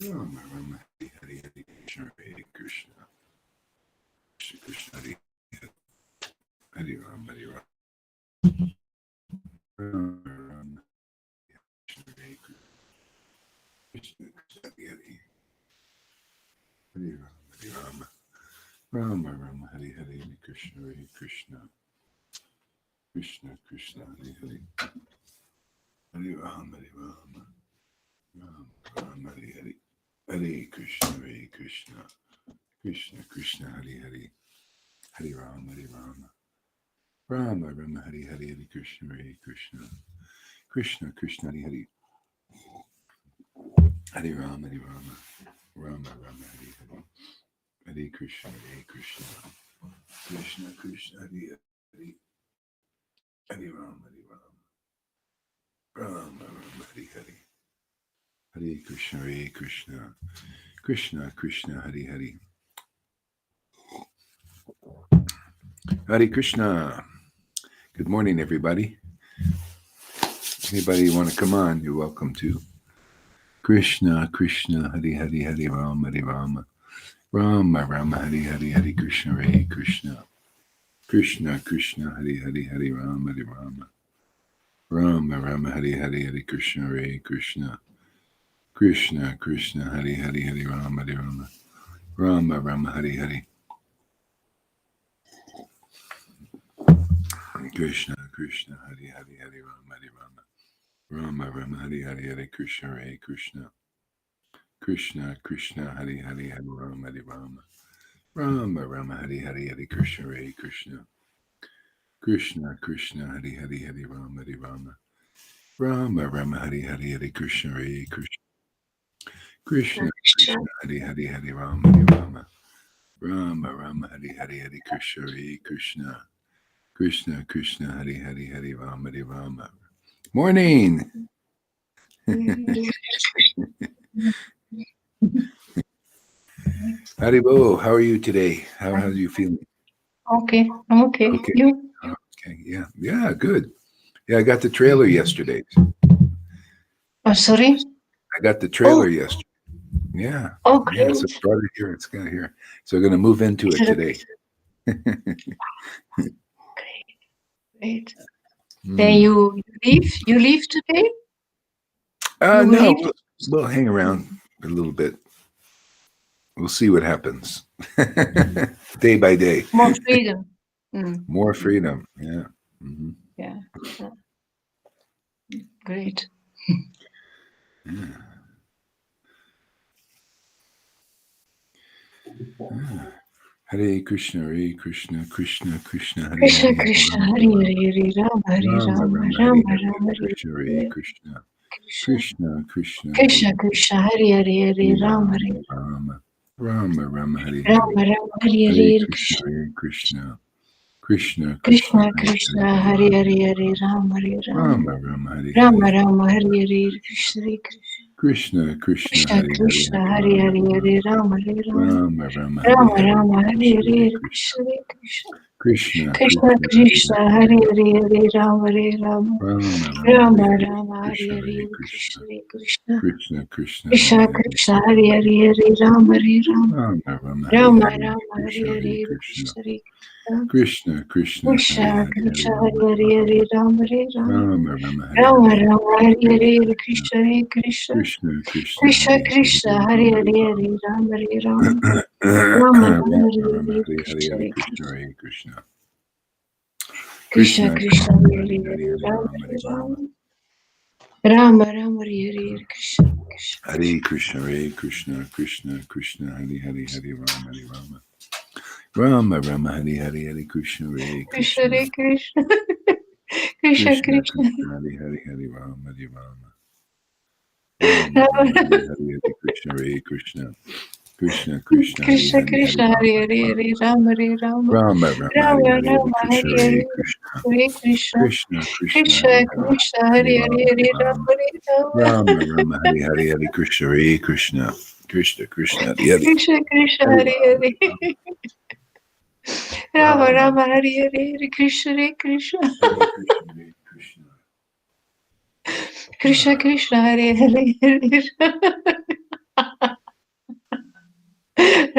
Rama Rama Hari Hari Hari Krishna Hare Krishna Krishna Krishna Hari Hari Ram Hari Ram Rama Rama Krishna Hare Krishna Krishna Hari Hari Hari Ram Hari Rama Rama Rama Hari Hari Hari Krishna Hare Krishna Krishna Krishna Hari Hari Hari Ram Hari Rama Rama Rama Hari Hari Hare Krishna Hare Krishna Krishna Krishna Hari Hari Hari Rama Hari Rama Rama Rama Hari Hari Hari Krishna Hare Krishna Krishna Krishna Hari Hari Hari Rama Hari Rama Rama Rama Hari Hari Hare Krishna Krishna Krishna Hari Hari Hari Rama Hari Rama Rama Rama Hari Hari Hare Krishna Krishna Krishna Hari Hari Hare Krishna. Good morning, everybody. Anybody want to come on, you're welcome to. Krishna Krishna Hari Hari Hari Rama Hari Rama Rama Rama Hari Hari Hari Krishna Hare Krishna Krishna Krishna Hari Hari Hari Rama Hari Rama Rama Rama Hari Hari Hari Krishna Hare Krishna Krishna Krishna Hari Hari Hari Rama Hari Rama Rama Rama Hari Hari Krishna Krishna Hari Hari Hari Rama Hari Rama Rama Rama Hari Hari Hari Krishna Hare Krishna Krishna Krishna Hari Hari Hari Rama Hari Rama Rama Rama Hari Hari Hari Krishna Hare Krishna Krishna Krishna Hari Hari Hari Rama Hari Rama Rama Rama Hari Hari Hari Krishna Hare Krishna Krishna Krishna Hari Hari Hari Rama Hari Rama Rama Rama Hari Hari Hari Krishna Hare Krishna Krishna Krishna Hari Hari Hari Rama Hari Rama. Morning. Haribo, how are you today? How are you feeling? Okay, I'm okay. Okay. You? Okay, yeah, good. Yeah, I got the trailer yesterday. Oh, sorry? I got the trailer yesterday. Yeah. Oh, Yeah, great. so it's brought it here. It's got it here. So we're going to move into it today. Great. Then you leave today? No, we'll hang around a little bit. We'll see what happens. Day by day. More freedom. More freedom. Yeah. Mm-hmm. Yeah. Great. Yeah. Hare Krishna, Hare Krishna, Krishna Krishna, Hare Krishna Hare, Krishna, Hare Hare, Rama Hare Rama, Rama Rama Hare Krishna, Krishna Krishna, Krishna Krishna, Hare Hare, Hare Rama Hare Rama, Rama Rama, Hare Rama Rama, Hare Hare Krishna, Hare Krishna, Krishna Krishna Krishna, Hare Hare, Hare Rama Hare Rama, Rama Hare Rama Rama, Hare Hare Krishna, Krishna Krishna Krishna, Hare Hare, Hare Rama Hare Rama, Rama Rama Rama, Hare Hare Krishna, Krishna Krishna Krishna, Hare Hare, Hare Rama Hare Rama, Rama Rama, Hare Hare Krishna, Krishna Krishna, Krishna Krishna, Hare Hare, Hare Rama Hare Rama, Rama Rama, Hare Hare Krishna, Krishna Krishna, Krishna Krishna, Hare Hare, Hare Rama Hare Rama, Rama Rama Rama, Hare Hare Krishna, Hare Krishna, Krishna Krishna, Hare Hare, Hare Rama Hare Rama, Rama Rama, Hare Hare Krishna, Hare Krishna, Krishna Krishna, Hare Hare, Rama Hare Rama, Rama Rama, Hare Hare Krishna, Hare Krishna, Hare Krishna, Krishna Krishna, Hare Hare, Hare Rama, Hare Rama, Rama Rama, Hare Hare, Hare Krishna, Hare Krishna, Krishna, Hare Krishna, Krishna Krishna, Hare Hare, Hare Rama, Hare Rama, Rama Rama, Hare Hare, Hare Krishna, Hare Krishna, Krishna Krishna, Krishna Krishna, Hare Hare, Hare Rama Hare Rama, Rama Rama, Rama Hare Rama, Hare, Hare Hare, Hare Krishna, Krishna Krishna Krishna, Hare Hare, Hare Rama Hare Rama, Rama Rama, Hare Hare, Hare Krishna, Hare Krishna, Krishna Krishna, Hare Hare, Krishna Krishna, Hare Hare, Rama Rama, Hare Hare, Hare Krishna, Hare Krishna, Krishna Krishna, Hare Hare, Hare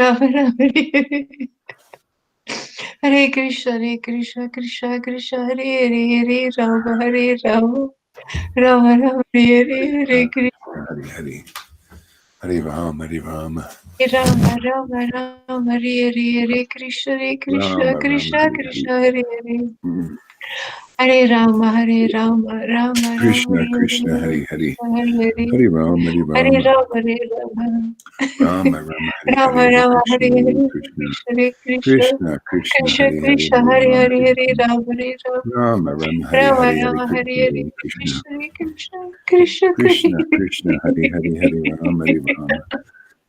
Rama Rama Hare Hare. Hare Krishna, Krishna Krishna, Hare Hare, Hare Rama, Rama Rama, Hare Hare Krishna. Hare Hare. Hare Rama, Hare Rama. Rama Rama Rama, Hare Hare, Hare Krishna, Rama Rama, Krishna Hare Krishna, Hare. Hare Hare. Hare Rama, Rama Rama, Krishna, Hare Krishna, Hare, Hare Hare. Hare Hare Rama, Hare Hare Rama. Rama, Hare Rama. Rama Rama, Hare Rama Hare, Hare Rama, Krishna, Hare Hare Hare, Krishna. Krishna Krishna, Krishna, Krishna Hare Hare, Krishna, Hare Hare Rama, Hare, Hare Hare Rama. Rama, Hare Rama. Rama Rama, Hare Rama Hare, Hare Rama, Hare Krishna, Hare, Hare Krishna. Krishna Krishna Krishna Krishna, Krishna, Hare Hare, Rama, Hare Rama.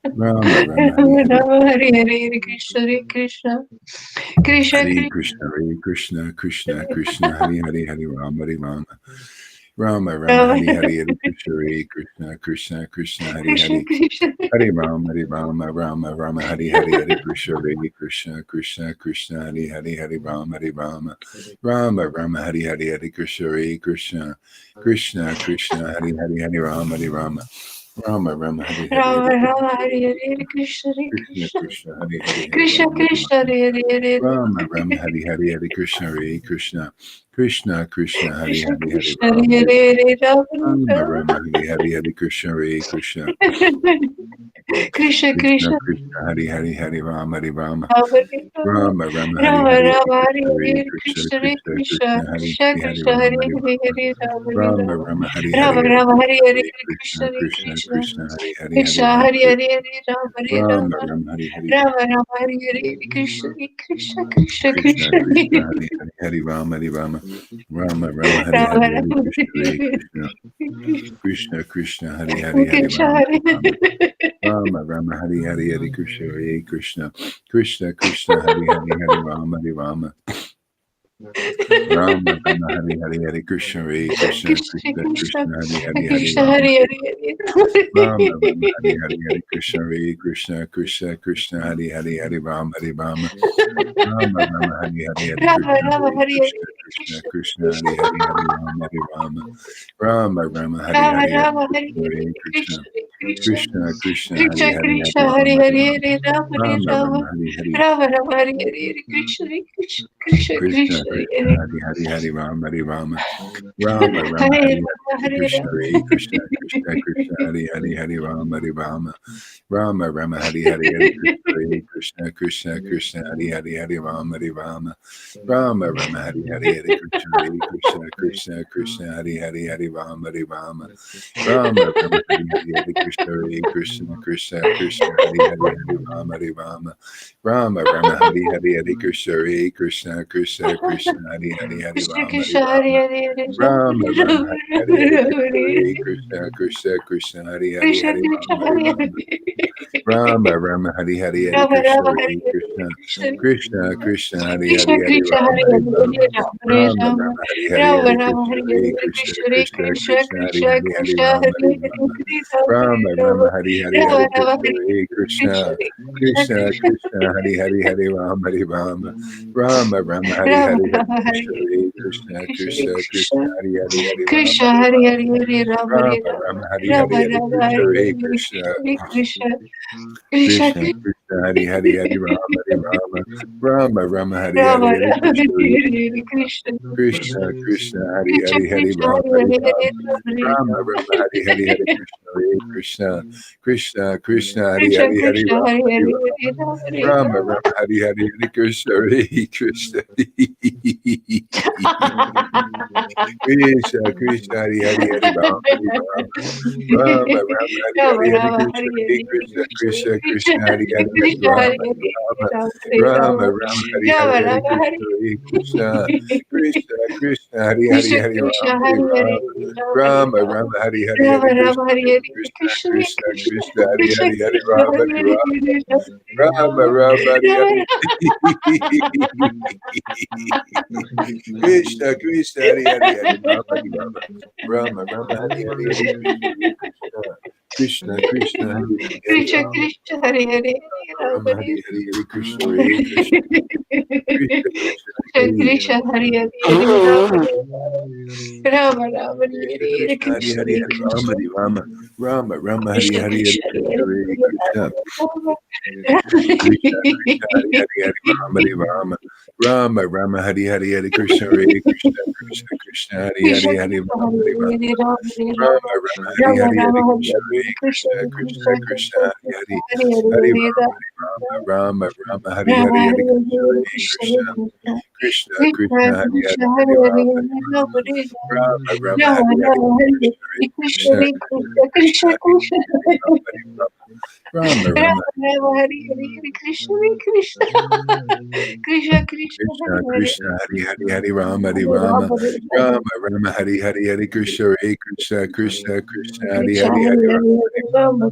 Rama Rama, Hare Rama Hare. Rama, Hare Hare, Krishna Krishna Krishna Hare Krishna. Krishna, Hare Krishna, Krishna Krishna, Hare Hare, Hare Rama, Hare Rama. Rama Rama, Rama Hare Hare, Rama, Hare Krishna, Hare Krishna, Krishna Krishna, Hare Krishna Hare. Krishna. Hare Rama, Hare Rama, Rama Rama, Hare Hare, Hare Krishna, Hare Krishna, Krishna Krishna, Hare Hare, Hare Rama, Hare Rama. Rama Rama, Hare Hare, Hare Krishna, Hare Krishna, Krishna Krishna, Hare Hare, Hare Rama, Hare Rama. Rama Rama, Hare Hare, Rama Hare Rama, Krishna, Hare Hare, Krishna Krishna Krishna Krishna, Hare Hare, Hare Krishna Rama, Hare Krishna, Rama. Hare Hare, Rama Rama, Hare Hare, Hare Krishna, Hare Krishna, Krishna Krishna, Hare Krishna Hare, Hare Krishna, Rama, Hare Hare Hare, Rama. Rama Rama Hare Hare, Hare Krishna, Hare Krishna, Krishna Krishna Krishna, Krishna, Hare Hare, Hare Rama, Hare Rama. Rama Rama Rama, Hare Rama Hare, Hare Rama, Hare Krishna, Hare Hare, Krishna, Krishna Krishna Krishna Krishna, Hare Krishna Hare, Hare Krishna, Rama, Hare Hare Hare, Rama. Hare Rama Rama Rama, Hare Hare, Rama Hare Rama, Hare Krishna, Hare, Hare Krishna Krishna, Krishna Krishna Krishna, Hare Hare, Hare Krishna, Rama, Hare Hare Hare, Hare Rama Rama Rama, Hare Hare. Rama Rama, Hare Hare, Krishna Krishna Krishna Krishna Krishna Krishna, Hare Hare, Hare Rama, Hare Rama. Rama Rama, Hare Rama Hare, Rama, Hare Hare Krishna, Hare Krishna. Krishna Krishna Krishna, Hare Hare, Hare Krishna, Rama, Hare Hare Rama. Rama Rama, Hare Hare, Hare Krishna, Hare Krishna. Krishna Krishna, Hare Hare, Hare Rama, Hare Rama. Rama Rama, Hare Hare, Hare Krishna, Hare Krishna. Krishna Krishna Krishna, Hare Hare, Hare Krishna, Rama, Hare Hare Hare, Rama. Rama Hare Hare, Hare Krishna, Hare Krishna. Krishna Krishna, Hare Hare, Hare Rama, Hare Rama. Rama Rama, Hare Hare, Hare Rama Krishna, Rama, Hare Hare Krishna. Hare, Krishna Krishna Krishna, Hare Krishna. Hare, Hare Rama, Hare Rama. Rama Rama, Hare Rama Hare, Hare Rama, Hare Krishna, Hare, Hare Krishna. Krishna Krishna. Krishna Krishna, Hare Krishna Hare, Krishna, Hare Hare Rama, Hare Hare, Rama. Hare Rama, Hare Rama Rama. Rama, Hare Hare. Rama Rama, Hare Hare, Krishna Krishna Krishna Krishna Krishna, Hare. Hare Hare, Hare Rama, Hare Rama. Rama Rama, Hare Hare Rama, Hare, Hare Krishna, Rama. Hare Krishna. Krishna Krishna, Hare Hare, Hare Rama, Hare Rama. Rama Rama, Hare Hare, Hare Krishna, Hare Krishna. Krishna Krishna, Hare Hare, Hare Rama, Hare Rama. Rama Rama, Hare Hare, Hare Krishna, Hare Krishna. Krishna Krishna, Hare Hare, Hare Rama, Hare Rama. Rama Rama, Hare Hare, Hare Krishna, Hare Krishna. Krishna Krishna, Hare Hare, Hare Rama, Hare Rama. Rama Rama, Hare Hare, Hare Krishna, Hare Krishna. Krishna Krishna, Hare Hare, Hare Krishna Rama, Hare Krishna, Hare Rama. Hare, Hare Rama Rama, Rama, Rama Hare Hare, Hare Rama, Krishna, Hare Hare. Krishna. Krishna Krishna, Hare Hare, Krishna Hare Krishna, Rama, Hare Hare Rama. Hare. Rama Rama, Hare Hare, Hare Rama Krishna, Rama, Hare Hare Hare, Krishna. Krishna. Krishna Krishna, Hare Hare, Krishna Hare Krishna, Rama, Hare Hare Hare, Rama. Hare Rama Rama. Rama, Hare Hare, Rama Hare Rama, Krishna, Hare Hare Hare, Krishna. Krishna Krishna Krishna Krishna, Hare Krishna Hare, Hare Krishna, Rama, Hare Hare Hare, Rama. Hare Rama Rama. Rama, Hare Hare, Rama Hare Rama, Krishna, Hare Hare Krishna Krishna. Krishna Krishna Krishna. Krishna, Hare Hare, Hare Rama, Hare Rama. Rama Rama, Hare Rama Hare, Hare Rama, Hare Krishna, Hare, Hare Krishna. Krishna Krishna Krishna, Krishna. Hare Hare, Hare Rama, Krishna Hare Hare Rama. Hare, Hare Rama, Hare Rama Rama. Rama, Hare Hare, Rama Hare Rama, Krishna, Hare Hare Hare, Krishna. Krishna Krishna Krishna Krishna, Hare Hare, Hare Rama, Hare Rama. Rama Rama, Hare Hare, Rama Hare Rama, Hare Krishna, Hare Hare, Krishna Krishna Krishna, Hare Krishna Hare, Hare Krishna, Rama, Hare Hare Hare, Rama. Hare Rama, Hare Rama Rama. Rama, Hare Hare, Hare Krishna, Hare Krishna. Krishna Krishna, Hare Krishna Hare, Hare Krishna, Rama, Hare Hare Hare, Rama. Hare Rama, Hare Rama Rama. Rama, Hare Hare, Hare Krishna, Hare Krishna. Krishna Krishna, Hare Hare, Hare Rama, Hare Rama. Rama Rama, Hare Rama Hare, Hare Rama, Hare Krishna, Hare Hare, Krishna. Krishna Krishna Krishna Krishna, Hare Hare, Hare Krishna, Hare Rama, Hare, Hare Rama. Hare Rama, Hare Rama Rama. Rama, Hare Hare, Rama Hare Rama, Hare Krishna, Hare Krishna. Krishna Krishna, Hare Hare, Krishna Hare Krishna, Rama, Hare Hare Hare, Rama. Hare Rama Rama. Rama, Hare Hare, Rama Hare Rama, Krishna, Hare Hare Hare, Krishna. Krishna Krishna Krishna Krishna, Hare Krishna Hare, Hare Krishna, Rama, Hare Hare Hare, Rama. Hare Rama, Hare Rama Rama. Rama, Hare Rama Hare. Krishna Krishna, Hare Hare, Hare Rama, Hare Rama. Rama Rama, Hare Hare, Hare Krishna, Hare Krishna. Krishna Krishna, Hare Hare, Hare Krishna Rama. Krishna, Hare Hare, Rama, Hare Hare, Hare Krishna, Hare Krishna, Krishna Krishna, Hare Krishna Hare Hare Hare Rama Rama Hare Hare Krishna, Hare Krishna Hare, Hare Hare Rama, Krishna Hare Rama, Rama, Rama, Hare Krishna Hare, Hare Krishna Hare Krishna, Hare Krishna, Krishna Krishna, Hare Hare, Hare Rama, Hare Rama, Rama, Rama, Hare Hare, Hare Krishna, Hare Krishna, Krishna Krishna, Hare Hare, Hare Rama, Hare Rama, Rama, Rama, Hare Hare, Hare Krishna, Hare Krishna, Krishna Krishna, Hare Hare, Hare Rama, Hare Rama, Rama, Rama, Hare Hare, Hare Krishna, Hare Krishna, Krishna Krishna, Hare Hare, Hare Rama, Hare Rama, Rama, Rama, Hare Hare, Krishna, Hare Krishna, Krishna Krishna, Hare Rama, Hare Rama, Rama, Rama, Rama Hare Hare Krishna Krishna Krishna Krishna Krishna, Hare Hare Krishna, Hare Hare, Hare Rama, Hare Hare Rama, Rama Rama, Rama, Hare Hare, Hare Krishna, Hare Krishna, Krishna, Krishna, Hare Krishna Hare, Hare Hare Hare Rama, Hare Rama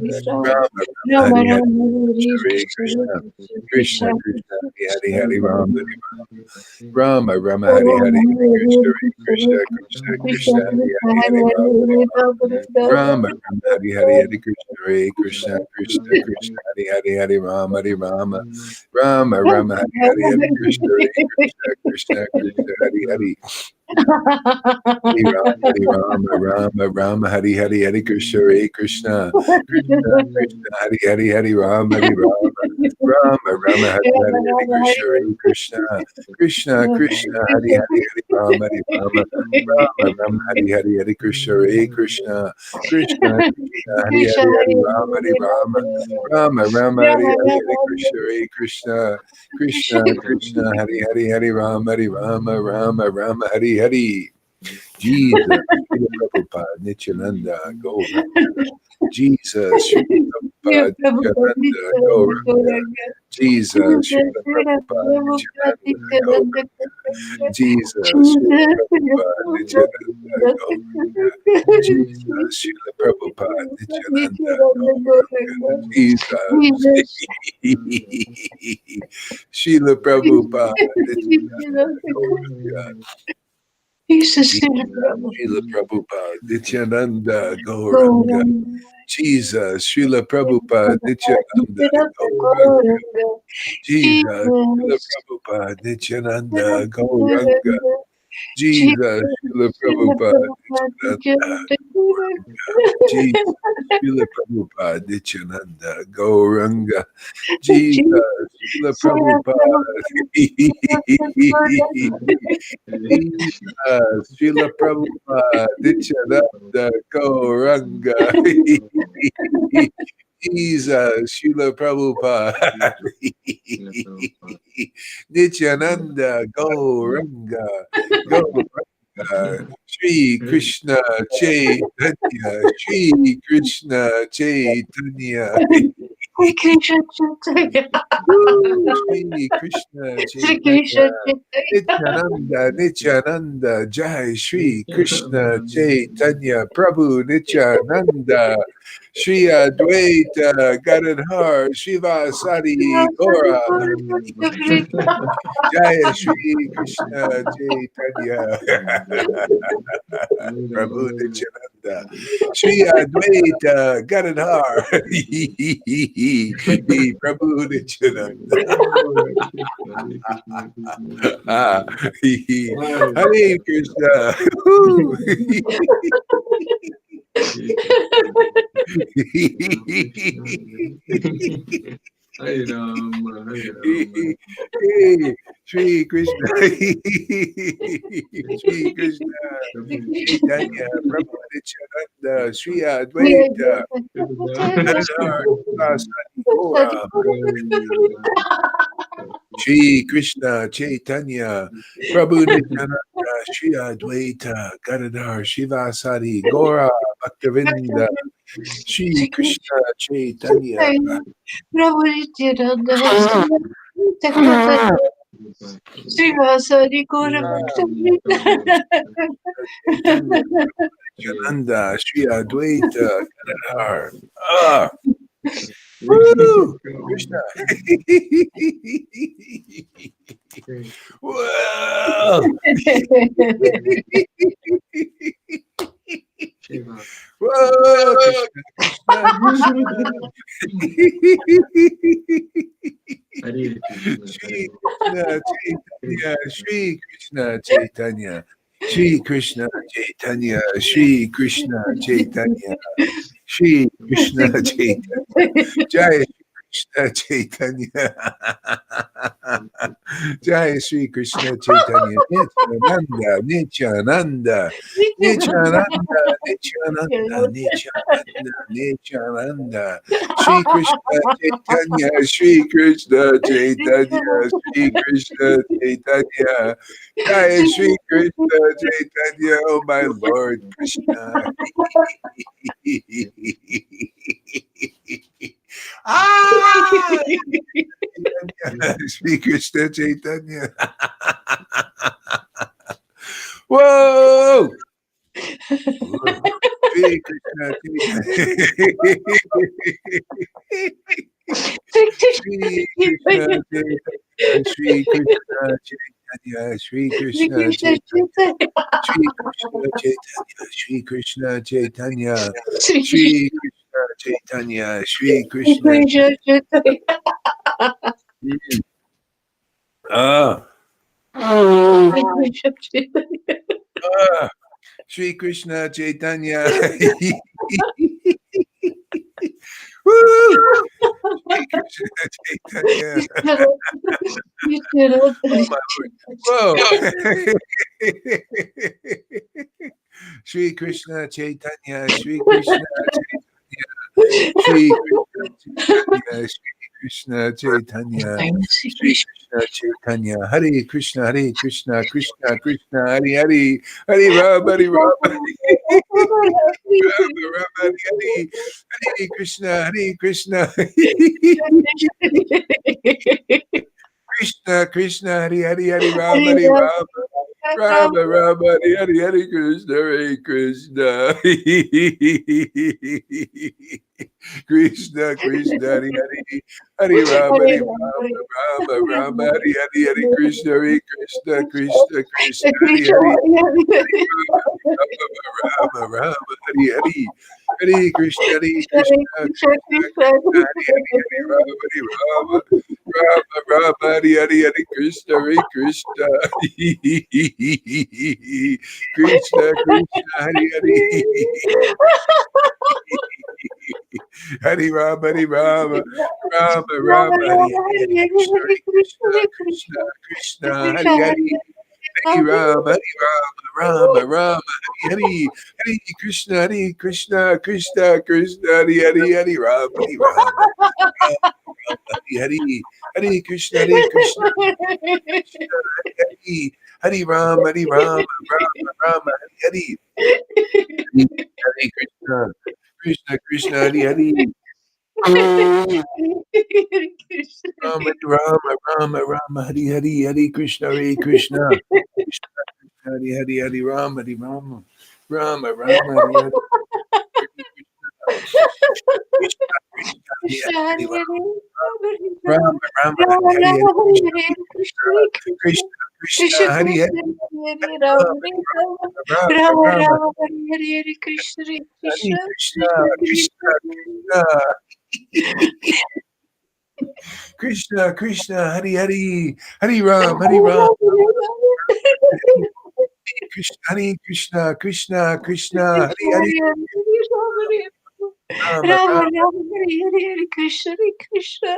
Hare Rama Rama, Rama, Rama Hare Hare, Rama Hare Hare Krishna Krishna, Krishna Krishna, Krishna, Hare Hare, Krishna Hare Rama, Rama Hare Rama, Rama, Hare Rama Hare, Hare Krishna, Hare Hare Krishna, Krishna, Krishna Krishna, Hare Krishna Hare, Hare Hare Hare Rama, Hare Hare Rama, Rama Rama, Rama, Hare Hare, Hare Krishna, Hare Krishna, Krishna, Krishna, Hare Hare, Hare Rama, Hare Rama, Rama, Rama, Hare Hare, Hare Krishna, Hare Krishna, Krishna, Krishna, Hare Hare. Hare Rama, Hare Rama, Rama, Rama, Hare Hare, Hare Krishna, Hare Krishna, Krishna, Krishna, Hare Hare, Hare Rama, Hare Rama, Rama, Rama, Hare Hare, Hare Krishna, Hare Krishna, Krishna, Krishna, Hare Hare, Hare Rama, Hare Rama, Rama, Rama, Hare Hare, Hare Krishna, Hare Krishna, Krishna, Krishna, Hare Krishna Hare, Hare Hare Rama, Hare Rama, Rama, Rama, Hare Hare, Hare Krishna, Hare Krishna, Krishna, Krishna, Hare Hare, Hare Rama, Hare Rama, Rama, Rama, Hare Hare. Jesus, Srila Prabhupada, Nityananda, Gauranga. Jesus, Srila Prabhupada, Nityananda, Gauranga. Jesus, Srila Prabhupada, Nityananda, Gauranga. Jesus, Srila Prabhupada, Nityananda, Gauranga. Jesus, Srila Prabhupada, Nityananda, Gauranga. Jesus, Srila Prabhupada, Nityananda, Gauranga. Jesus, Srila Prabhupada, Nityananda, Gauranga. Jesus, Srila Prabhupada, Nityananda, Gauranga. Jesus, Srila Prabhupada, Nityananda, Gauranga. Jesus, Srila Prabhupada, Nityananda, Gauranga. Jesus, Srila Prabhupada, Nityananda, Gauranga. Jesus, Srila Prabhupada. Srila Prabhupada, Nityananda, Gauranga. Jesus, Srila Prabhupada. Nityananda, Gauranga, Gauranga. Shri Krishna Chaitanya, Shri Krishna Chaitanya. Woo! Shri Krishna Chaitanya. Nityananda, Nityananda, Jai Shri Krishna Chaitanya, Prabhu Nityananda, Shri Advaita Gadadhar, Shivasadi Gora, Jai Shri Krishna Chaitanya, Prabhu Nityananda, Shri Advaita Gadadhar, Prabhu Nityananda. Hare Krishna. Woo. Shri Krishna. Shri Krishna. Chaitanya Prabhu Nityananda Shri Advaita Gadadhar Sivasadi Gora Shri Krishna Chaitanya Prabhu Nityananda Shri Advaita Gadadhar Shivasadi Gora Bhaktavinda Shri Krishna Chaitanya Srivasadi Gora Chaitanya Nityananda Shri Advaita Gadadhar. Ah, woo! Krishna. Whoa! Whoa! Krishna, Krishna, Krishna. Shri Krishna Chaitanya, Shri Krishna Chaitanya, Shri Krishna Chaitanya, Shri Krishna Chaitanya, Jai Krishna Chaitanya, Jai Shri Krishna Chaitanya, Nityananda, Nityananda, Nityananda, Nityananda, Nityananda, Nityananda, Shri Krishna Chaitanya, Shri Krishna Chaitanya, Shri Krishna Chaitanya, Jai Shri Krishna Chaitanya, oh my Lord Krishna. Ah! Shri Krishna Chaitanya. Whoa! Shri Krishna Chaitanya. Shri Krishna Chaitanya. Shri Krishna Chaitanya. Shri Krishna Chaitanya. Shri Krishna Chaitanya. Shri Krishna Chaitanya. Shri Krishna Chaitanya. Ah. Shri Krishna Chaitanya. Woo! Shri Krishna Chaitanya. Oh my Lord. Whoa. Shri Krishna Chaitanya. Shri Krishna Chaitanya. Shri Krishna Chaitanya. Shri Krishna Chaitanya. Hare Krishna, Hare Krishna, Krishna Krishna, Hare Hare, Hare Ram, Hare Ram, Ram, Hare Hare, Hare Krishna, Hare Krishna, Krishna Krishna, Hare Hare, Hare Ram, Hare Ram. Rama Rama Hare Hare Hare Krishna Hare Krishna Krishna Krishna Hare Hare Hare Rama Hare Rama Rama Hare Hare Hare Krishna Hare Krishna Krishna Krishna Hare Hare Rama Rama Hare Hare Hare Krishna Krishna Hare Hare Rama Rama Hare Hare Hare Krishna Hare Krishna Krishna Krishna Hare Hare Hare Rama Hare Rama Rama Rama Hare Hare Krishna Krishna Krishna Hare Hare Hare Rama Rama Rama Hare Hare Hare Krishna Krishna Krishna Hare Hare Hare Rama Hare Hare Krishna Krishna Hare Ram, Hare Ram, Rama, Hare Hare. Hare Krishna, Krishna Krishna, Hare Hare. Rama, Hare Hare, Hare Krishna, Hare Krishna. Krishna Krishna, Hare Hare, Hare Rama, Hare Rama. Rama, Hare Hare. Krishna Krishna, Hare Hare. Rama, Hare Hare. Krishna Krishna, Hare Hare. Krishna Krishna, Hare Hare, Hare Ram, Hare Ram. Hare Krishna, Krishna Krishna, Hare Hare. Rama Rama Hare Hare Krishna Krishna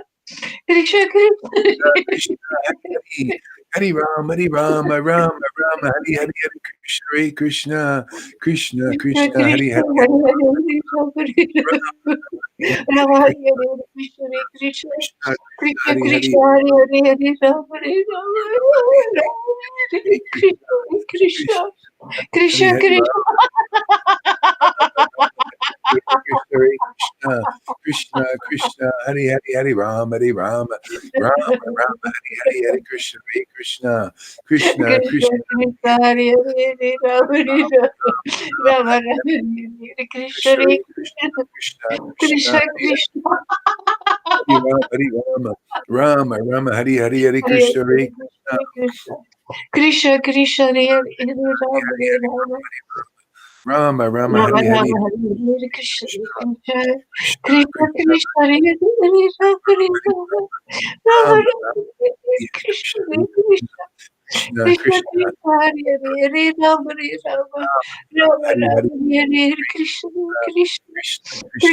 Krishna Krishna Hare Ram, Hare Ram, Rama Rama, Hare Hare, Hare Krishna, Hare Krishna, Krishna Krishna, Hare Hare. Rama Hare Hare Krishna Krishna Krishna Krishna Hare Hare Rama Hare Krishna Krishna Krishna Krishna Krishna Hare Hare Hare Rama Hare Rama Rama Rama Hare Hare Hare Krishna Hare Krishna Krishna Krishna Hare Hare Rama Hare Krishna Krishna Krishna Hare Rama Rama Rama Hare Hare Hare Krishna Hare Krishna Krishna Krishna Hare Hare Rama Hare Rama Rama Rama Rama Hari Hari Rama Hare Hare Krishna Krishna Krishna Krishna Krishna Krishna Hare Hare Hare Rama Rama Rama Rama Hare Krishna Krishna Krishna Krishna Krishna Krishna Krishna Hare Hare Rama Rama Rama Hari Hari Rama Hare Hare Krishna Krishna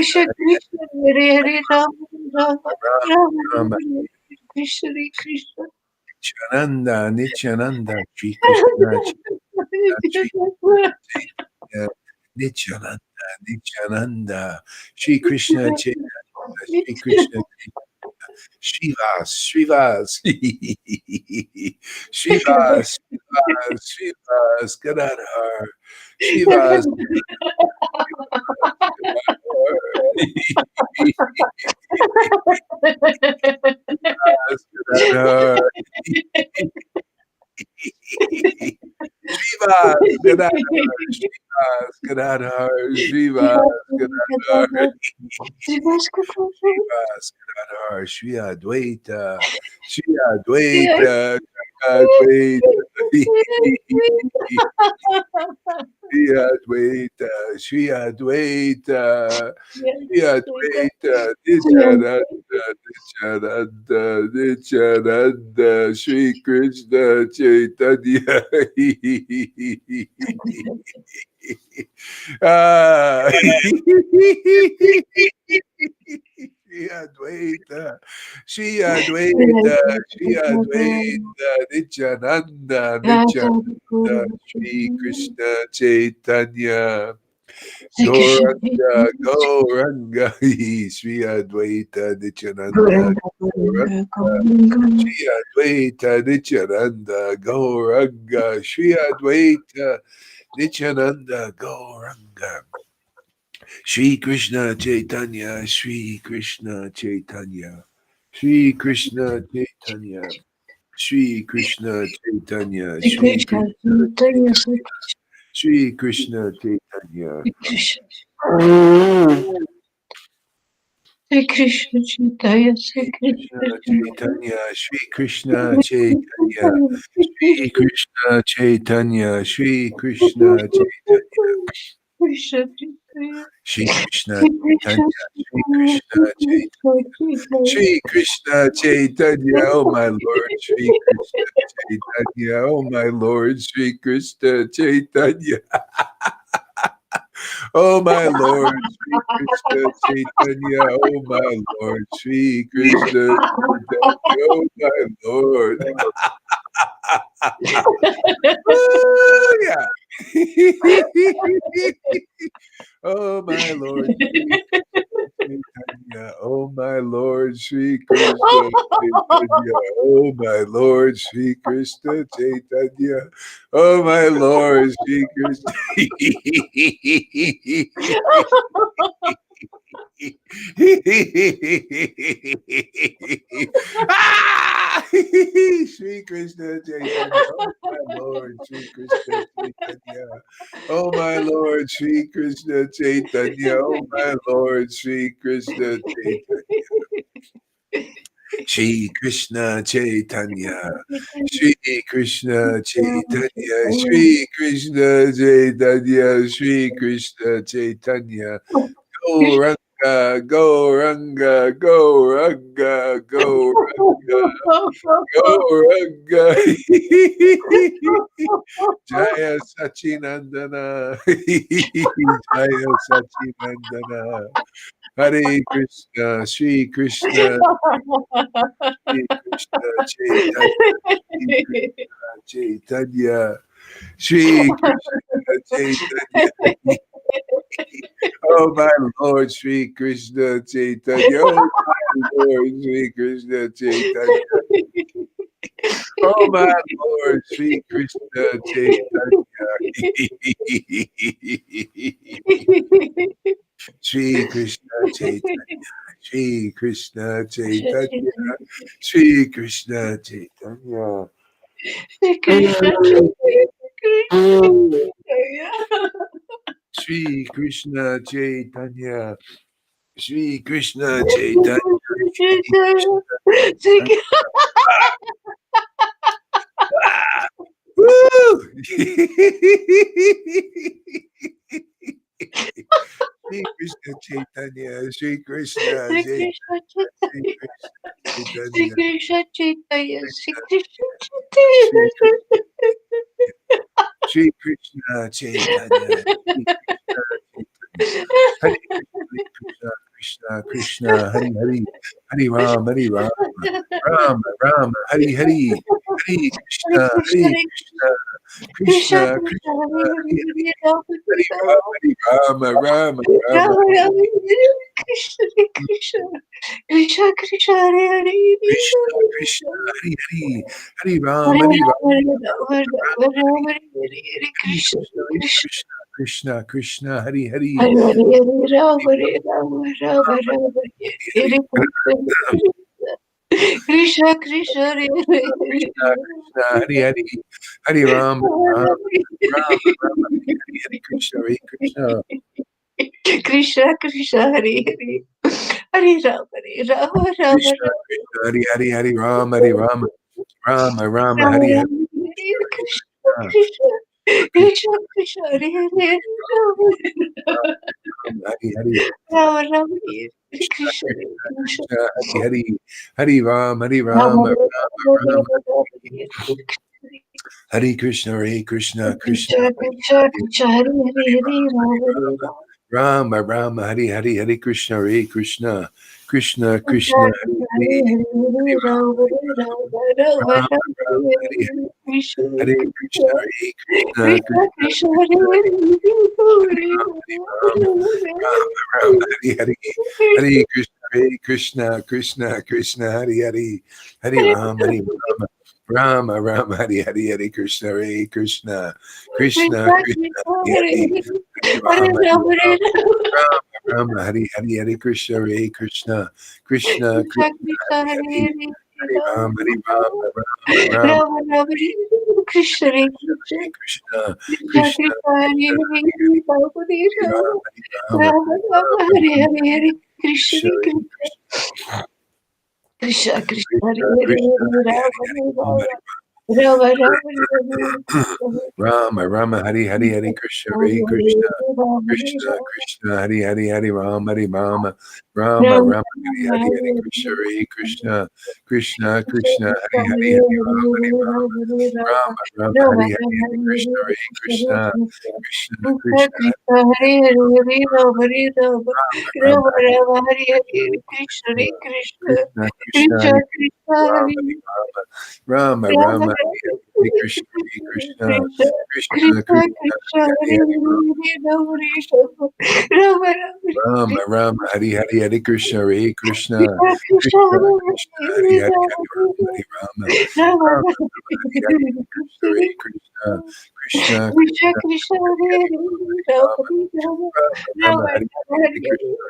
Krishna Krishna Krishna Hari Hari Krishna Hare Hare Rama Rama Rama Rama Rama Rama Hare Krishna Krishna Nityananda Nityananda Shri Krishna Chaitanya Shri Chaitanya Nityananda Nityananda Shri Krishna Chaitanya Shri Krishna Shivas Shivas Shivas Shivas Shivas Gadadhar Shivas Gadadhar Shivas Gadadhar Shivas Gadadhar Shivas Gadadhar Shivas Gadadhar Shri Advaita Shri Advaita Advaita Shri Advaita Shri Advaita Shri Advaita Nityananda Nityananda Nityananda Shri Krishna Chaitanya Ah. Shri Advaita Shri Advaita Shri Advaita Nityananda Nityananda Shri Krishna Chaitanya Gauranga, Gauranga, Shri Advaita Nityananda, Gauranga, Shri Advaita Nityananda, Gauranga, Shri Advaita Nityananda, Gauranga. Shri Krishna Chaitanya, Shri Krishna Chaitanya, Shri Krishna Chaitanya, Shri Krishna Chaitanya, Shri Krishna Chaitanya, Shri Krishna Chaitanya. Shri Krishna Chaitanya, Shri Krishna Krishna Chaitanya, Shri Krishna Chaitanya, Shri Krishna Chaitanya, Shri Krishna Chaitanya, Shri Krishna Chaitanya, Shri Krishna Chaitanya, Shri Krishna Chaitanya, oh my Lord, Shri Krishna Chaitanya, oh my Lord, Shri Krishna Chaitanya. Oh my Lord, Sri Krishna Chaitanya, oh my Lord, Sri Krishna Chaitanya, oh my Lord. Oh, yeah. Oh my Lord, Sri Krishna Chaitanya, oh my Lord, Sri Krishna Chaitanya, oh my Lord, Sri Krishna Chaitanya, oh my Lord, Sri Krishna. Ah! Shri Krishna Chaitanya, oh my Lord, Shri Krishna Chaitanya, oh my Lord, Shri Krishna Chaitanya, oh my Lord, Shri Krishna Chaitanya, Shri Krishna Chaitanya, Shri Krishna Chaitanya, Shri Krishna Chaitanya, Shri Krishna Chaitanya, Gauranga, Gauranga, Gauranga, Gauranga, Gauranga. Jaya Sachinandana, Jaya Sachinandana. Hare Krishna, Shri Krishna, Shri Krishna Chaitanya, Shri Krishna Chaitanya, Shri Krishna Chaitanya. Oh my Lord, Shri Krishna Chaitanya. Oh my Lord, Shri Krishna Chaitanya. Oh my Lord, Shri Krishna Chaitanya. Shri Krishna Chaitanya. Shri Krishna Chaitanya. Shri Krishna Chaitanya. Shri Krishna Chaitanya. Shri Krishna Chaitanya. Woo! Chaitanya, Shri Krishna Shri Chaitanya, Krishna Shri Chaitanya, Krishna Shri Chaitanya, Krishna Chaitanya, Shri Krishna, Krishna Shri Chaitanya. Shri Krishna Chaitanya, Shri Krishna Chaitanya, Hare Krishna, Krishna Krishna, Hare Hare, Hare Ram, Hare Ram, Ram Ram, Hare Hare, Hare Hare Krishna, Krishna, Hare Hare Krishna, Krishna, Krishna Krishna, Krishna, Hare Hare Hare, Hare, Hare Ram, Hare Ram, Ram Ram, Rama, Rama, Hare Krishna, Hare Krishna, Krishna, Krishna, Hare Hare, Krishna Krishna, Hare Hare, Hare Ram, Hare Hare Rama, Ram, Rama, Rama, Rama, Hare Hare Krishna, Krishna, Hare Hare Krishna. Krishna, Krishna Krishna, Hare Hare, Hare Hare, Rama, Rama, Rama, Rama, Hare Krishna, Krishna, Krishna, Hare Hare. Krishna Krishna, Hare Hare, Hare Ram, Ram Ram, Hare Hare Krishna, Hare Krishna, Krishna, Krishna, Hare Hare, Hare Rama, Rama, Krishna Rama, Krishna, Hare Hare, Hare Ram, Hare Ram, Ram Ram, Rama, Hare Hare Rama, Hare Krishna, Krishna, Krishna, Krishna Krishna, Krishna, Hare Hare, Rama, Ram, Hare Hare, Rama, Rama, Hare Krishna Krishna, Krishna, Krishna, Krishna Hare Hare, Hare Ram, Hare Rama, Ram, Rama, Ram Rama, Hare Hare Krishna, Hare Krishna, Krishna Krishna, Krishna, Krishna, Hare Hare, Hare Rama, Hare Rama. Ram Ram, Hare Hare, Hare Krishna, Hare Krishna, Krishna Krishna, Krishna, Krishna, Hare Hare Hare, Hare, Hare Rama, Hare Rama, Rama, Ram Rama, Ram, Hare Hare Hare, Krishna, Hare, Hare Krishna, Krishna, Hare Krishna, Krishna, Krishna Krishna, Hare Krishna, Hare, Ram Ram, Ram Hare Hare, Hare Krishna, Hare Krishna, Krishna Krishna, Hare Hare, Hare Ram, Hare Ram, Ram Ram, Hare Hare, Hare Krishna, Hare Krishna, Krishna Krishna, Hare Hare, Hare Ram, Hare Ram, Ram Ram, Hare Hare, Hare Krishna, Hare Krishna, Krishna Krishna, Hare Hare, Hare Ram, Hare Ram, Ram Ram, Rama, Rama, Krishna, Hare Krishna, Krishna, Krishna, Krishna Krishna, Krishna, Hare Hare Hare, Hare, Rama, Hare Ram, Rama, Hare Ram, Rama, Rama, Hare Hare, Hare Krishna, Krishna, Hare Krishna, Krishna, Krishna, Hare Krishna, Hare, Krishna, Hare Rama, Hare, Rama, Hare Rama, Rama, Hare Krishna, Rama, Rama, Hare Hare, Hare Krishna, Hare Krishna, Krishna, Krishna, Hare Hare, Hare Rama, Hare Rama, Rama, Rama, Hare Hare, Hare Krishna, Hare Krishna, Krishna, Krishna, Hare Hare, Hare Rama, Hare Rama, Rama, Rama, Hare Hare, Hare Krishna, Hare Krishna, Krishna, Krishna, Hare Rama, Krishna, Krishna, Krishna, Krishna, Krishna, Hare Krishna, Rama, Hare Rama, Rama, Rama, Rama, Hare Krishna, Hare Krishna, Krishna, Krishna, Hare Hare, Rama, Rama, Hare Hare, Hare Krishna, Hare Krishna, Krishna, Krishna, Hare Hare, Hare Rama, Rama, Rama, Hare Hare, Hare Krishna, Krishna, Krishna, Krishna, Krishna, Hare Hare, Hare Rama, Rama, Rama, Hare Hare, Hare Krishna,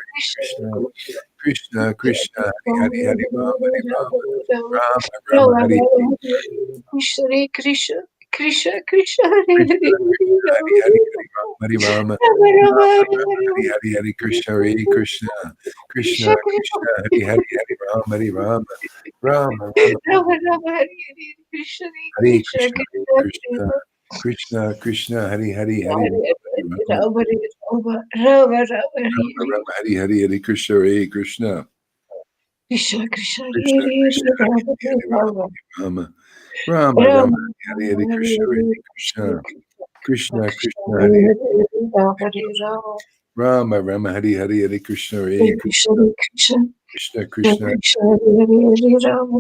Hare Krishna, Krishna, Krishna, Hare Hare, Hare Rama, Hare Rama, Rama, Rama, Hare Hare, Krishna, Krishna, Krishna, Krishna, Hare Krishna, Krishna, Hare Hare, Hare Rama, Rama, Rama, Hare Hare, Hare Krishna, Hare Krishna, Krishna, Krishna, Hare Hare, Hare Rama, Hare Rama, Rama, Rama, Rama, Rama, Hare Krishna, Hare Krishna, Krishna, Hare Krishna, Krishna, Krishna, Krishna, Hare Hare, Hare Rama, Rama, Rama, Rama, Rama, Hare Rama, Hare Hare, Hare Krishna, Hare Krishna, Krishna, Krishna, Krishna, Hare Krishna, Hare Rama, Hare, Rama, Rama, Rama, Rama, Rama, Hare Hare, Krishna, Hare Krishna, Krishna, Krishna, Krishna, Hare Hare Rama, Rama, Rama, Rama, Hare Hare, Hare Krishna, Hare Hare Krishna, Krishna, Krishna, Hare Krishna. Krishna, Hare Rama,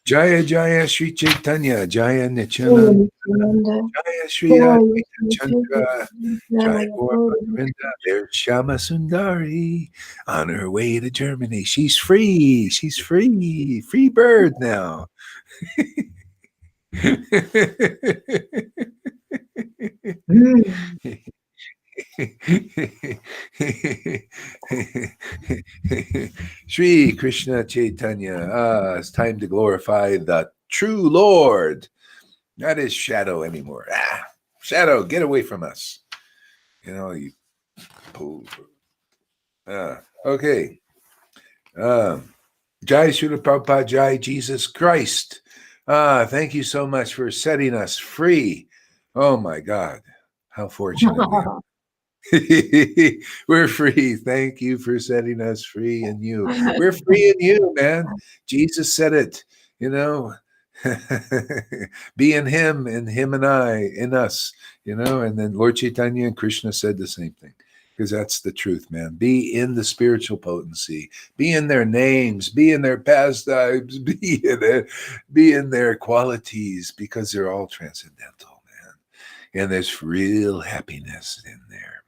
Jaya Jaya Sri Chaitanya, Jaya Nityananda, Nityananda, Jaya Sri Jaya Advaita Chandra, Jaya Gaur Bhaktivinoda, there's Shama Sundari on her way to Germany. She's free. She's free. Free bird now. Sri Krishna Chaitanya. Ah, it's time to glorify the true Lord. Not as Shadow anymore. Ah, Shadow, get away from us. You know, you fool. Okay. Jai Srila Prabhupada, Jai Jesus Christ. Thank you so much for setting us free. Oh my God. How fortunate we are. We're free. Thank you for setting us free in you. We're free in you, man. Jesus said it, you know. Be in him and him and I in us, you know. And then Lord Chaitanya and Krishna said the same thing, because that's the truth, man. Be in the spiritual potency, be in their names, be in their pastimes, be in their qualities, because they're all transcendental, man. And there's real happiness in there.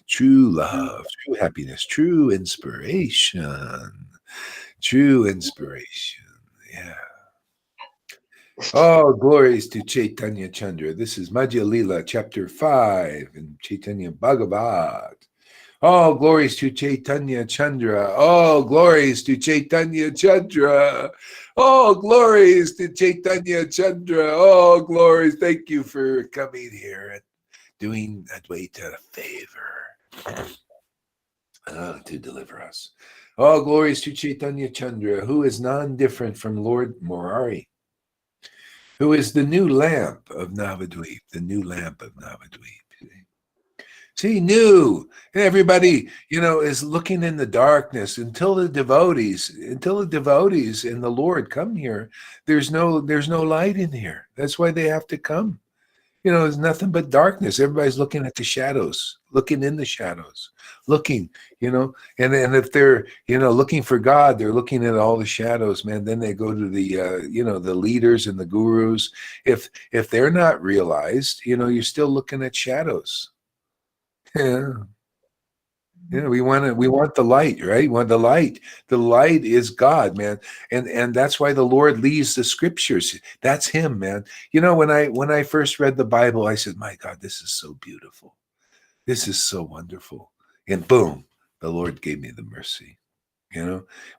True love, true happiness, true inspiration. True inspiration. Yeah. Oh, glories to Chaitanya Chandra. This is Madhya Lila, chapter 5 in Chaitanya Bhagavat. All glories to Chaitanya Chandra. All glories to Chaitanya Chandra. All glories to Chaitanya Chandra. All glories. Thank you for coming here and doing Advaita a favor. To deliver us. All glories to Chaitanya Chandra, who is non-different from Lord Murari, who is the new lamp of Navadvip, the new lamp of Navadvip. See, new. Everybody, is looking in the darkness until the devotees and the Lord come here. There's no light in here. That's why they have to come. There's nothing but darkness. Everybody's looking at the shadows, looking in the shadows, looking, and if they're, looking for God, they're looking at all the shadows, man. Then they go to the, the leaders and the gurus. If they're not realized, you're still looking at shadows. Yeah. Yeah, we want the light, right? We want the light. The light is God, man. And that's why the Lord leaves the scriptures. That's him, man. When I first read the Bible, I said, my God, this is so beautiful. This is so wonderful. And boom, the Lord gave me the mercy.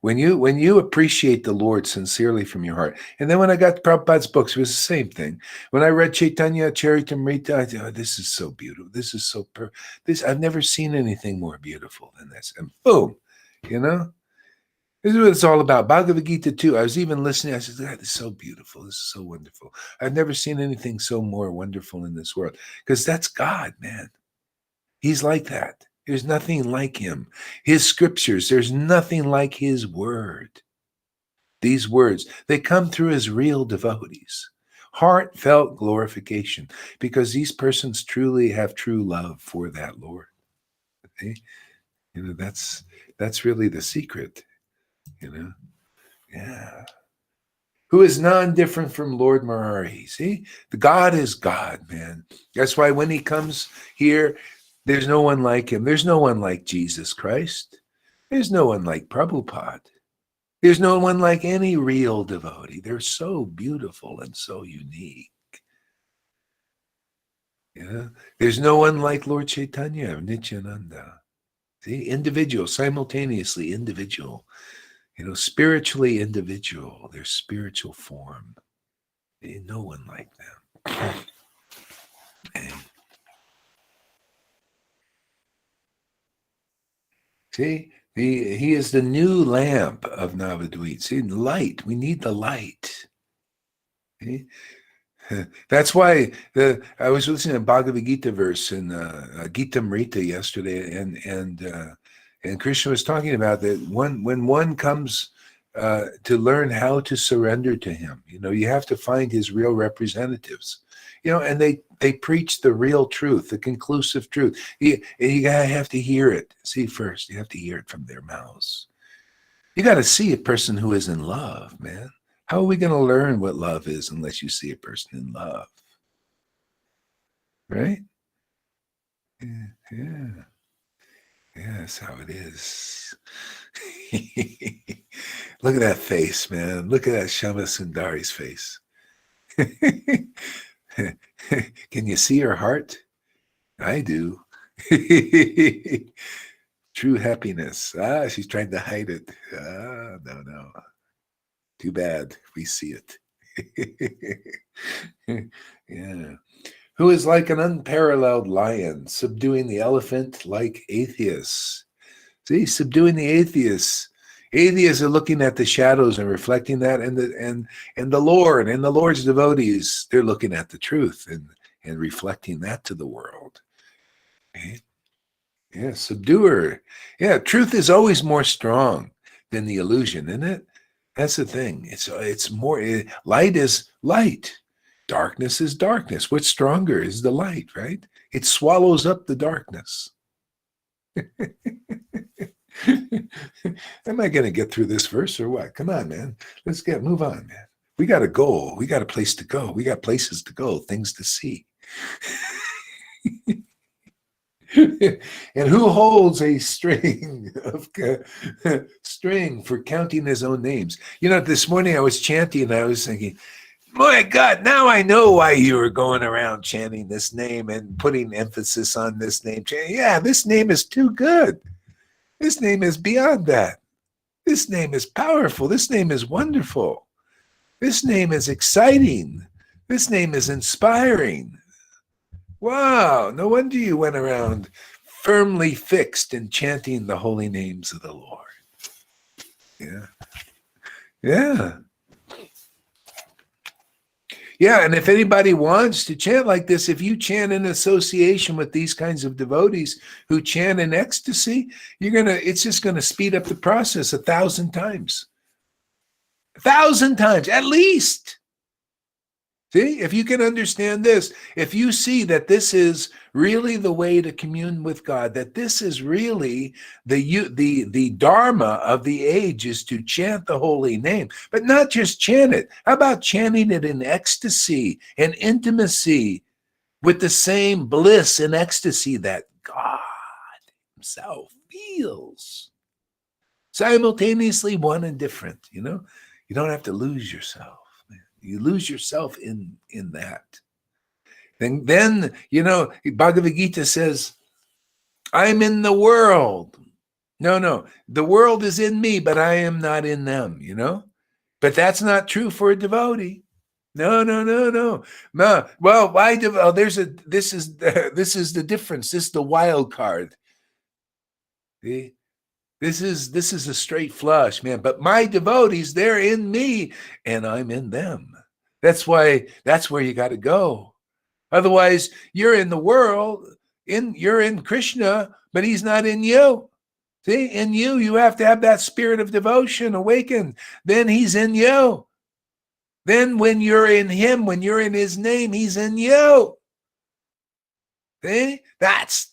When you appreciate the Lord sincerely from your heart. And then when I got Prabhupada's books, it was the same thing. When I read Chaitanya Charitamrita, I thought, oh, this is so beautiful. This is so I've never seen anything more beautiful than this. And boom, this is what it's all about. Bhagavad Gita too. I was even listening. I said, God, this is so beautiful. This is so wonderful. I've never seen anything so more wonderful in this world, because that's God, man. He's like that. There's nothing like him. His scriptures, there's nothing like his word. These words, they come through his real devotees. Heartfelt glorification, because these persons truly have true love for that Lord. Okay? That's really the secret. Yeah. Who is non-different from Lord Murari. See, the God is God, man. That's why when he comes here, there's no one like him. There's no one like Jesus Christ. There's no one like Prabhupada. There's no one like any real devotee. They're so beautiful and so unique. Yeah. There's no one like Lord Chaitanya or Nityananda. See, individual, simultaneously individual, spiritually individual, their spiritual form. There's no one like them. And see, he is the new lamp of Navadvip. See, light. We need the light. See? That's why I was listening to Bhagavad Gita verse in Gita Amrita yesterday, and Krishna was talking about that when one comes to learn how to surrender to him, you have to find his real representatives, and they preach the real truth, the conclusive truth. You have to hear it. See, first, you have to hear it from their mouths. You got to see a person who is in love, man. How are we going to learn what love is unless you see a person in love? Right? Yeah. Yeah, that's how it is. Look at that face, man. Look at that Shama Sundari's face. Can you see her heart? I do. True happiness. She's trying to hide it. No. Too bad. We see it. Yeah. Who is like an unparalleled lion, subduing the elephant like atheists. See, subduing the atheists. Atheists are looking at the shadows and reflecting that, and the Lord and the Lord's devotees, they're looking at the truth and reflecting that to the world. Okay? Yeah, subduer. Yeah, truth is always more strong than the illusion, isn't it? That's the thing. It's more light is light. Darkness is darkness. What's stronger is the light, right? It swallows up the darkness. Am I going to get through this verse or what? Come on, man. Let's move on, man. We got a goal. We got a place to go. We got places to go, things to see. And who holds a string of string for counting his own names? You know, this morning I was chanting and I was thinking, my God, now I know why you were going around chanting this name and putting emphasis on this name. Yeah, this name is too good. This name is beyond that. This name is powerful. This name is wonderful. This name is exciting. This name is inspiring. Wow, no wonder you went around firmly fixed in chanting the holy names of the Lord. Yeah. Yeah. Yeah, and if anybody wants to chant like this, if you chant in association with these kinds of devotees who chant in ecstasy, it's just gonna speed up the process 1,000 times. 1,000 times, at least. See, if you can understand this, if you see that this is really the way to commune with God, that this is really the dharma of the age is to chant the holy name, but not just chant it. How about chanting it in ecstasy and intimacy with the same bliss and ecstasy that God himself feels? Simultaneously one and different, you know? You don't have to lose yourself. You lose yourself in that. Then you know, Bhagavad Gita says, I'm in the world. No, the world is in me, but I am not in them, you know? But that's not true for a devotee. No. Well, why this is the difference. This is the wild card. See? This is a straight flush, man. But my devotees, they're in me and I'm in them. That's where you got to go. Otherwise, you're in the world, you're in Krishna, but he's not in you. See, in you have to have that spirit of devotion awakened. Then he's in you. Then when you're in him, when you're in his name, he's in you. See? That's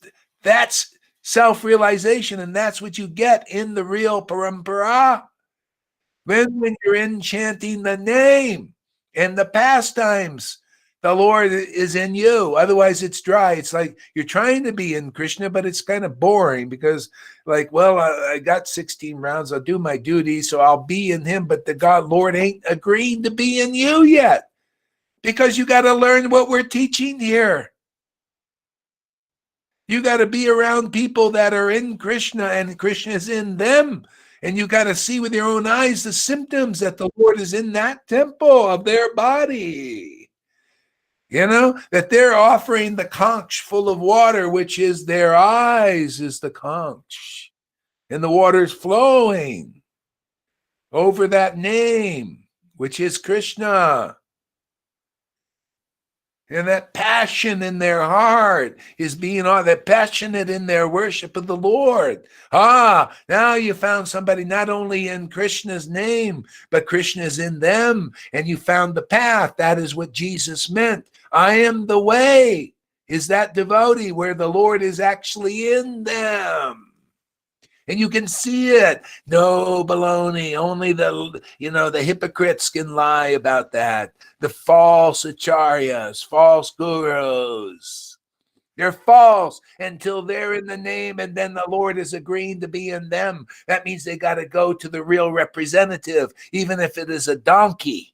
self-realization, and that's what you get in the real parampara. Then when you're in chanting the name and the pastimes, the Lord is in you. Otherwise, it's dry. It's like you're trying to be in Krishna, but it's kind of boring because, like, well, I got 16 rounds. I'll do my duty, so I'll be in him. But the Lord ain't agreed to be in you yet because you got to learn what we're teaching here. You got to be around people that are in Krishna and Krishna is in them. And you got to see with your own eyes the symptoms that the Lord is in that temple of their body. You know, that they're offering the conch full of water, which is their eyes is the conch. And the water's flowing over that name, which is Krishna. And that passion in their heart is being that passionate in their worship of the Lord. Now you found somebody not only in Krishna's name, but Krishna's in them, and you found the path. That is what Jesus meant. I am the way. Is that devotee where the Lord is actually in them? And you can see it. No baloney. Only the hypocrites can lie about that. The false acharyas, false gurus. They're false until they're in the name, and then the Lord is agreeing to be in them. That means they got to go to the real representative, even if it is a donkey.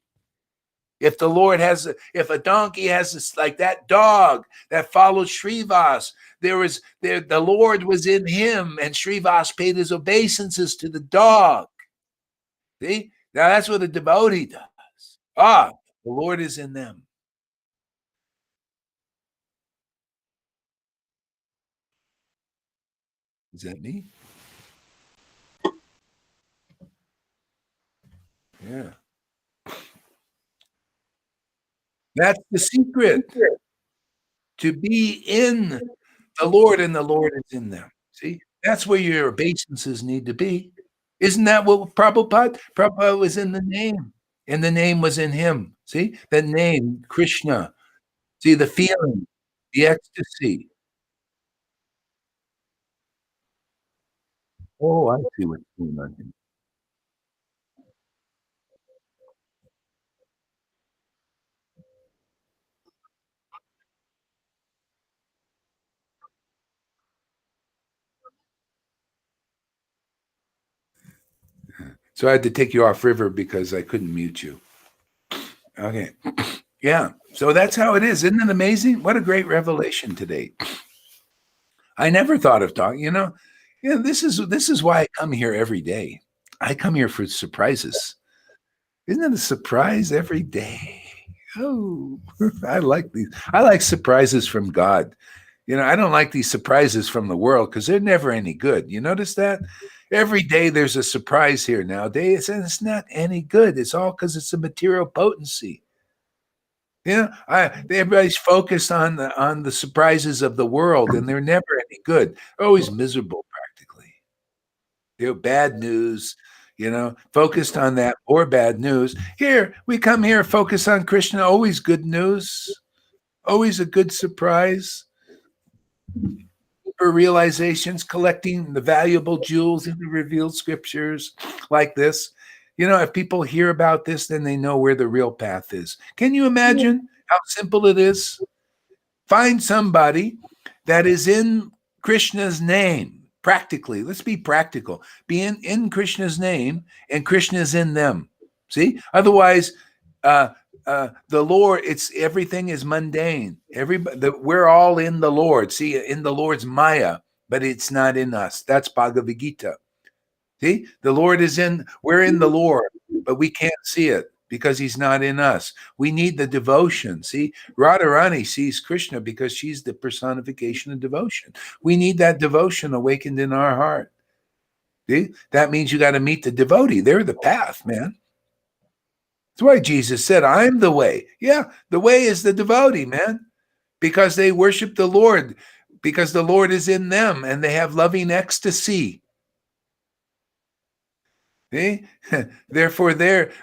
If a donkey has this, like that dog that followed Srivas, the Lord was in him, and Srivas paid his obeisances to the dog. See? Now that's what a devotee does. The Lord is in them. Is that me? Yeah. That's the secret. To be in the Lord and the Lord is in them. See, that's where your obeisances need to be. Isn't that what Prabhupada was in the name, and the name was in him. See, the name, Krishna. See, the feeling, the ecstasy. Oh, I see what's going on here. So I had to take you off river because I couldn't mute you. Okay. Yeah. So that's how it is. Isn't it amazing? What a great revelation today. I never thought of talking, this is why I come here every day. I come here for surprises. Isn't it a surprise every day? Oh, I like these. I like surprises from God. I don't like these surprises from the world because they're never any good. You notice that? Every day there's a surprise here nowadays, and it's not any good. It's all because it's a material potency. Everybody's focused on the surprises of the world, and they're never any good. They're always miserable, practically. Bad news. Focused on that or bad news. Here we come here, focus on Krishna. Always good news. Always a good surprise. For realizations, collecting the valuable jewels in the revealed scriptures, like this. If people hear about this, then they know where the real path is. Can you imagine how simple it is? Find somebody that is in Krishna's name. Practically, let's be practical. Be in Krishna's name, and Krishna's in them. See? Otherwise, the Lord, everything is mundane. We're all in the Lord. See, in the Lord's Maya, but it's not in us. That's Bhagavad Gita. See, we're in the Lord, but we can't see it because he's not in us. We need the devotion. See, Radharani sees Krishna because she's the personification of devotion. We need that devotion awakened in our heart. See, that means you got to meet the devotee. They're the path, man. That's why Jesus said, I'm the way. Yeah, the way is the devotee, man, because they worship the Lord, because the Lord is in them and they have loving ecstasy. See? Therefore,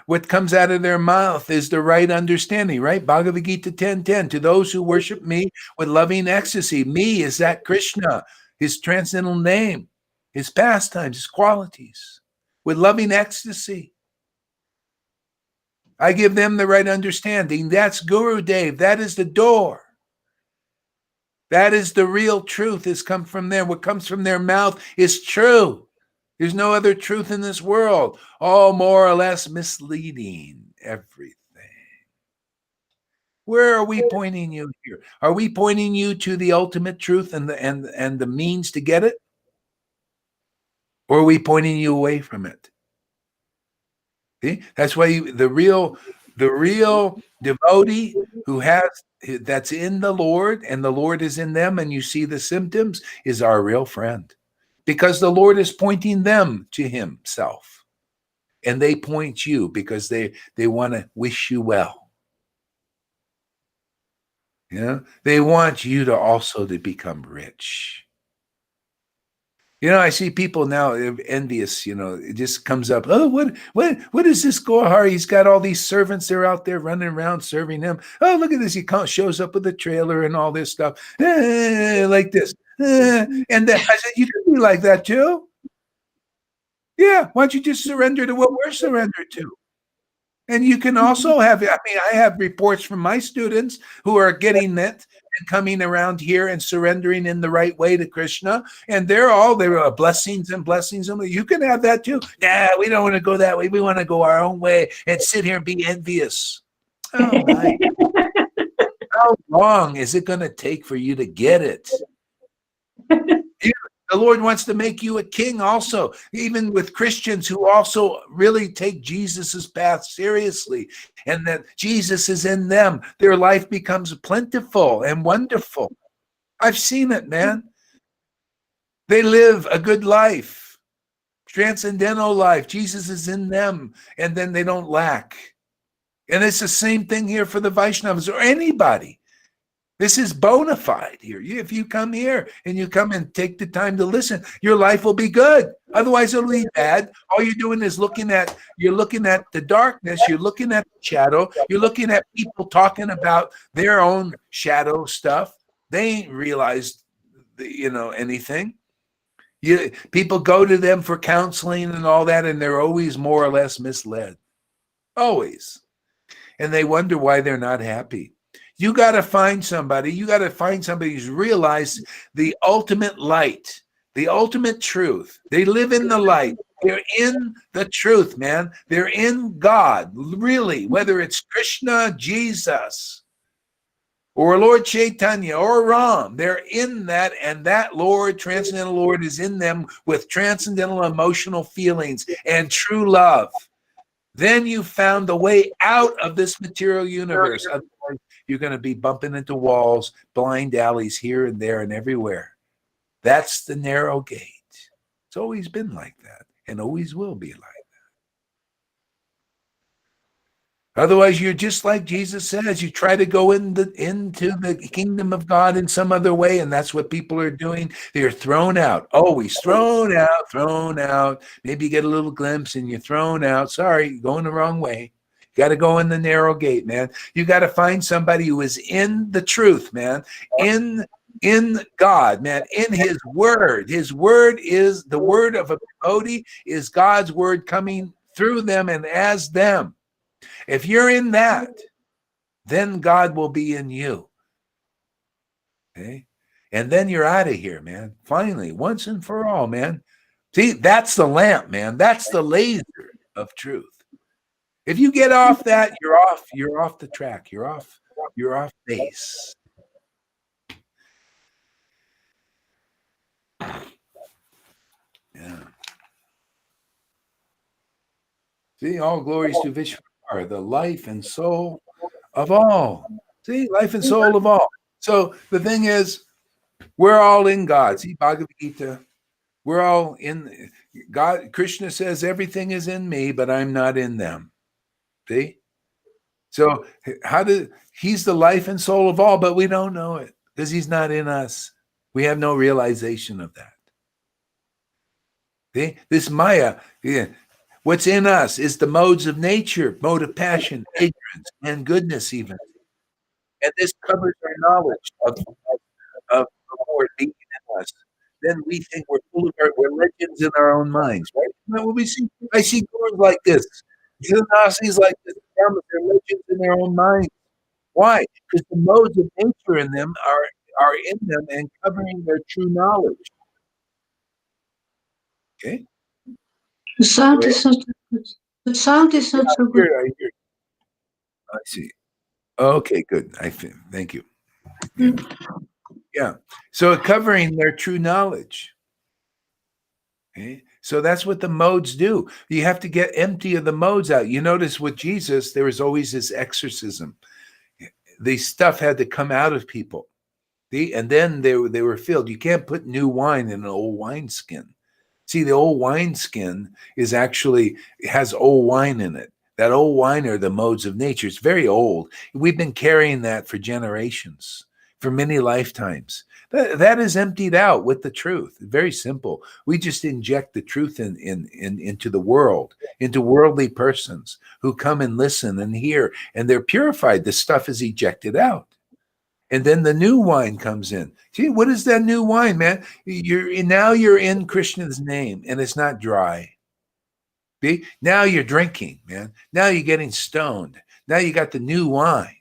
what comes out of their mouth is the right understanding, right? Bhagavad Gita 10:10. To those who worship me with loving ecstasy. Me is that Krishna, his transcendental name, his pastimes, his qualities, with loving ecstasy. I give them the right understanding. That's Guru Dev. That is the door. That is the real truth has come from them. What comes from their mouth is true. There's no other truth in this world. All more or less misleading. Everything. Where are we pointing you here? Are we pointing you to the ultimate truth and the means to get it? Or are we pointing you away from it? See? That's why the real devotee that's in the Lord and the Lord is in them and you see the symptoms is our real friend. Because the Lord is pointing them to himself. And they point you because they want to wish you well. They want you to also to become rich. I see people now envious, it just comes up. Oh, what is this Gohar? He's got all these servants. They're out there running around serving him. Oh, look at this. He shows up with a trailer and all this stuff. Like this. And then I said, you can be like that too. Yeah. Why don't you just surrender to what we're surrendered to? And you can also I have reports from my students who are getting it and coming around here and surrendering in the right way to Krishna. And there are blessings and blessings. You can have that too. Nah, we don't want to go that way. We want to go our own way and sit here and be envious. Oh, my. How long is it going to take for you to get it? The Lord wants to make you a king also, even with Christians who also really take Jesus's path seriously and that Jesus is in them. Their life becomes plentiful and wonderful. I've seen it, man. They live a good life, transcendental life. Jesus is in them, and then they don't lack. And it's the same thing here for the Vaishnavas or anybody. This is bona fide here. If you come here and you come and take the time to listen, your life will be good. Otherwise, it'll be bad. All you're doing is you're looking at the darkness, you're looking at the shadow, you're looking at people talking about their own shadow stuff. They ain't realized, anything. People go to them for counseling and all that, and they're always more or less misled. Always. And they wonder why they're not happy. You got to find somebody. You got to find somebody who's realized the ultimate light, the ultimate truth. They live in the light. They're in the truth, man. They're in God, really, whether it's Krishna, Jesus, or Lord Chaitanya, or Ram. They're in that, and that Lord, Transcendental Lord, is in them with transcendental emotional feelings and true love. Then you found the way out of this material universe. Otherwise, you're going to be bumping into walls, blind alleys here and there and everywhere. That's the narrow gate. It's always been like that and always will be like that. Otherwise, you're just like Jesus says. You try to go into the kingdom of God in some other way, and that's what people are doing. They're thrown out, always thrown out. Maybe you get a little glimpse and you're thrown out. Sorry, you're going the wrong way. You got to go in the narrow gate, man. You got to find somebody who is in the truth, man, in God, man, in his word. His word is the word of a devotee, is God's word coming through them and as them. If you're in that, then God will be in you. Okay? And then you're out of here, man. Finally, once and for all, man. See, that's the lamp, man. That's the laser of truth. If you get off that, you're off the track. You're off base. Yeah. See, all glories to Vishwambar, the life and soul of all. See, life and soul of all. So the thing is, we're all in God. See, Bhagavad Gita, we're all in God. Krishna says everything is in me, but I'm not in them. See? So he's the life and soul of all, but we don't know it because he's not in us. We have no realization of that. See? This Maya, what's in us is the modes of nature, mode of passion, ignorance, and goodness even. And this covers our knowledge of the Lord being in us. Then we think we're full of we're legends in our own minds, right? When we see, I see gurus like this, Sannyas like this, they're legends in their own minds. Why? Because the modes of nature in them are in them and covering their true knowledge. Okay. The sound is not so good. The sound is not so good. I see. Okay, good. Thank you. Yeah. So covering their true knowledge. Okay. So that's what the modes do. You have to get empty of the modes out. You notice with Jesus, there was always this exorcism. The stuff had to come out of people. And then they were filled. You can't put new wine in an old wineskin. See, the old wineskin has old wine in it. That old wine are the modes of nature. It's very old. We've been carrying that for generations, for many lifetimes. That is emptied out with the truth. Very simple. We just inject the truth into the world, into worldly persons who come and listen and hear, and they're purified. The stuff is ejected out. And then the new wine comes in. See, what is that new wine, man? You're in Krishna's name, and it's not dry. See? Now you're drinking, man. Now you're getting stoned. Now you got the new wine.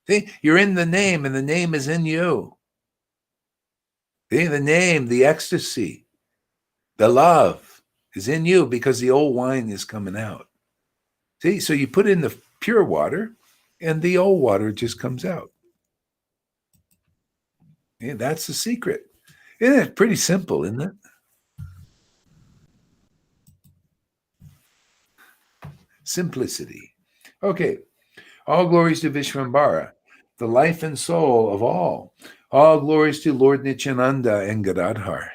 See, you're in the name, and the name is in you. See, the name, the ecstasy, the love is in you because the old wine is coming out. See, so you put in the pure water, and the old water just comes out. Yeah, that's the secret. Yeah, it's pretty simple, isn't it? Simplicity. Okay. All glories to Vishwambara, the life and soul of all. All glories to Lord Nityananda and Gadadhar.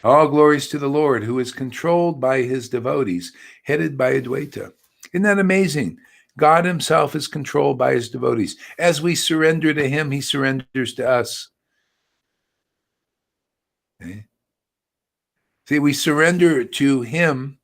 All glories to the Lord, who is controlled by his devotees, headed by Advaita. Isn't that amazing? God himself is controlled by his devotees. As we surrender to him, he surrenders to us. Okay? See, we surrender to him,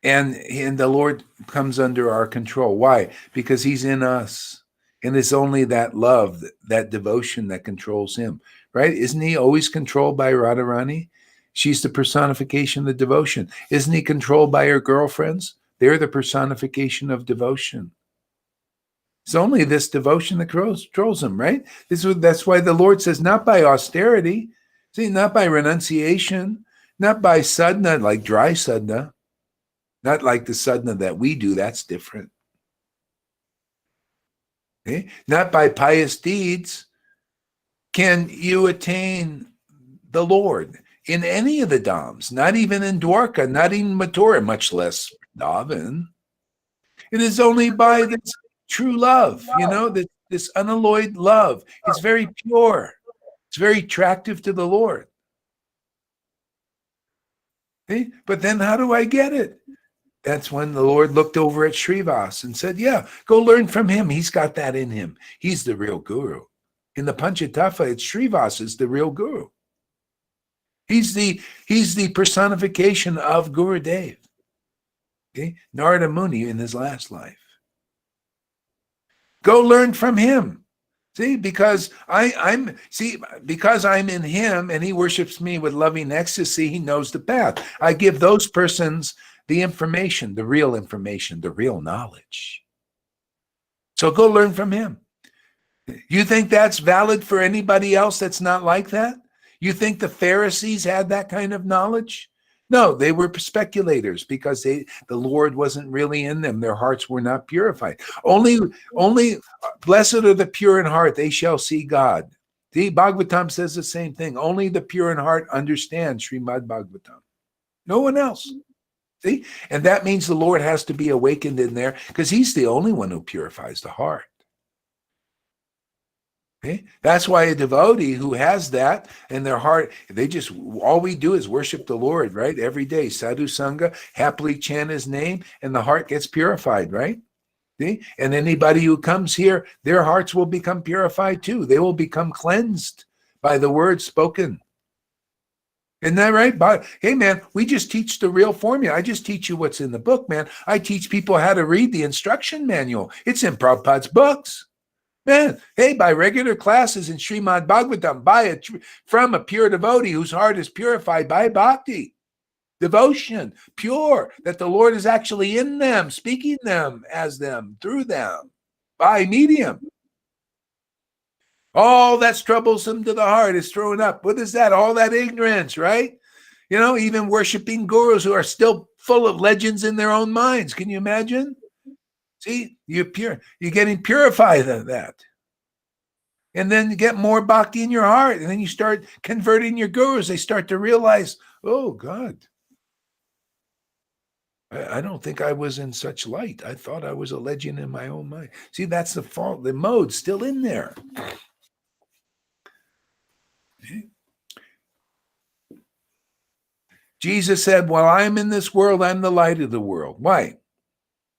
and the Lord comes under our control. Why? Because he's in us. And it's only that love, that devotion that controls him, right? Isn't he always controlled by Radharani? She's the personification of devotion. Isn't he controlled by her girlfriends? They're the personification of devotion. It's only this devotion that controls him, right? That's why the Lord says, not by austerity, see, not by renunciation, not by sadhana, like dry sadhana, not like the sadhana that we do, that's different. Okay? Not by pious deeds can you attain the Lord in any of the dhams, not even in Dwarka, not even Mathura, much less Vrindavan. It is only by this true love, this unalloyed love. It's very pure. It's very attractive to the Lord. Okay? But then how do I get it? That's when the Lord looked over at Srivas and said, yeah, go learn from him. He's got that in him. He's the real guru. In the Panchatattva, it's Srivas is the real guru. He's the personification of Gurudev. Okay? Narada Muni in his last life. Go learn from him. See, because I'm in him and he worships me with loving ecstasy, he knows the path. I give those persons the information, the real knowledge. So go learn from him. You think that's valid for anybody else that's not like that? You think the Pharisees had that kind of knowledge? No, they were speculators because the Lord wasn't really in them. Their hearts were not purified. Only blessed are the pure in heart, they shall see God. The Bhagavatam says the same thing. Only the pure in heart understand Srimad Bhagavatam. No one else. See? And that means the Lord has to be awakened in there because he's the only one who purifies the heart. Okay? That's why a devotee who has that in their heart, all we do is worship the Lord, right? Every day, sadhu, sanga, happily chant his name, and the heart gets purified, right? See? And anybody who comes here, their hearts will become purified too. They will become cleansed by the words spoken. Isn't that right? But hey, man, we just teach the real formula. I just teach you what's in the book, man. I teach people how to read the instruction manual. It's in Prabhupada's books. Man, hey, by regular classes in Srimad Bhagavatam, from a pure devotee whose heart is purified by bhakti, devotion, pure, that the Lord is actually in them, speaking them, as them, through them, by medium. All that's troublesome to the heart is thrown up. What is that? All that ignorance, right? Even worshiping gurus who are still full of legends in their own minds. Can you imagine? See, you're getting purified of that. And then you get more bhakti in your heart. And then you start converting your gurus. They start to realize, oh, God, I don't think I was in such light. I thought I was a legend in my own mind. See, that's the fault. The mode's still in there. Jesus said, while I'm in this world, I'm the light of the world. Why?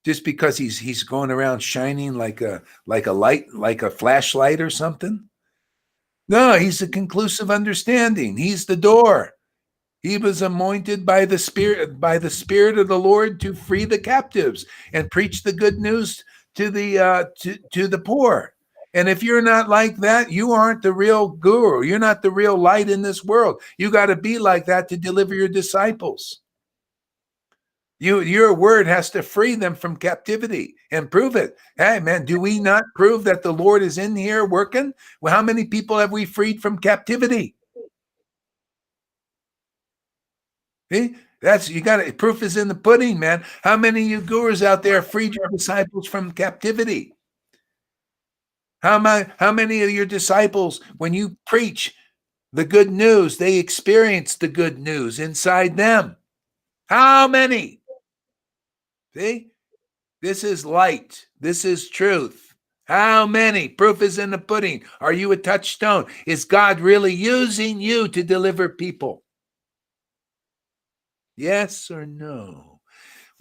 Just because he's going around shining like a light, like a flashlight or something? No, he's the conclusive understanding. He's the door. He was anointed by the Spirit of the Lord to free the captives and preach the good news to the poor. And if you're not like that, you aren't the real guru. You're not the real light in this world. You got to be like that to deliver your disciples. Your word has to free them from captivity and prove it. Hey, man, do we not prove that the Lord is in here working? Well, how many people have we freed from captivity? See? Proof is in the pudding, man. How many of you gurus out there freed your disciples from captivity? How many of your disciples, when you preach the good news, they experience the good news inside them? How many? See? This is light. This is truth. How many? Proof is in the pudding. Are you a touchstone? Is God really using you to deliver people? Yes or no?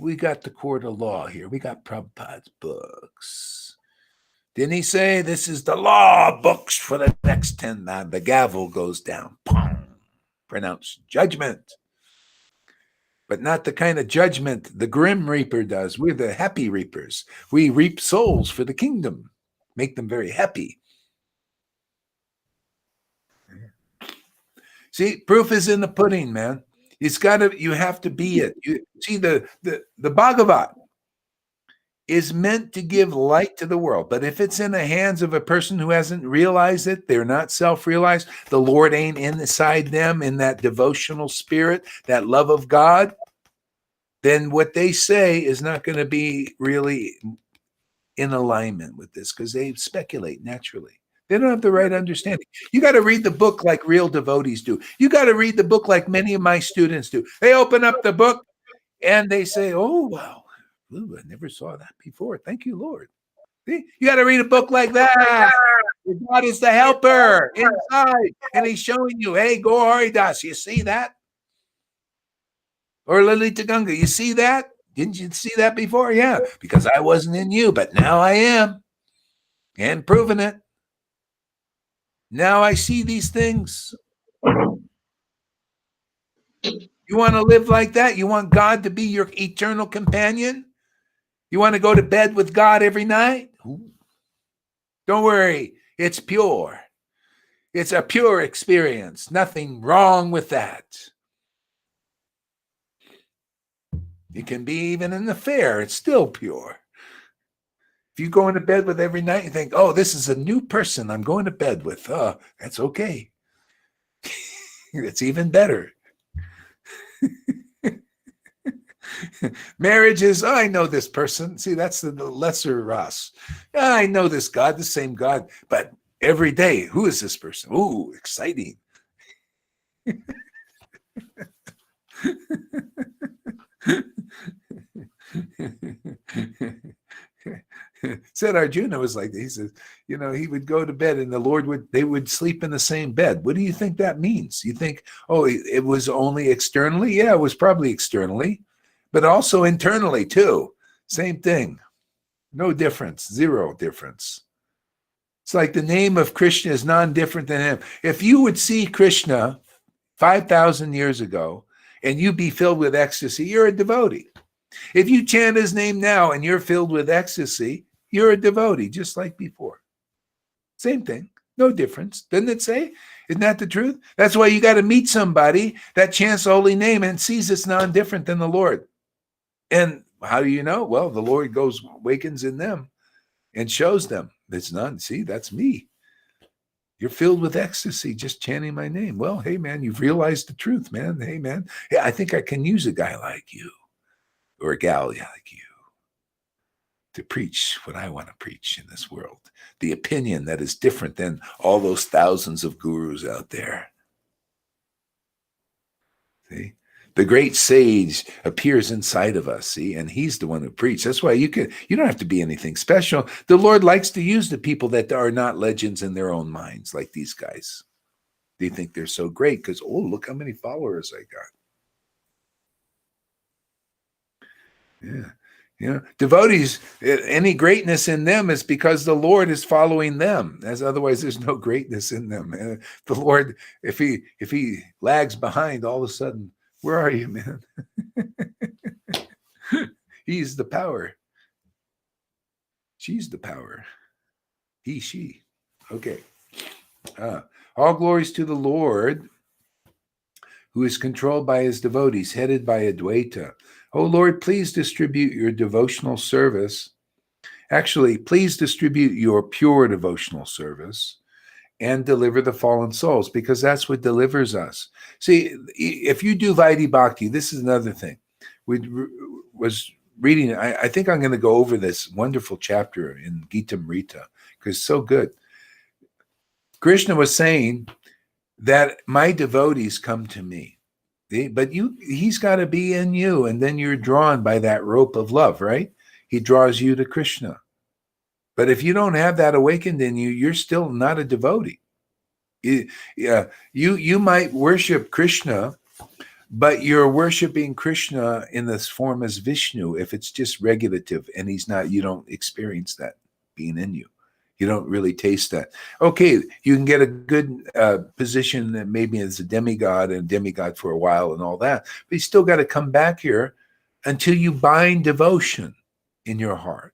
we got the court of law here. We got Prabhupada's books. Didn't he say this is the law books for the next 10? The gavel goes down. Pong. Pronounce judgment. But not the kind of judgment the grim reaper does. We're the happy reapers. We reap souls for the kingdom. Make them very happy. See, proof is in the pudding, man. You have to be it. You see, the Bhagavat is meant to give light to the world. But if it's in the hands of a person who hasn't realized it, they're not self-realized, the Lord ain't inside them in that devotional spirit, that love of God, then what they say is not going to be really in alignment with this, because they speculate naturally. They don't have the right understanding. You got to read the book like real devotees do. You got to read the book like many of my students do. They open up the book and they say, oh, wow. Ooh, I never saw that before. Thank you, Lord. See? You got to read a book like that. God is the helper inside, and he's showing you, hey, go Haridas. You see that? Or Lalita Ganga, you see that? Didn't you see that before? Yeah, because I wasn't in you, but now I am, and proving it. Now I see these things. You want to live like that? You want God to be your eternal companion? You want to go to bed with God every night? Ooh. Don't worry. It's pure. It's a pure experience. Nothing wrong with that. It can be even an affair. It's still pure. If you go into bed with every night, you think, oh, this is a new person I'm going to bed with. Oh, that's okay. It's even better. Marriage is, oh, I know this person. See, that's the lesser Ras. I know this God, the same God, but every day, who is this person? Ooh, exciting. Said Arjuna was like, he says, you know, he would go to bed and they would sleep in the same bed. What do you think that means? You think, oh, it was only externally? Yeah, it was probably externally, but also internally too. Same thing. No difference, zero difference. It's like the name of Krishna is non-different than him. If you would see Krishna 5,000 years ago and you be filled with ecstasy, you're a devotee. If you chant his name now and you're filled with ecstasy, you're a devotee, just like before. Same thing, no difference. Doesn't it say? Isn't that the truth? That's why you got to meet somebody that chants the holy name and sees it's non-different than the Lord. And how do you know? Well, the Lord awakens in them and shows them. It's none. See, that's me. You're filled with ecstasy just chanting my name. Well, hey, man, you've realized the truth, man. Hey, man, I think I can use a guy like you. Or a gal like you to preach what I want to preach in this world. The opinion that is different than all those thousands of gurus out there. See? The great sage appears inside of us, see, and he's the one who preaches. That's why you don't have to be anything special. The Lord likes to use the people that are not legends in their own minds, like these guys. They think they're so great because, oh, look how many followers I got. Yeah. You know, devotees, any greatness in them is because the Lord is following them. As otherwise, there's no greatness in them. The Lord, if he lags behind, all of a sudden, where are you, man? He's the power. She's the power. He, she. Okay. All glories to the Lord, who is controlled by his devotees, headed by Advaita. Oh, Lord, please distribute your devotional service. Actually, please distribute your pure devotional service and deliver the fallen souls, because that's what delivers us. See, if you do Vaidhi Bhakti, this is another thing. We was reading, I think I'm going to go over this wonderful chapter in Gita Amrita, because it's so good. Krishna was saying that my devotees come to me. But he's got to be in you, and then you're drawn by that rope of love, right? He draws you to Krishna. But if you don't have that awakened in you, you're still not a devotee. You might worship Krishna, but you're worshiping Krishna in this form as Vishnu if it's just regulative and he's not, you don't experience that being in you. You don't really taste that. Okay, you can get a good position that maybe as a demigod and demigod for a while and all that, but you still got to come back here until you bind devotion in your heart.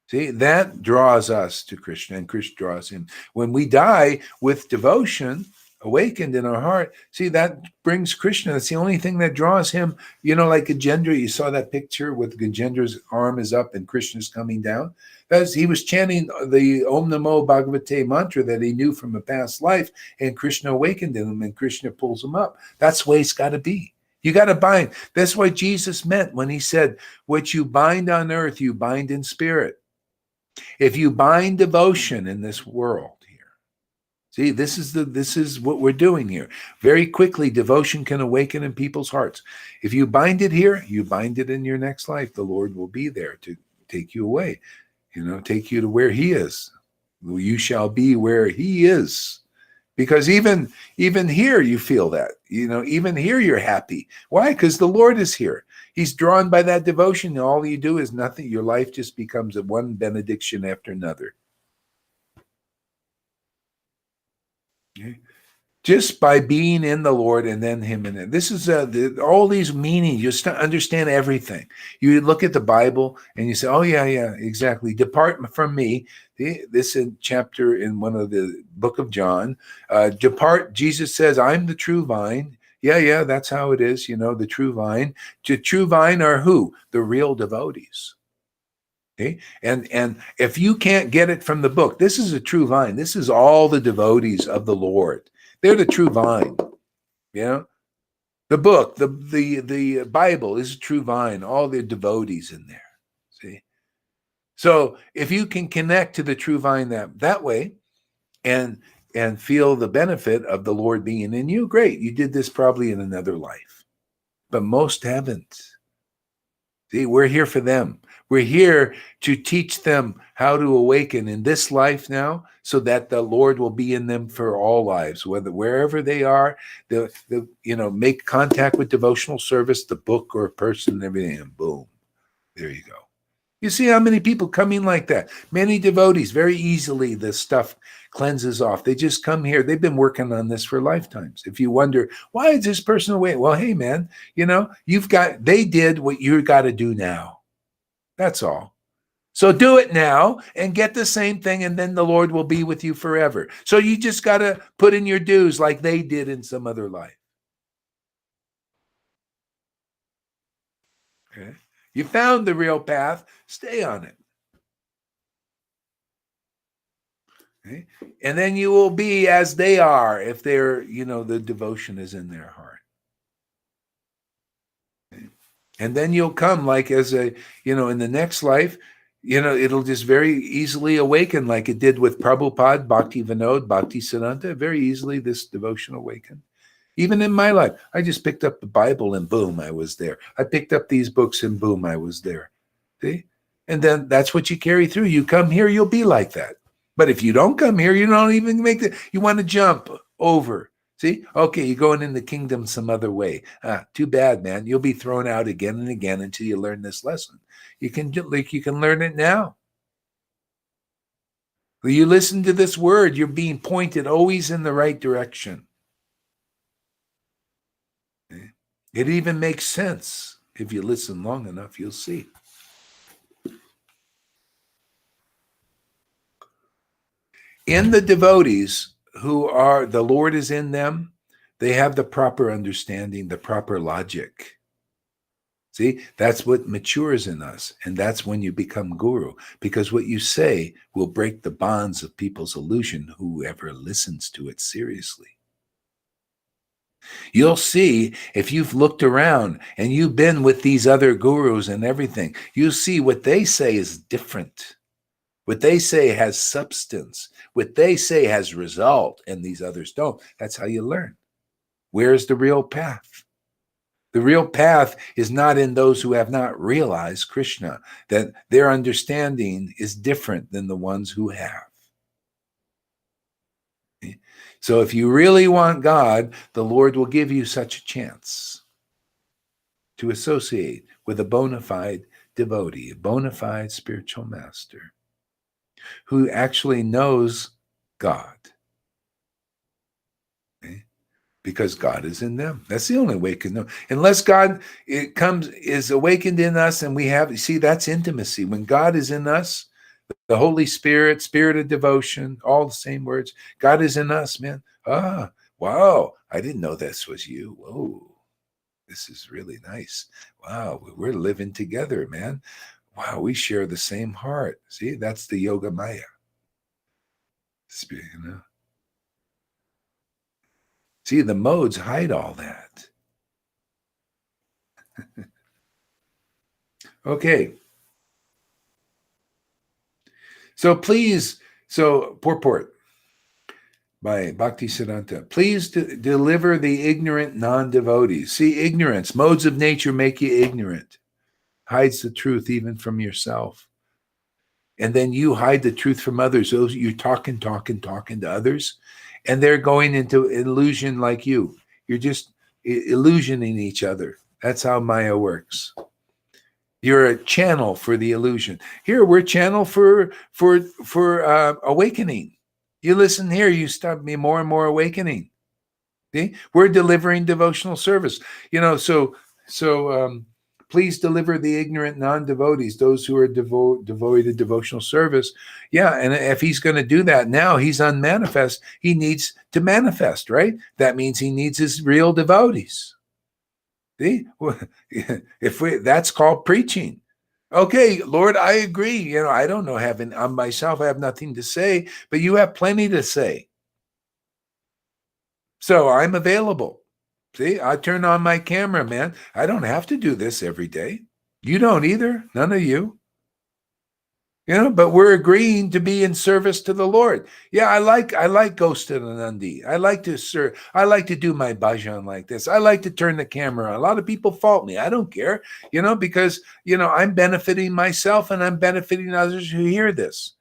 See, that draws us to Krishna, and Krishna draws in. When we die with devotion awakened in our heart, see, that brings Krishna. That's the only thing that draws him. You know, like Gajendra, you saw that picture with Gajendra's arm is up and Krishna's coming down. That's, he was chanting the Om Namo Bhagavate mantra that he knew from a past life, and Krishna awakened in him, and Krishna pulls him up. That's the way it's got to be. You got to bind. That's what Jesus meant when he said, what you bind on earth, you bind in spirit. If you bind devotion in this world here, see, this is what we're doing here. Very quickly, devotion can awaken in people's hearts. If you bind it here, you bind it in your next life. The Lord will be there to take you away, take you to where he is. You shall be where he is. Because even here you feel that, even here you're happy. Why? Because the Lord is here. He's drawn by that devotion. And all you do is nothing. Your life just becomes a one benediction after another. Okay? Just by being in the Lord and then him in it. This is all these meanings. You understand everything. You look at the Bible and you say, oh, yeah, exactly. Depart from me. This in chapter in one of the book of John. Depart, Jesus says, I'm the true vine. Yeah, that's how it is, the true vine. The true vine are who? The real devotees. Okay? And if you can't get it from the book, this is a true vine. This is all the devotees of the Lord. They're the true vine. The book, the Bible is a true vine. All the devotees in there. See? So if you can connect to the true vine that way and feel the benefit of the Lord being in you, great. You did this probably in another life. But most haven't. See, we're here for them. We're here to teach them how to awaken in this life now so that the Lord will be in them for all lives, wherever they are, they'll make contact with devotional service, the book or a person and everything, and boom, there you go. You see how many people come in like that? Many devotees, very easily the stuff cleanses off. They just come here. They've been working on this for lifetimes. If you wonder, why is this person away? Well, hey, man, they did what you got to do now. That's all. So do it now and get the same thing, and then the Lord will be with you forever. So you just got to put in your dues like they did in some other life. Okay? You found the real path. Stay on it. Okay? And then you will be as they are if they're, the devotion is in their heart. Okay? And then you'll come like as in the next life, it'll just very easily awaken like it did with Prabhupada, Bhakti Vinod, Bhakti Siddhanta. Very easily this devotion awakened. Even in my life, I just picked up the Bible and boom, I was there. I picked up these books and boom, I was there. See? And then that's what you carry through. You come here, you'll be like that. But if you don't come here, you don't even you want to jump over. See? Okay, you're going in the kingdom some other way. Too bad, man. You'll be thrown out again and again until you learn this lesson. You can learn it now. When you listen to this word, you're being pointed always in the right direction. Okay? It even makes sense. If you listen long enough, you'll see. In the devotees who are, the Lord is in them, they have the proper understanding, the proper logic. See, that's what matures in us. And that's when you become guru. Because what you say will break the bonds of people's illusion, whoever listens to it seriously. You'll see, if you've looked around and you've been with these other gurus and everything, you'll see what they say is different. What they say has substance. What they say has result, and these others don't. That's how you learn. Where's the real path? The real path is not in those who have not realized Krishna, that their understanding is different than the ones who have. So if you really want God, the Lord will give you such a chance to associate with a bona fide devotee, a bona fide spiritual master who actually knows God. Okay? Because God is in them. That's the only way we can know. Unless God is awakened in us and we have, see, that's intimacy. When God is in us, the Holy Spirit, spirit of devotion, all the same words. God is in us, man. Ah, wow. I didn't know this was you. Whoa. This is really nice. Wow. We're living together, man. Wow. We share the same heart. See, that's the Yoga Maya. You know? See, the modes hide all that. Okay. So please, purport by Bhakti Siddhanta, please deliver the ignorant non-devotees. See, ignorance, modes of nature make you ignorant. Hides the truth even from yourself. And then you hide the truth from others. Those you're talking to others, and they're going into illusion like you. You're just illusioning each other. That's how Maya works. You're a channel for the illusion. Here we're a channel for awakening. You listen here, you start me more and more awakening. See? We're delivering devotional service. You know, so please deliver the ignorant non-devotees, those who are devoid to devotional service. Yeah, and if he's going to do that now, he's unmanifest. He needs to manifest, right? That means he needs his real devotees. See? That's called preaching. Okay, Lord, I agree. You know, I don't know heaven on myself. I have nothing to say, but you have plenty to say. So I'm available. See, I turn on my camera, man. I don't have to do this every day. You don't either. None of you. You know, but we're agreeing to be in service to the Lord. Yeah, I like Ghosted and Nandi. I like to serve. I like to do my bhajan like this. I like to turn the camera on. A lot of people fault me. I don't care, you know, because, you know, I'm benefiting myself and I'm benefiting others who hear this.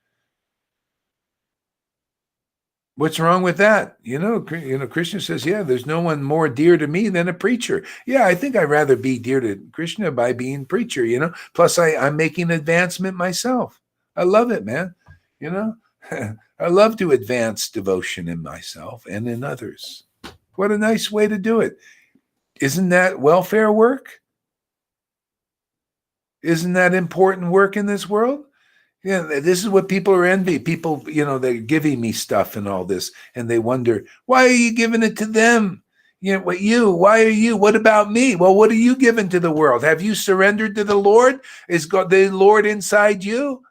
What's wrong with that? You know, Krishna says, yeah, there's no one more dear to me than a preacher. Yeah, I think I'd rather be dear to Krishna by being preacher, you know. Plus, I'm making advancement myself. I love it, man. You know, I love to advance devotion in myself and in others. What a nice way to do it. Isn't that welfare work? Isn't that important work in this world? Yeah, this is what people are envy. People, you know, they're giving me stuff and all this, and they wonder, why are you giving it to them? You know, why are you? What about me? Well, what are you giving to the world? Have you surrendered to the Lord? Is God, the Lord inside you?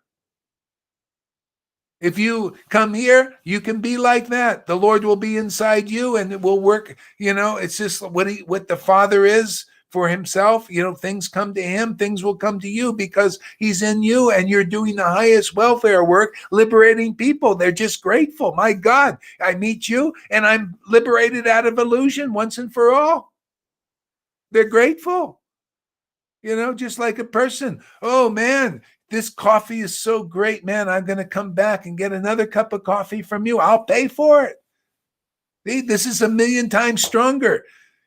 If you come here, you can be like that. The Lord will be inside you and it will work. You know, it's just what the Father is for himself. You know, things come to him, things will come to you because he's in you and you're doing the highest welfare work, liberating people. They're just grateful. My God, I meet you and I'm liberated out of illusion once and for all. They're grateful. You know, just like a person. Oh, man, this coffee is so great, man. I'm going to come back and get another cup of coffee from you. I'll pay for it. See, this is 1,000,000 times stronger.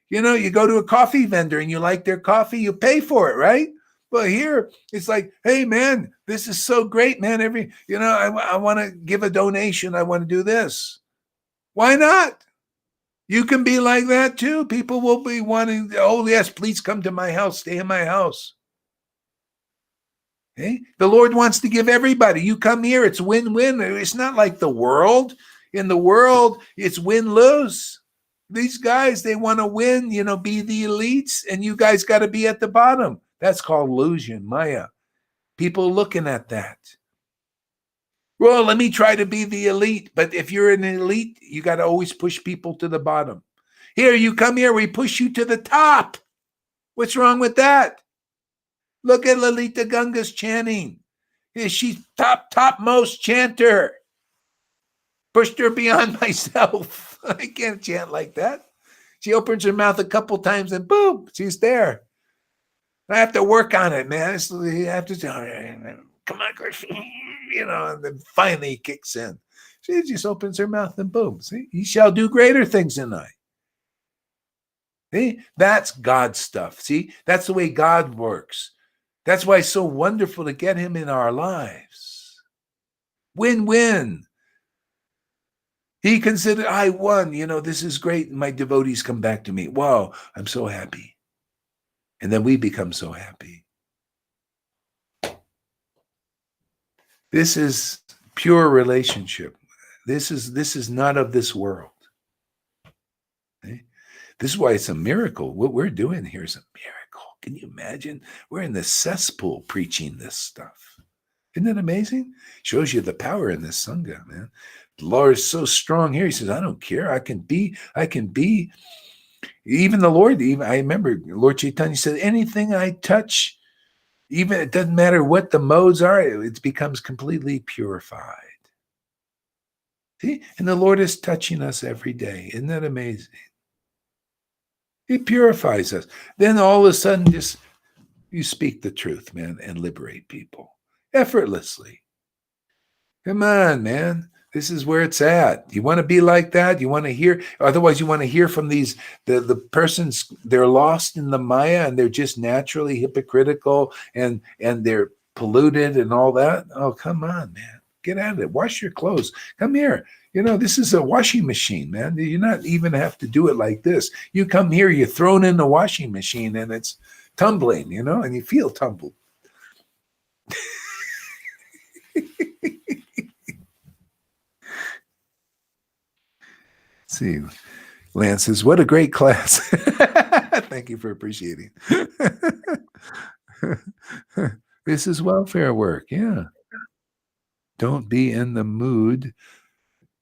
You know, you go to a coffee vendor and you like their coffee, you pay for it, right? Well, here it's like, hey, man, this is so great, man. I want to give a donation. I want to do this. Why not? You can be like that too. People will be wanting, oh, yes, please come to my house, stay in my house. Okay? The Lord wants to give everybody. You come here, it's win-win. It's not like the world. In the world, it's win-lose. These guys, they want to win, you know, be the elites, and you guys got to be at the bottom. That's called illusion, Maya. People looking at that. Well, let me try to be the elite. But if you're an elite, you got to always push people to the bottom. Here, you come here, we push you to the top. What's wrong with that? Look at Lalita Ganga's chanting. She's topmost chanter. Pushed her beyond myself. I can't chant like that. She opens her mouth a couple times and boom, she's there. I have to work on it, man. You have to come on, Krishna. You know, and then finally he kicks in. She just opens her mouth and boom. See, he shall do greater things than I. See, that's God's stuff. See, that's the way God works. That's why it's so wonderful to get him in our lives. Win-win. He considered, I won. This is great. My devotees come back to me. Wow, I'm so happy. And then we become so happy. This is pure relationship. This is not of this world. Okay? This is why it's a miracle. What we're doing here is a miracle. Can you imagine? We're in the cesspool preaching this stuff. Isn't that amazing? Shows you the power in this sangha, man. The Lord is so strong here. He says, I don't care. I can be. Even the Lord, I remember Lord Chaitanya said, anything I touch, even it doesn't matter what the modes are, it becomes completely purified. See? And the Lord is touching us every day. Isn't that amazing? He purifies us. Then all of a sudden, just you speak the truth, man, and liberate people effortlessly. Come on, man. This is where it's at. You want to be like that? You want to hear? Otherwise, you want to hear from the persons, they're lost in the Maya and they're just naturally hypocritical and they're polluted and all that. Oh, come on, man. Get out of it. Wash your clothes. Come here. This is a washing machine, man. You not even have to do it like this. You come here, you're thrown in the washing machine and it's tumbling, and you feel tumbled. See, Lance says, what a great class. Thank you for appreciating. This is welfare work. Yeah. Don't be in the mood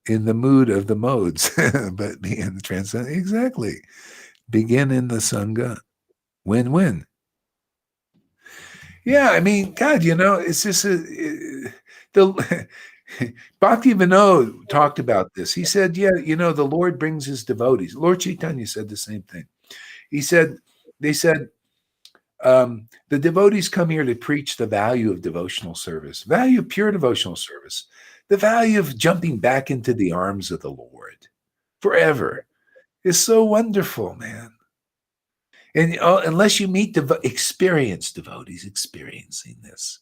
of the modes, but be in the transcendent. Exactly. Begin in the sangha. Win-win. Yeah, I mean, God, it's just Bhakti Vinod talked about this. He said, the Lord brings his devotees. Lord Chaitanya said the same thing. They said, the devotees come here to preach the value of devotional service, value of pure devotional service, the value of jumping back into the arms of the Lord forever. Is so wonderful, man. And unless you meet experienced devotees experiencing this,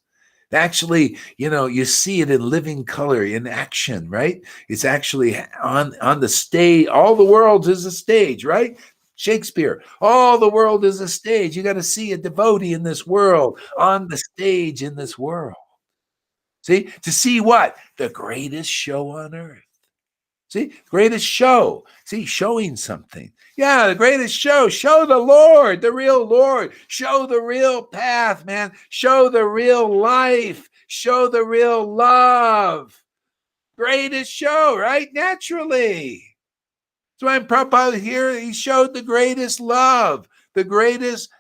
actually, you see it in living color, in action, right? It's actually on the stage. All the world is a stage, right? Shakespeare, all the world is a stage. You got to see a devotee in this world, on the stage in this world. See, to see what? The greatest show on earth. See, greatest show. See, showing something. Yeah, the greatest show. Show the Lord, the real Lord. Show the real path, man. Show the real life. Show the real love. Greatest show, right? Naturally. That's why Prabhupada here, he showed the greatest love, the greatest,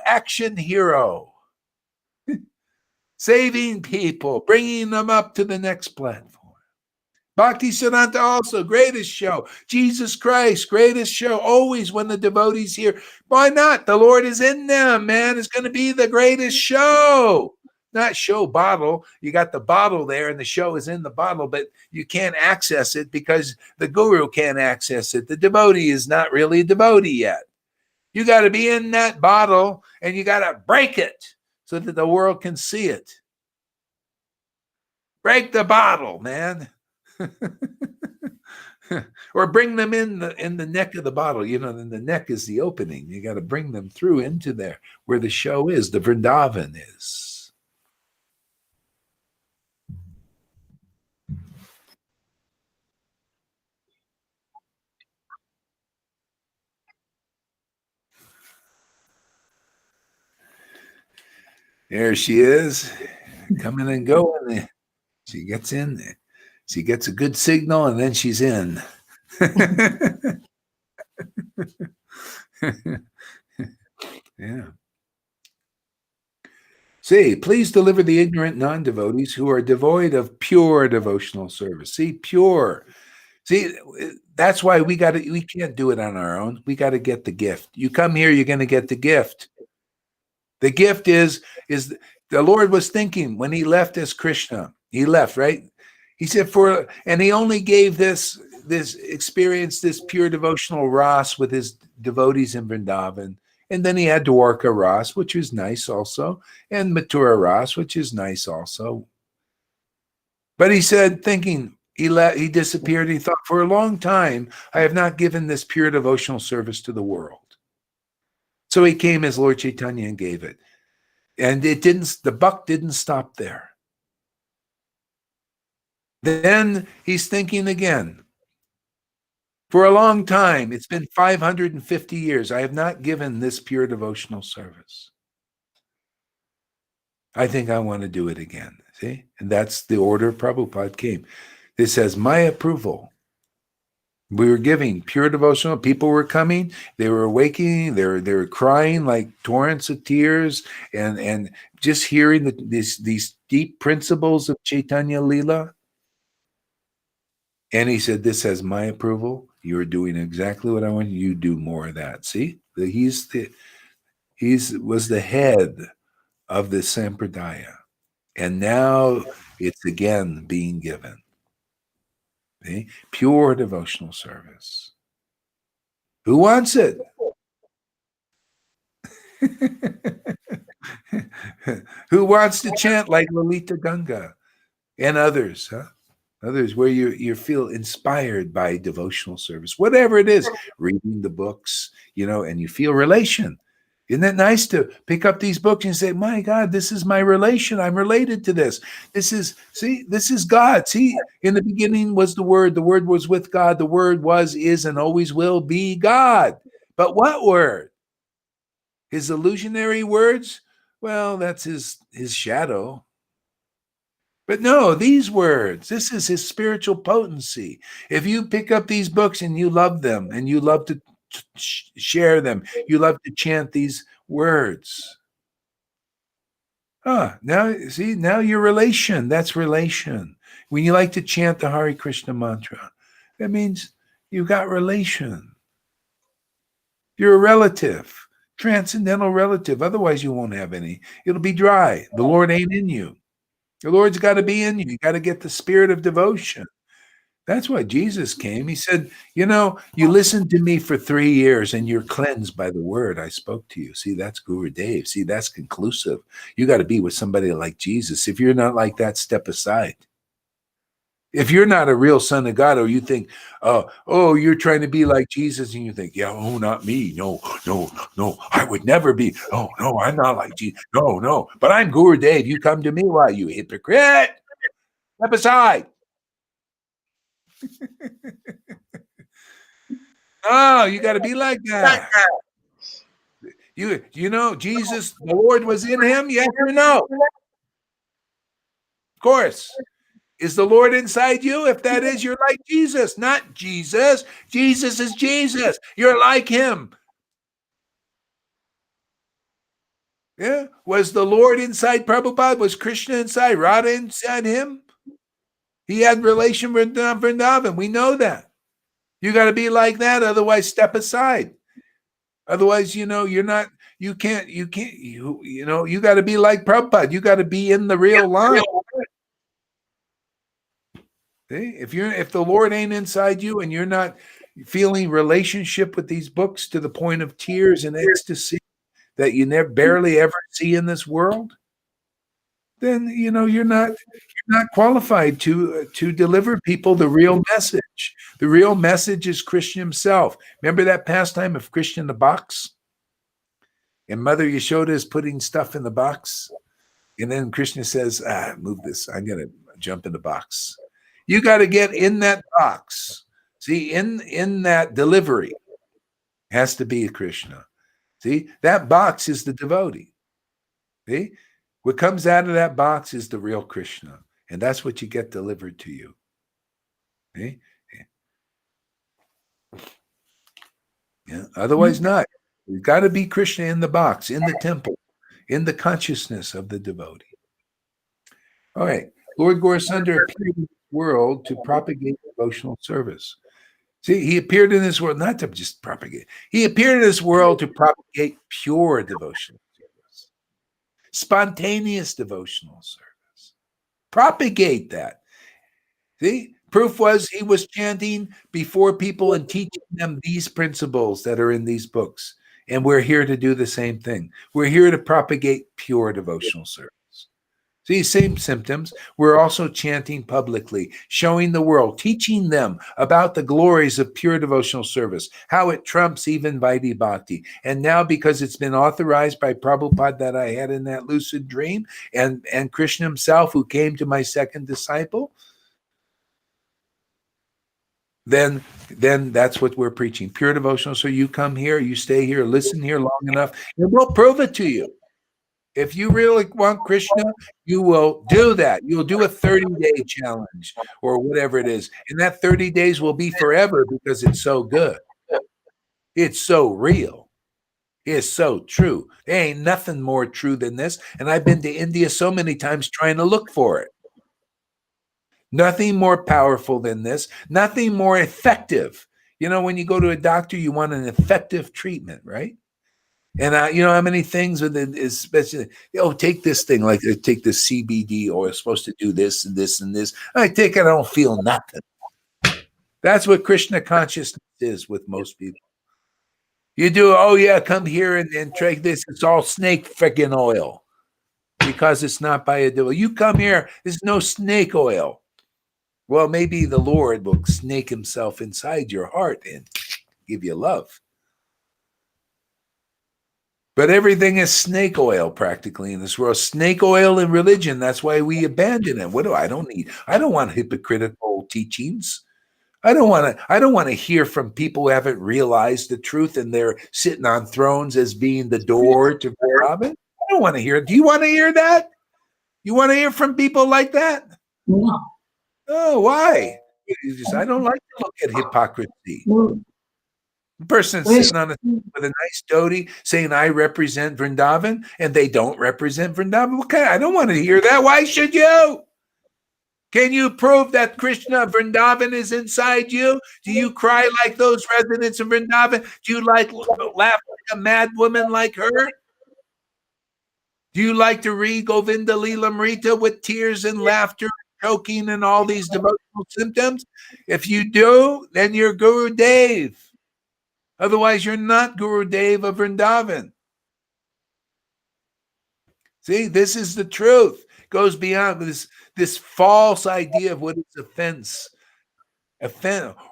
action hero. Saving people, bringing them up to the next platform. Bhakti Siddhanta also, greatest show. Jesus Christ, greatest show. Always when the devotees here. Why not? The Lord is in them, man. It's going to be the greatest show. Not show bottle. You got the bottle there and the show is in the bottle, but you can't access it because the guru can't access it. The devotee is not really a devotee yet. You got to be in that bottle and you got to break it so that the world can see it. Break the bottle, man. Or bring them in the neck of the bottle. Then the neck is the opening. You got to bring them through into there where the show is, the Vrindavan is. There she is, coming and going. She gets in there. She gets a good signal and then she's in. Yeah. See, please deliver the ignorant non-devotees who are devoid of pure devotional service. See, pure. See, that's why we can't do it on our own. We got to get the gift. You come here, you're going to get the gift. The gift is the Lord was thinking when he left as Krishna. He left, right? He said and he only gave this experience, this pure devotional ras with his devotees in Vrindavan. And then he had Dwarka ras, which is nice also, and Mathura ras, which is nice also. But he said, thinking, he disappeared. He thought, for a long time, I have not given this pure devotional service to the world. So he came as Lord Chaitanya and gave it. And the buck didn't stop there. Then he's thinking again. For a long time, it's been 550 years, I have not given this pure devotional service. I think I want to do it again. See? And that's the order Prabhupada came. This has my approval. We were giving pure devotional. People were coming. They were awakening. They were crying like torrents of tears, and just hearing these deep principles of Chaitanya Leela. And he said, "This has my approval. You're doing exactly what I want you to do. More of that." See, he was the head of the sampradaya, and now it's again being given. See? Pure devotional service. Who wants it? Who wants to chant like Lalita Ganga and others? Huh? Others where you feel inspired by devotional service, whatever it is, reading the books, and you feel relation. Isn't that nice to pick up these books and say, my God, this is my relation. I'm related to this. This is God. See, in the beginning was the Word was with God. The Word was, is, and always will be God. But what word? His illusionary words? Well, that's his shadow. But no, these words, this is his spiritual potency. If you pick up these books and you love them and you love to share them, you love to chant these words. Now your relation, that's relation. When you like to chant the Hare Krishna mantra, that means you've got relation. You're a relative, transcendental relative. Otherwise you won't have any. It'll be dry. The Lord ain't in you. The Lord's got to be in you. You got to get the spirit of devotion. That's why Jesus came. He said, you listened to me for 3 years and you're cleansed by the word I spoke to you. See, that's Guru Dev. See, that's conclusive. You got to be with somebody like Jesus. If you're not like that, step aside. If you're not a real son of God, or you think, you're trying to be like Jesus, and you think, not me. No, I would never be. Oh, no, I'm not like Jesus. No, but I'm Guru Dev. You come to me. Why, you hypocrite? Step aside. Oh, you got to be like that. Jesus, the Lord was in him, yes or no? Of course. Is the Lord inside you? If that is, you're like Jesus, not Jesus. Jesus is Jesus. You're like him. Yeah. Was the Lord inside Prabhupada? Was Krishna inside? Radha inside him? He had relation with Vrindavan. We know that. You got to be like that. Otherwise, step aside. Otherwise, you got to be like Prabhupada. You got to be in the real line. See? If the Lord ain't inside you and you're not feeling relationship with these books to the point of tears and ecstasy that you barely ever see in this world, then you're not qualified to deliver people the real message. The real message is Krishna himself. Remember that pastime of Krishna in the box? And Mother Yashoda is putting stuff in the box. And then Krishna says, move this. I'm going to jump in the box. You got to get in that box. See, in that delivery has to be Krishna. See, that box is the devotee. See, what comes out of that box is the real Krishna. And that's what you get delivered to you. See? Yeah. Otherwise not. You've got to be Krishna in the box, in the temple, in the consciousness of the devotee. All right. Lord Gaurasundar appeared in the world to propagate devotional service. See, he appeared in this world not to just propagate. He appeared in this world to propagate pure devotional service, spontaneous devotional service. Propagate that. See, proof was he was chanting before people and teaching them these principles that are in these books. And we're here to do the same thing. We're here to propagate pure devotional service. See, same symptoms. We're also chanting publicly, showing the world, teaching them about the glories of pure devotional service, how it trumps even Vaidhi Bhakti. And now, because it's been authorized by Prabhupada that I had in that lucid dream, and Krishna himself, who came to my second disciple, then that's what we're preaching. Pure devotional. So you come here, you stay here, listen here long enough, and we'll prove it to you. If you really want Krishna, you will do that. You'll do a 30-day challenge or whatever it is. And that 30 days will be forever because it's so good. It's so real. It's so true. There ain't nothing more true than this. And I've been to India so many times trying to look for it. Nothing more powerful than this. Nothing more effective. You know, when you go to a doctor, you want an effective treatment, right? And you know how many things with it, especially, take this thing, like take this CBD oil, it's supposed to do this and this and this. I take it, I don't feel nothing. That's what Krishna consciousness is with most people. You do, come here and try this. It's all snake freaking oil because it's not by a devil. You come here, there's no snake oil. Well, maybe the Lord will snake himself inside your heart and give you love. But everything is snake oil practically in this world. Snake oil in religion. That's why we abandon it. I don't need? I don't want hypocritical teachings. I don't want to hear from people who haven't realized the truth and they're sitting on thrones as being the door to Vrindavan. I don't want to hear it. Do you want to hear that? You want to hear from people like that? No. Oh, why? I don't like to look at hypocrisy. No. The person sitting on with a nice dhoti saying, I represent Vrindavan, and they don't represent Vrindavan. Okay, I don't want to hear that. Why should you? Can you prove that Krishna Vrindavan is inside you? Do you cry like those residents of Vrindavan? Do you laugh like a mad woman like her? Do you like to read Govinda Lilamrita with tears and laughter, choking, and all these devotional symptoms? If you do, then you're Guru Dev. Otherwise, you're not Guru Dev of Vrindavan. See, this is the truth. It goes beyond this false idea of what is offense.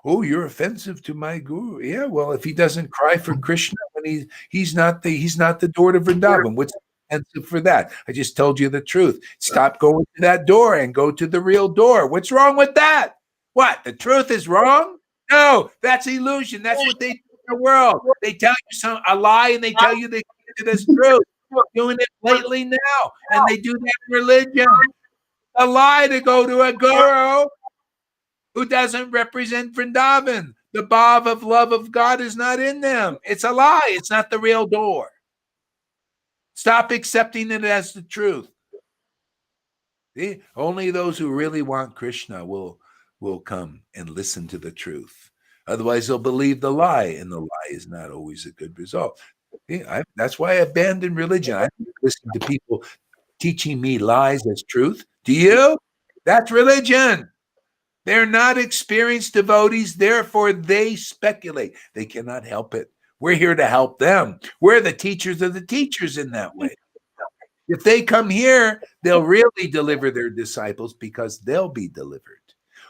Oh, you're offensive to my guru. Yeah, well, if he doesn't cry for Krishna when he's not the door to Vrindavan, what's offensive for that? I just told you the truth. Stop going to that door and go to the real door. What's wrong with that? What? The truth is wrong? No, that's illusion. That's what they do in the world. They tell you a lie and they tell you they it as truth. We're doing it lately now, and they do that in religion. A lie to go to a guru who doesn't represent Vrindavan. The bhav of love of God is not in them. It's a lie. It's not the real door. Stop accepting it as the truth. See? Only those who really want Krishna will come and listen to the truth. Otherwise, they'll believe the lie, and the lie is not always a good result. That's why I abandoned religion. I don't listen to people teaching me lies as truth. Do you? That's religion. They're not experienced devotees, therefore they speculate. They cannot help it. We're here to help them. We're the teachers of the teachers in that way. If they come here, they'll really deliver their disciples because they'll be delivered.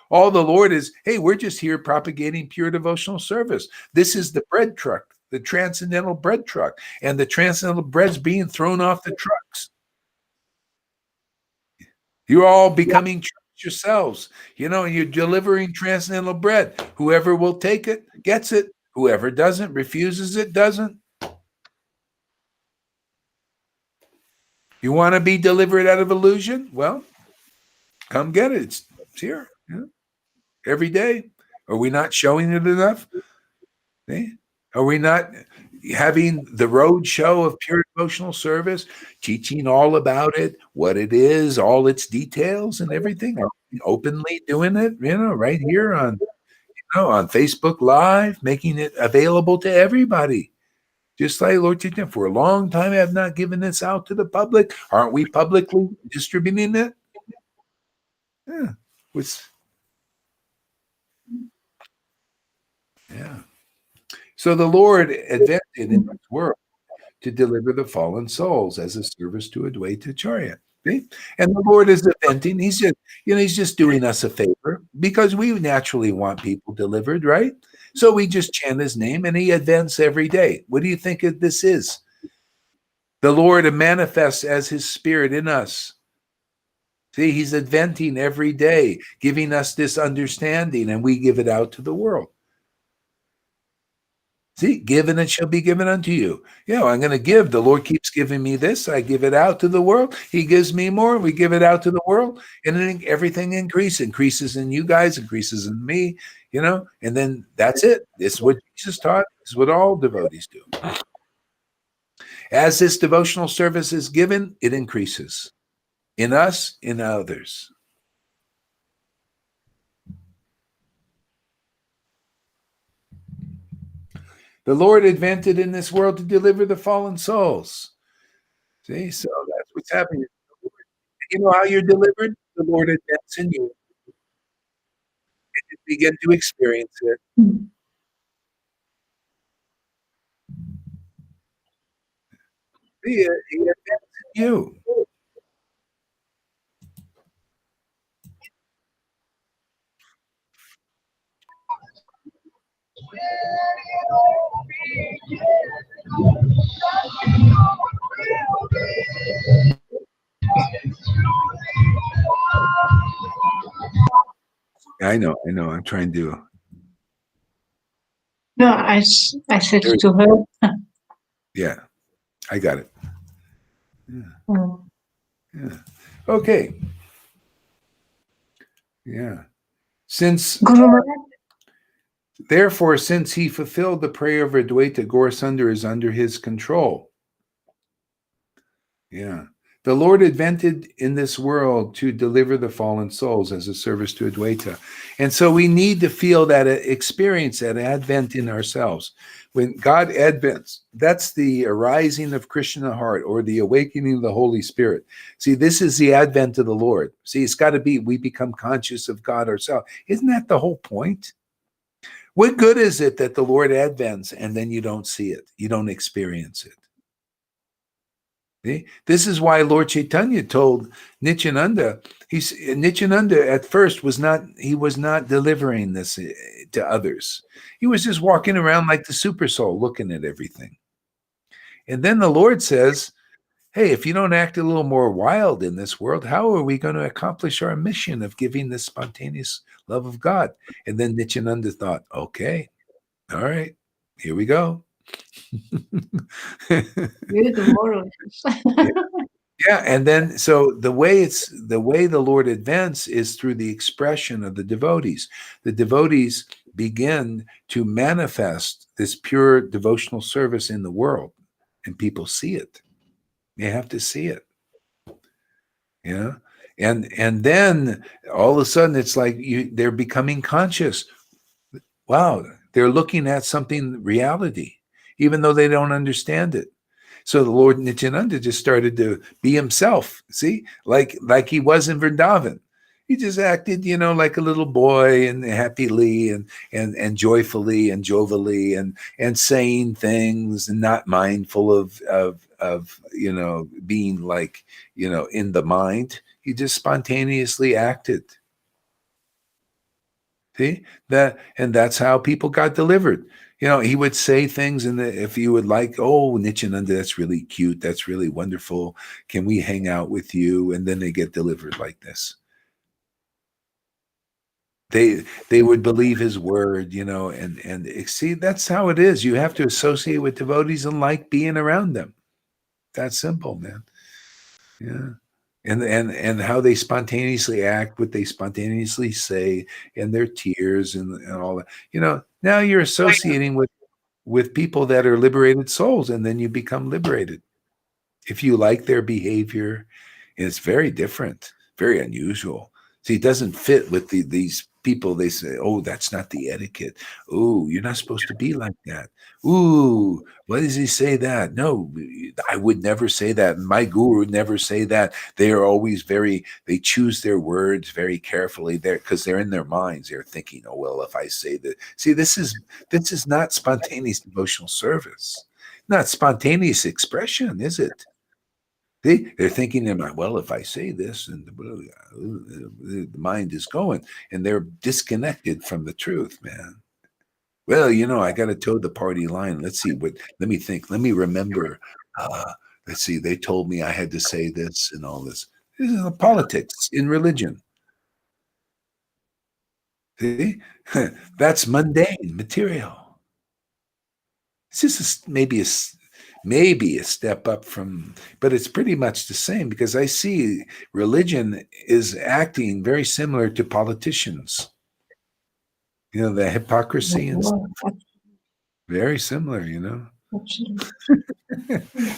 All the Lord is, hey, we're just here propagating pure devotional service. This is the bread truck, the transcendental bread truck, and the transcendental bread's being thrown off the trucks. You're all becoming trucks yourselves. You're delivering transcendental bread. Whoever will take it, gets it. Whoever doesn't, refuses it, doesn't. You want to be delivered out of illusion? Well, come get it. It's here. Every day. Are we not showing it enough? Are we not having the road show of pure devotional service, teaching all about it, what it is, all its details and everything? Are we openly doing it, right here on Facebook Live, making it available to everybody? Just like Lord Chaitanya, for a long time I have not given this out to the public. Aren't we publicly distributing it? Yeah. Yeah. So the Lord advented in this world to deliver the fallen souls as a service to Advaita Acharya. See? And the Lord is adventing. He's just doing us a favor because we naturally want people delivered, right? So we just chant his name and he advents every day. What do you think this is? The Lord manifests as his spirit in us. See, he's adventing every day, giving us this understanding, and we give it out to the world. See, given it shall be given unto you. I'm going to give. The Lord keeps giving me this. I give it out to the world. He gives me more. We give it out to the world. And then everything increases in you guys, increases in me, and then that's it. This is what Jesus taught. This is what all devotees do. As this devotional service is given, it increases in us, in others. The Lord advented in this world to deliver the fallen souls. See, so that's what's happening. You know how you're delivered? The Lord advents in you. And you begin to experience it. He advents in you. I know. I'm trying to. No, I said it to her. Yeah, I got it. Yeah. Mm. Yeah. Okay. Yeah. Therefore, since he fulfilled the prayer of Advaita, Gaurasunder is under his control. Yeah. The Lord advented in this world to deliver the fallen souls as a service to Advaita. And so we need to feel that, experience that advent in ourselves. When God advents, that's the arising of Krishna heart or the awakening of the Holy Spirit. See, this is the advent of the Lord. See, it's got to be, we become conscious of God ourselves. Isn't that the whole point? What good is it that the Lord advents and then you don't see it? You don't experience it. See? This is why Lord Chaitanya told Nityananda, Nityananda at first was not delivering this to others. He was just walking around like the super soul, looking at everything. And then the Lord says, hey, if you don't act a little more wild in this world, how are we going to accomplish our mission of giving this spontaneous love of God? And then Nityananda thought, okay, all right, here we go. Yeah, and then so the way the Lord advents is through the expression of the devotees. The devotees begin to manifest this pure devotional service in the world, and people see it. They have to see it. Yeah. And then all of a sudden it's like they're becoming conscious. Wow, they're looking at something reality, even though they don't understand it. So the Lord Nityananda just started to be himself, see, like he was in Vrindavan. He just acted, like a little boy and happily and joyfully and jovially and saying things and not mindful of being like, in the mind. He just spontaneously acted. See that, and that's how people got delivered. He would say things, and if you would like, oh, Nityananda, that's really cute, that's really wonderful. Can we hang out with you? And then they get delivered like this. They would believe his word, and see, that's how it is. You have to associate with devotees and like being around them. That's simple, man. Yeah. And how they spontaneously act, what they spontaneously say, and their tears and all that. Now you're associating with people that are liberated souls, and then you become liberated. If you like their behavior, it's very different, very unusual. See, it doesn't fit with these people. They say, oh, that's not the etiquette. Oh, you're not supposed to be like that. Ooh, why does he say that? No, I would never say that. My guru would never say that. They are always they choose their words very carefully there because they're in their minds. They're thinking, oh, well, if I say that, see, this is not spontaneous devotional service, not spontaneous expression, is it? See, they're thinking in mind, well, if I say this, and the mind is going, and they're disconnected from the truth, man. Well, I got to toe the party line. Let's see let me think. Let me remember. Let's see. They told me I had to say this and all this. This is politics in religion. See, that's mundane material. It's just maybe a step up from, but it's pretty much the same because I see religion is acting very similar to politicians. The hypocrisy and stuff. Very similar,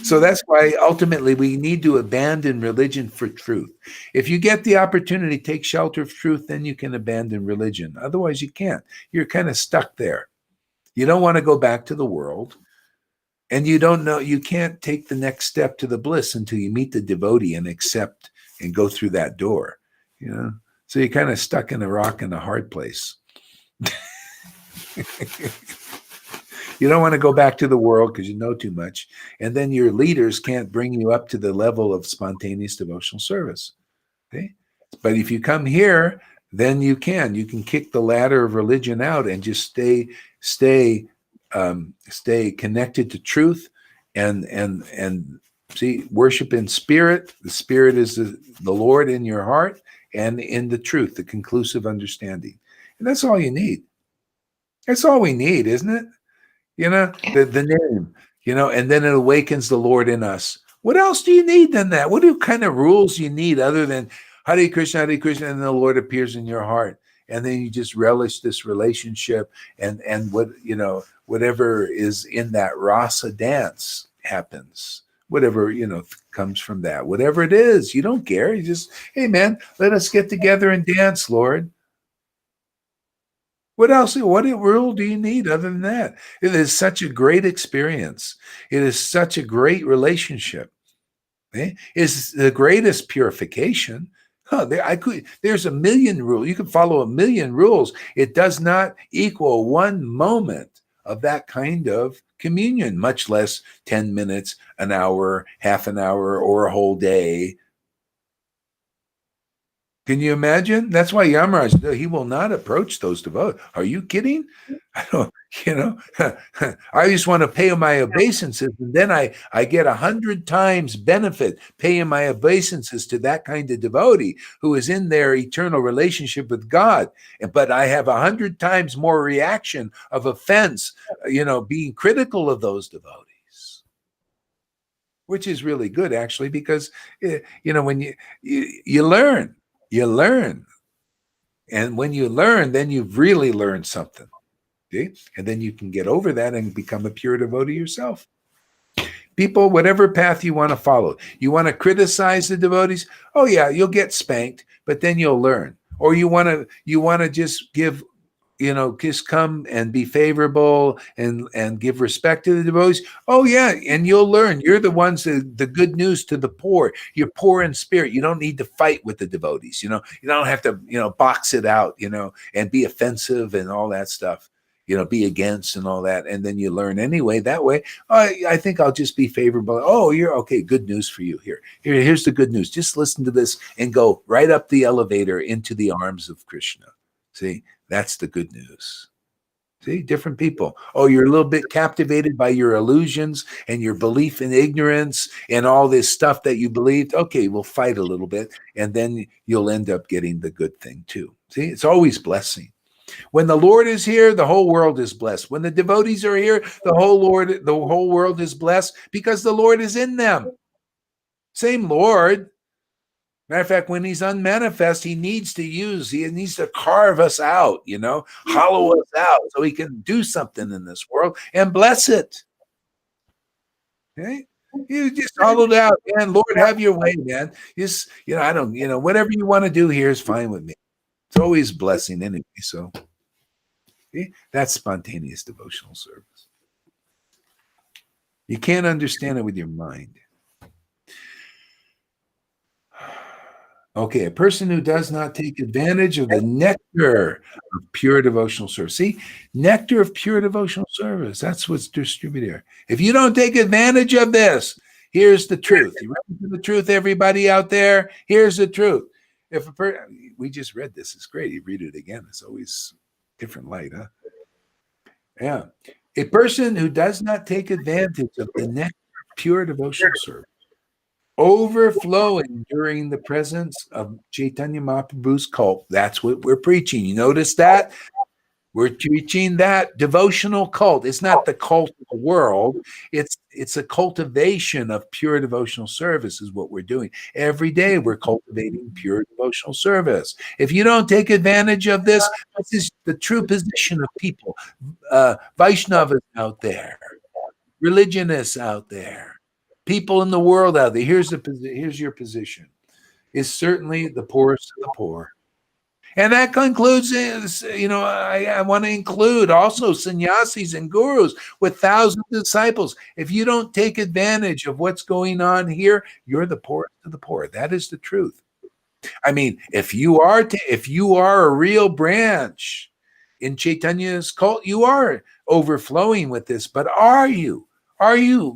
So that's why ultimately we need to abandon religion for truth. If you get the opportunity to take shelter of truth, then you can abandon religion. Otherwise, you can't. You're kind of stuck there. You don't want to go back to the world. And you can't take the next step to the bliss until you meet the devotee and accept and go through that door. So you're kind of stuck in a rock and a hard place. You don't want to go back to the world because you know too much. And then your leaders can't bring you up to the level of spontaneous devotional service. Okay? But if you come here, then you can kick the ladder of religion out and just stay connected to truth and see, worship in spirit. The spirit is the Lord in your heart, and in the truth, the conclusive understanding. And that's all you need. That's all we need, isn't it? The name, and then it awakens the Lord in us. What else do you need than that? What kind of rules you need other than Hare Krishna, and the Lord appears in your heart? And then you just relish this relationship and whatever is in that rasa dance happens. Whatever, comes from that. Whatever it is, you don't care. You just, hey man, let us get together and dance, Lord. What else? What rule do you need other than that? It is such a great experience. It is such a great relationship. It's the greatest purification. There's a million rules. You can follow a million rules. It does not equal 1 moment of that kind of communion, much less 10 minutes, an hour, half an hour, or a whole day. Can you imagine? That's why Yamaraj, he will not approach those devotees. Are you kidding? I don't, I just want to pay my obeisances, and then I get 100 times benefit paying my obeisances to that kind of devotee who is in their eternal relationship with God. But I have 100 times more reaction of offense, being critical of those devotees, which is really good actually, because when you learn. You learn. And when you learn, then you've really learned something. Okay? And then you can get over that and become a pure devotee yourself. People, whatever path you want to follow. You want to criticize the devotees? Oh yeah, you'll get spanked, but then you'll learn. Or you want to just give, just come and be favorable and give respect to the devotees. Oh yeah, and you'll learn. You're the ones the good news to the poor. You're poor in spirit. You don't need to fight with the devotees. You don't have to box it out. And be offensive and all that stuff. Be against and all that, and then you learn anyway. That way, I think I'll just be favorable. Oh, you're okay. Good news for you. Here's the good news. Just listen to this and go right up the elevator into the arms of Krishna. See. That's the good news. See, different people. Oh, you're a little bit captivated by your illusions and your belief in ignorance and all this stuff that you believed. Okay, we'll fight a little bit, and then you'll end up getting the good thing too. See, it's always blessing. When the Lord is here, the whole world is blessed. When the devotees are here, the whole world is blessed because the Lord is in them. Same Lord. Matter of fact, when he's unmanifest, he needs to carve us out, hollow us out so he can do something in this world and bless it. Okay? You just hollowed out, man. Lord, have your way, man. Just, I don't, whatever you want to do here is fine with me. It's always blessing anyway. So that's spontaneous devotional service. You can't understand it with your mind. Okay, a person who does not take advantage of the nectar of pure devotional service. See, nectar of pure devotional service. That's what's distributed here. If you don't take advantage of this, here's the truth. You ready for the truth, everybody out there? Here's the truth. We just read this. It's great. You read it again. It's always different light, huh? Yeah. A person who does not take advantage of the nectar of pure devotional service, overflowing during the presence of Chaitanya Mahaprabhu's cult. That's what we're preaching. You notice that? We're preaching that devotional cult. It's not the cult of the world. It's a cultivation of pure devotional service is what we're doing. Every day we're cultivating pure devotional service. If you don't take advantage of this, this is the true position of people. Vaishnavas out there, religionists out there, people in the world out there. Here's your position. Is certainly the poorest of the poor. And that concludes, I want to include also sannyasis and gurus with thousands of disciples. If you don't take advantage of what's going on here, you're the poorest of the poor. That is the truth. I mean, if you are a real branch in Chaitanya's cult, you are overflowing with this. But are you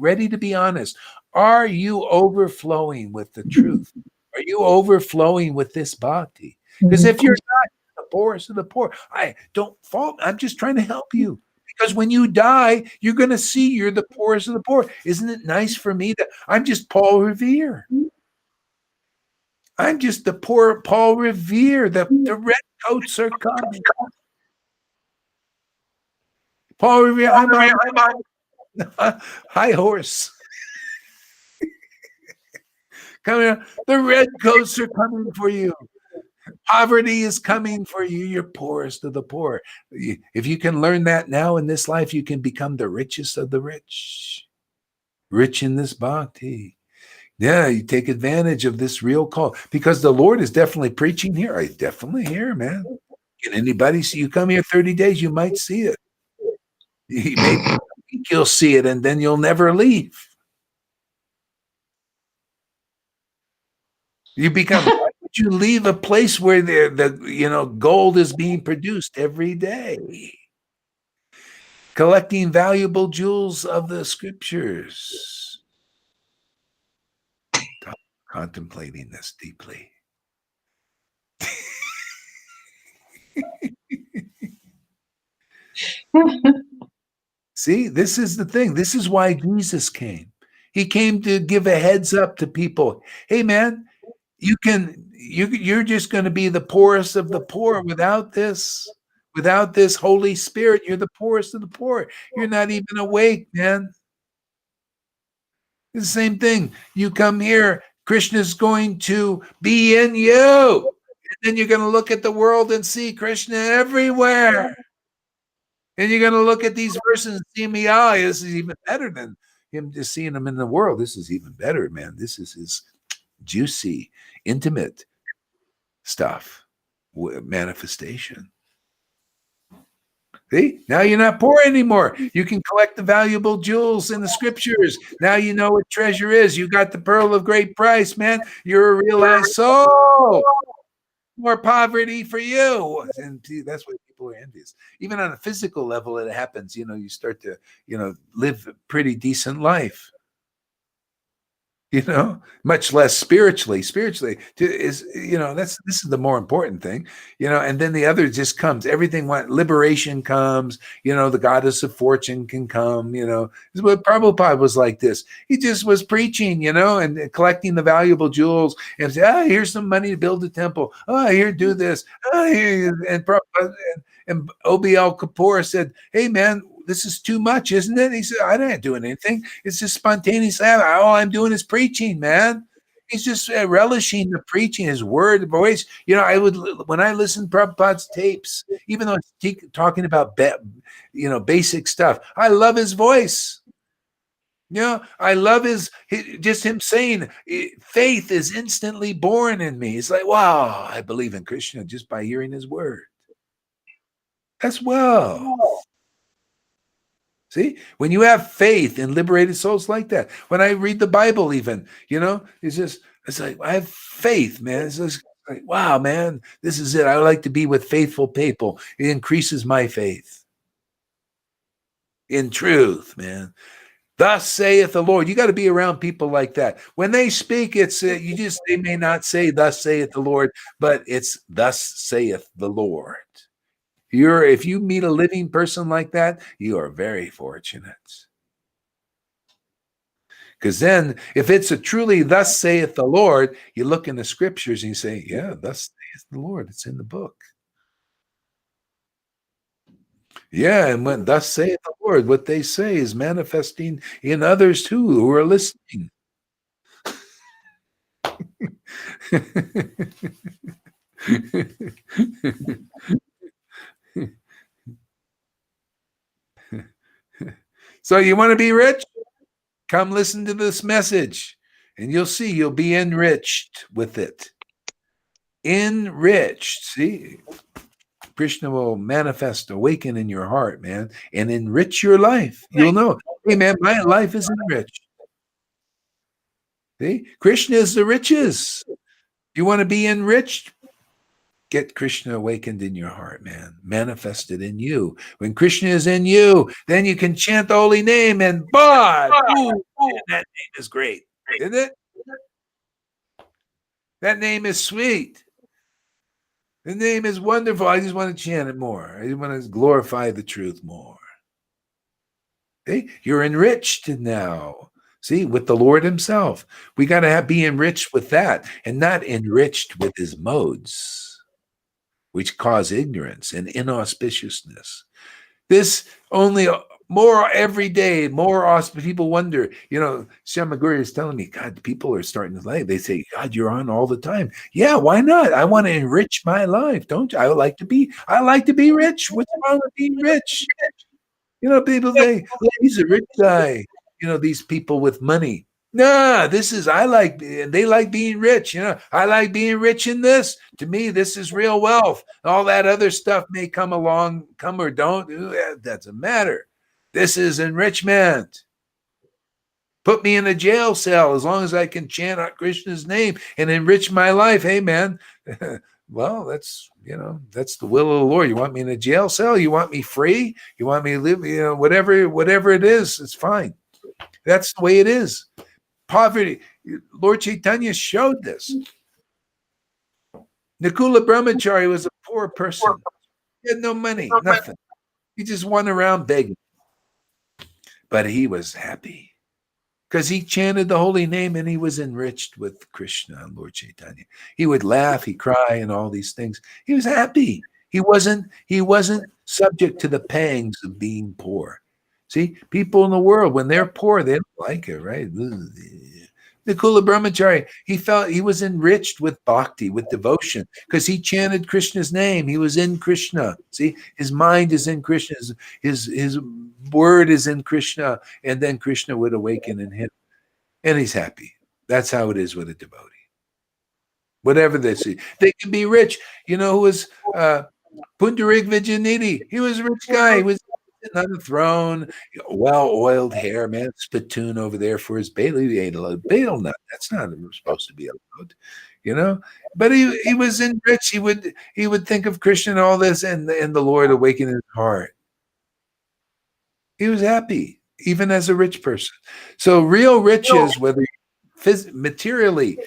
ready to be honest? Are you overflowing with the truth? Are you overflowing with this bhakti? Because if you're not the poorest of the poor, I'm just trying to help you. Because when you die, you're going to see you're the poorest of the poor. Isn't it nice for me I'm just Paul Revere. I'm just the poor Paul Revere. The red coats are coming. Paul Revere, I'm on high horse. Come here. The red coats are coming for you. Poverty is coming for you. You're poorest of the poor. If you can learn that now in this life, you can become the richest of the rich. Rich in this bhakti. Yeah, you take advantage of this real call. Because the Lord is definitely preaching here. I definitely hear, man. Can anybody see you come here 30 days, you might see it. You may think you'll see it, and then you'll never leave. You become, why would you leave a place where the gold is being produced every day? Collecting valuable jewels of the scriptures. Contemplating this deeply. See, this is the thing. This is why Jesus came. He came to give a heads up to people. Hey, man, you're just going to be the poorest of the poor without this Holy Spirit. You're the poorest of the poor. You're not even awake, man. It's the same thing. You come here, Krishna's going to be in you. And then you're going to look at the world and see Krishna everywhere. And you're going to look at these verses and see me. Oh, this is even better than him just seeing him in the world. This is even better, man. This is his juicy, intimate stuff, manifestation. See, now you're not poor anymore. You can collect the valuable jewels in the scriptures. Now you know what treasure is. You got the pearl of great price, man. You're a realized soul. More poverty for you. And see, that's why people are envious. Even on a physical level, it happens. You start to, live a pretty decent life. Much less spiritually. Spiritually this is the more important thing, and then the other just comes. Everything liberation comes, the goddess of fortune can come, This is what Prabhupada was like this. He just was preaching, and collecting the valuable jewels and say, here's some money to build a temple. Here, do this. And Prabhupada and OBL Kapoor said, hey, man, this is too much, isn't it? He said, I'm not doing anything. It's just spontaneous. All I'm doing is preaching, man. He's just relishing the preaching, his word, the voice. When I listen to Prabhupada's tapes, even though it's talking about, basic stuff, I love his voice. I love just him saying faith is instantly born in me. It's like, wow, I believe in Krishna just by hearing his word. As well. See, when you have faith in liberated souls like that, when I read the Bible, even, it's like, I have faith, man. It's just like, wow, man, this is it. I like to be with faithful people. It increases my faith in truth, man. Thus saith the Lord. You got to be around people like that. When they speak, it's they may not say thus saith the Lord, but it's thus saith the Lord. If you meet a living person like that, you are very fortunate. Because then, if it's a truly thus saith the Lord, you look in the scriptures and you say, yeah, thus saith the Lord. It's in the book. Yeah, and when thus saith the Lord, what they say is manifesting in others too who are listening. So you want to be rich? Come listen to this message, and you'll see you'll be enriched with it. Enriched. See, Krishna will manifest, awaken in your heart, man, and enrich your life. You'll know, hey, man, my life is enriched. See, Krishna is the riches. You want to be enriched? Get Krishna awakened in your heart, man, manifested in you. When Krishna is in you, then you can chant the holy name, and that name is great, isn't it? That name is sweet. The name is wonderful. I just want to chant it more. I just want to glorify the truth more. Okay? You're enriched now. See, with the Lord himself. We got to be enriched with that, and not enriched with his modes, which cause ignorance and inauspiciousness. This only more every day, more people wonder, Shamaguri is telling me, God, people are starting to like, they say, God, you're on all the time. Yeah, why not? I want to enrich my life, don't you? I like to be rich. What's wrong with being rich? People say, oh, he's a rich guy. These people with money. Nah, they like being rich. I like being rich in this. To me, this is real wealth. All that other stuff may come or don't. That doesn't matter. This is enrichment. Put me in a jail cell as long as I can chant out Krishna's name and enrich my life. Hey, man. Well, that's the will of the Lord. You want me in a jail cell? You want me free? You want me to live? Whatever it is, it's fine. That's the way it is. Poverty. Lord Chaitanya showed this. Nakula Brahmachari was a poor person. He had no money, nothing. He just went around begging. But he was happy because he chanted the holy name and he was enriched with Krishna and Lord Chaitanya. He would laugh, he'd cry, and all these things. He was happy. He wasn't subject to the pangs of being poor. See, people in the world, when they're poor, they don't like it, right? Nakula Brahmachari, he felt he was enriched with bhakti, with devotion, because he chanted Krishna's name. He was in Krishna. See, his mind is in Krishna. His word is in Krishna, and then Krishna would awaken in him. And he's happy. That's how it is with a devotee. Whatever they see. They can be rich. Who was Pundarik Vijayanidhi? He was a rich guy. He was on the throne, well-oiled hair, man, spittoon over there for his bailey. He ate a little betel nut. That's not supposed to be allowed, But he was enriched. He would think of Krishna and all this, and the Lord awakened his heart. He was happy, even as a rich person. So real riches, whether materially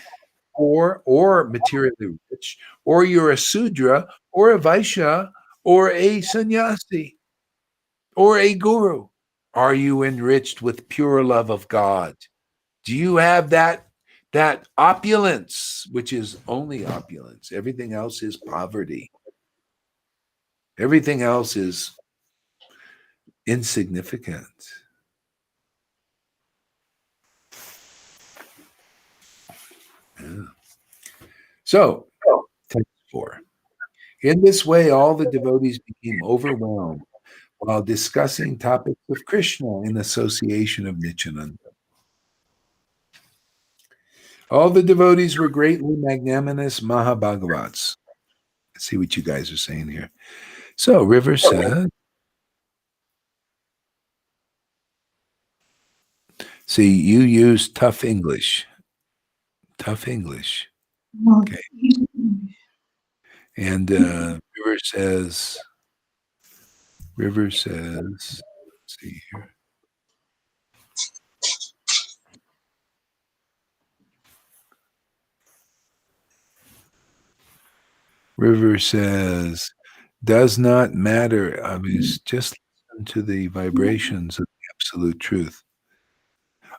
or materially rich, or you're a Sudra, or a Vaishya, or a sannyasi, or a guru, are you enriched with pure love of God? Do you have that opulence, which is only opulence? Everything else is poverty. Everything else is insignificant. Yeah. So, text 4. In this way, all the devotees became overwhelmed while discussing topics of Krishna in association of Nityananda. All the devotees were greatly magnanimous Mahabhagavats. Let's see what you guys are saying here. So River says, see, you use tough English. Tough English. Okay. And River says, let's see here. River says, does not matter. I mean, just listen to the vibrations of the absolute truth.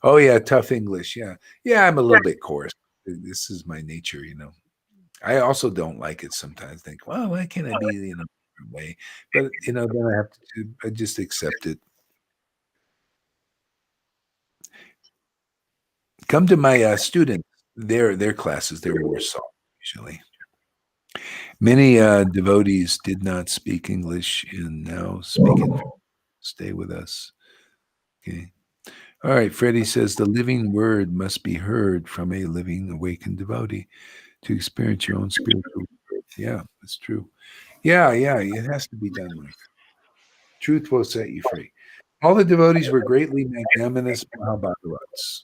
Oh, yeah, tough English. Yeah. Yeah, I'm a little bit coarse. This is my nature, you know. I also don't like it sometimes. Think, well, why can't I be, you know, different way? But, you know, then I have to, I just accept it. Come to my students, their classes, they're more soft usually. Many devotees did not speak English and now speak it. Stay with us. Okay. All right. Freddie says the living word must be heard from a living awakened devotee to experience your own spiritual birth. Yeah, that's true. Yeah, it has to be done like that. Truth will set you free. All the devotees were greatly magnanimous Mahabhagavats.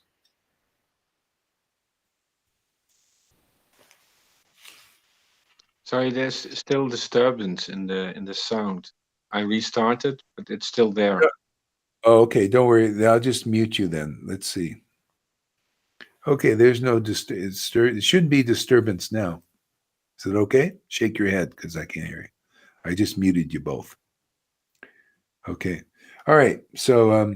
Sorry, there's still disturbance in the sound. I restarted, but it's still there. Oh, okay. Don't worry. I'll just mute you then. Let's see. Okay, there's no it shouldn't be disturbance now. Is it okay? Shake your head because I can't hear you. I just muted you both. Okay. All right. So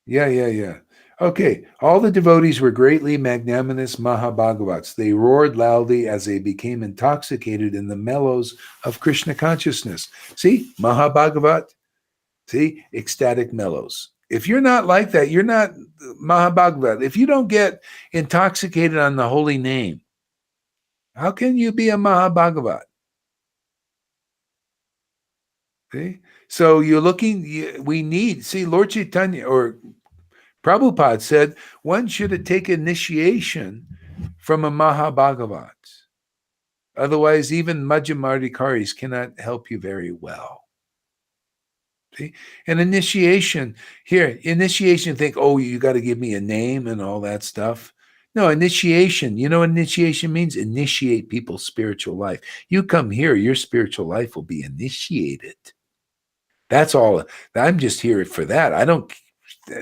yeah. Okay. All the devotees were greatly magnanimous Mahabhagavats. They roared loudly as they became intoxicated in the mellows of Krishna consciousness. See, Mahabhagavat. See, ecstatic mellows. If you're not like that, you're not Mahabhagavat. If you don't get intoxicated on the holy name, how can you be a Mahabhagavat? See? So you're looking, we need, see, Lord Chaitanya or Prabhupada said one should take initiation from a Mahabhagavat. Otherwise, even Majjhimadhikaris cannot help you very well. See? And initiation, think, oh, you got to give me a name and all that stuff. No, initiation, you know what initiation means? Initiate people's spiritual life. You come here, your spiritual life will be initiated. That's all. I'm just here for that. I don't,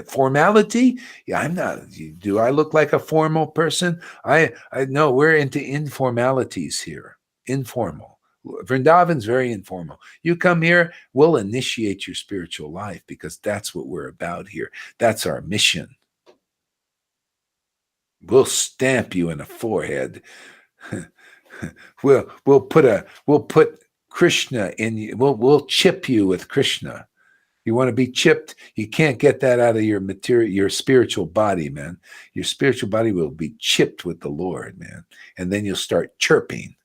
formality? Yeah, I'm not. Do I look like a formal person? I no, we're into informalities here. Informal. Vrindavan's very informal. You come here, we'll initiate your spiritual life because that's what we're about here. That's our mission. We'll stamp you in the forehead. we'll put Krishna in you. We'll chip you with Krishna. You want to be chipped, you can't get that out of your material, your spiritual body, man. Your spiritual body will be chipped with the Lord, man. And then you'll start chirping.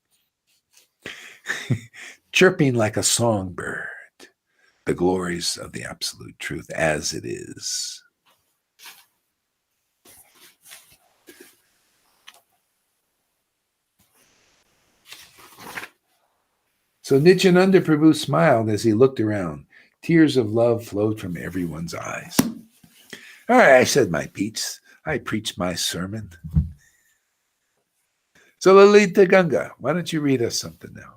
Chirping like a songbird, the glories of the absolute truth as it is. So Nityananda Prabhu smiled as he looked around. Tears of love flowed from everyone's eyes. All right, I said my piece. I preached my sermon. So Lalita Ganga, why don't you read us something now?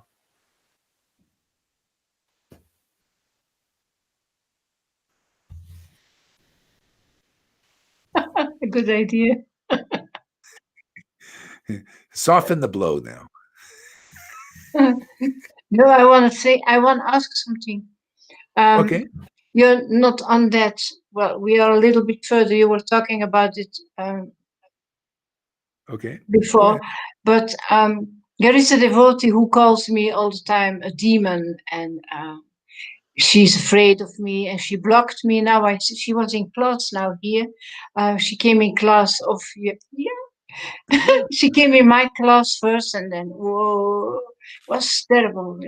A good idea. Soften the blow now. No, I want to ask something. Okay. You're not on that. Well, we are a little bit further. You were talking about it Okay. before, but there is a devotee who calls me all the time a demon, and she's afraid of me, and she blocked me. Now she was in class now here. She came in class of she came in my class first, and then whoa, it was terrible.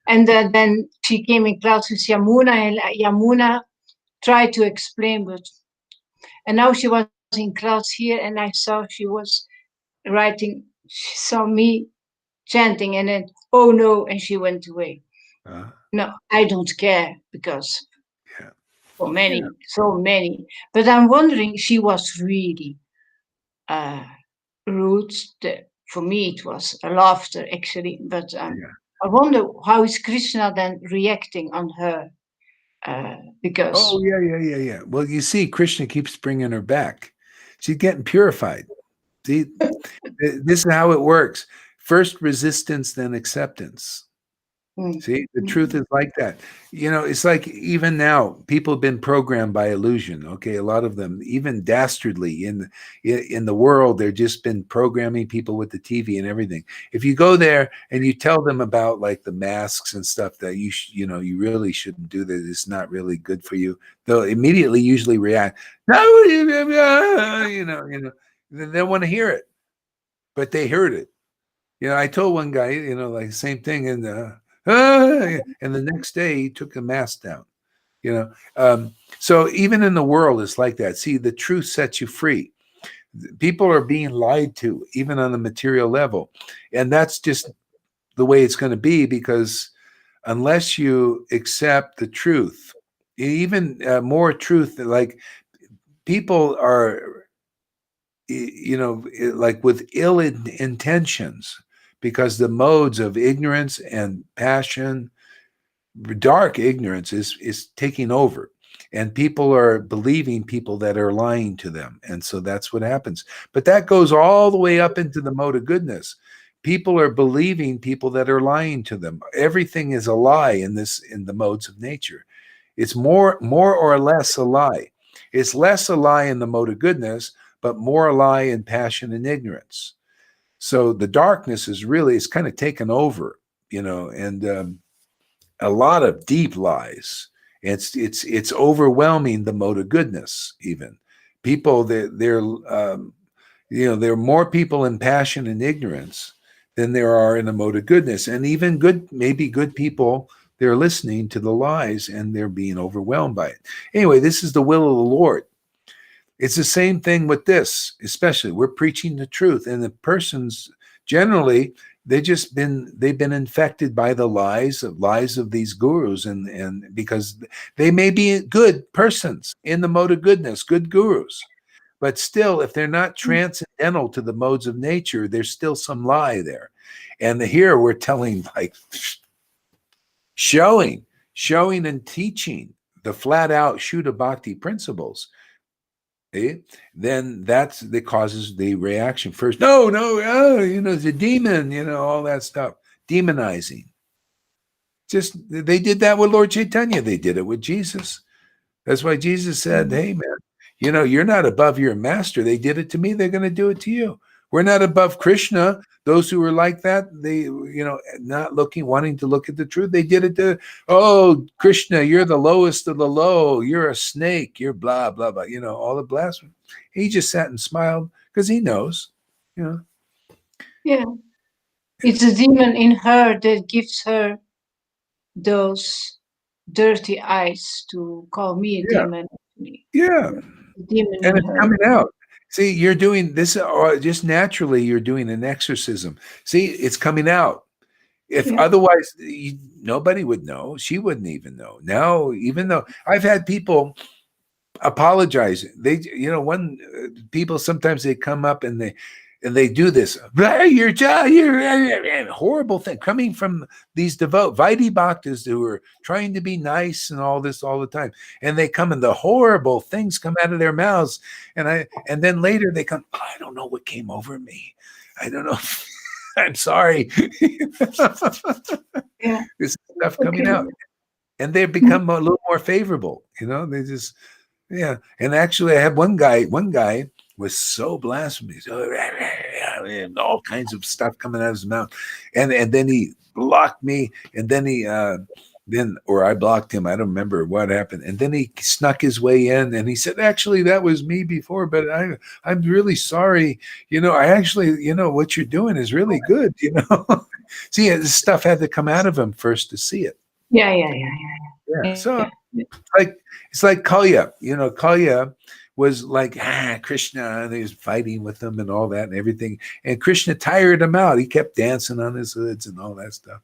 And then she came in class with Yamuna, and Yamuna tried to explain, and now she was in class here, and I saw she was writing. She saw me chanting, and then, oh no, and she went away. No, I don't care, because Yeah. so many, so many. But I'm wondering, she was really rude. For me, it was a laughter, actually. But I wonder how is Krishna then reacting on her? Because Oh, yeah. Well, you see, Krishna keeps bringing her back. She's getting purified. See, this is how it works. First resistance, then acceptance. See, the truth is like that. You know, it's like even now, people have been programmed by illusion. Okay, a lot of them, even dastardly in the world, they've just been programming people with the TV and everything. If you go there and you tell them about like the masks and stuff that you know you really shouldn't do that, it's not really good for you, they'll immediately usually react. No, you know, they want to hear it, but they heard it. You know, I told one guy, you know, like same thing, and the next day he took the mask down. You know, so even in the world, it's like that. See, the truth sets you free. People are being lied to, even on the material level, and that's just the way it's going to be. Because unless you accept the truth, even more truth, like people are, you know, like with ill intentions, because the modes of ignorance and passion, dark ignorance is taking over, and people are believing people that are lying to them, and so that's what happens. But that goes all the way up into the mode of goodness. People are believing people that are lying to them. Everything is a lie in the modes of nature. It's more or less a lie. It's less a lie in the mode of goodness, but more a lie in passion and ignorance. So the darkness is really, it's kind of taken over, you know, and a lot of deep lies. It's overwhelming the mode of goodness. Even people that they're you know, there are more people in passion and ignorance than there are in the mode of goodness, and even maybe good people, they're listening to the lies and they're being overwhelmed by it. Anyway, this is the will of the Lord. It's the same thing with this, especially we're preaching the truth, and the persons generally they've been infected by the lies of these gurus, and because they may be good persons in the mode of goodness, good gurus, but still, if they're not transcendental to the modes of nature, there's still some lie there. And here we're telling, like, showing and teaching the flat out Shuddha Bhakti principles. Then that causes the reaction first. No, you know, the demon, you know, all that stuff, demonizing. Just they did that with Lord Chaitanya. They did it with Jesus. That's why Jesus said, "Hey, man, you know, you're not above your master. They did it to me. They're going to do it to you. We're not above Krishna. Those who are like that, they, you know, not wanting to look at the truth, they did it to, oh, Krishna, you're the lowest of the low. You're a snake. You're blah, blah, blah. You know, all the blasphemy." He just sat and smiled because he knows, you know. Yeah. It's a demon in her that gives her those dirty eyes to call me a demon. Yeah. The demon And in it's her. coming out. See, you're doing this, just naturally, you're doing an exorcism. See, it's coming out. If otherwise, nobody would know. She wouldn't even know. Now, even though I've had people apologize, they, you know, people sometimes they come up and they do this. You're horrible thing coming from these devout Vaidhi Bhaktas who are trying to be nice and all this all the time, and they come and the horrible things come out of their mouths, and then later they come, I don't know what came over me. I don't know. I'm sorry. Yeah. This stuff coming out, and they've become a little more favorable. You know, they just. Yeah, and actually, I had one guy was so blasphemous, all kinds of stuff coming out of his mouth, and then he blocked me, and then or I blocked him. I don't remember what happened, and then he snuck his way in, and he said, "Actually, that was me before, but I'm really sorry. You know, I actually, you know, what you're doing is really good. You know, see, this stuff had to come out of him first to see it. Yeah. So." It's like Kalya, you know, Kalya was like, Krishna, and he was fighting with them and all that and everything. And Krishna tired him out. He kept dancing on his hoods and all that stuff.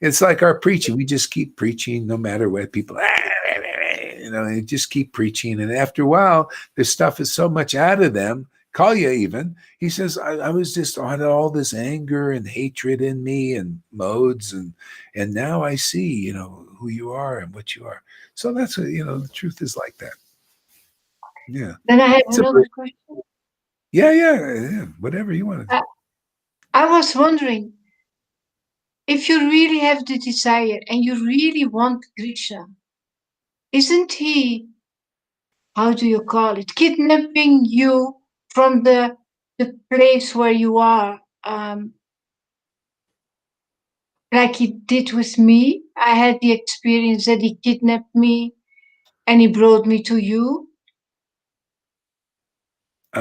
It's like our preaching. We just keep preaching no matter what people, and just keep preaching. And after a while, this stuff is so much out of them. Kalya even, he says, I was just on all this anger and hatred in me and modes. And now I see, who you are and what you are. So that's what, the truth is like that. Yeah. Then I have It's a another question. Yeah. Whatever you want to. I was wondering, if you really have the desire and you really want Krishna, isn't he, how do you call it, kidnapping you from the place where you are, like he did with me? I had the experience that he kidnapped me and he brought me to you.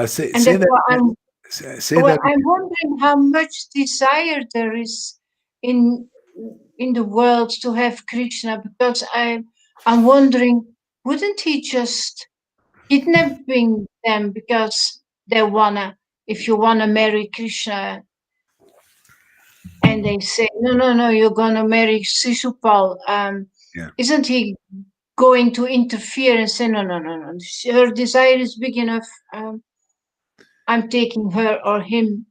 Say And that. therefore Say well, that. I'm wondering how much desire there is in the world to have Krishna, because I'm wondering, wouldn't he just kidnapping them because they if you wanna marry Krishna, and they say no, you're gonna marry Sisupal, Yeah. isn't he going to interfere and say no, her desire is big enough, I'm taking her or him?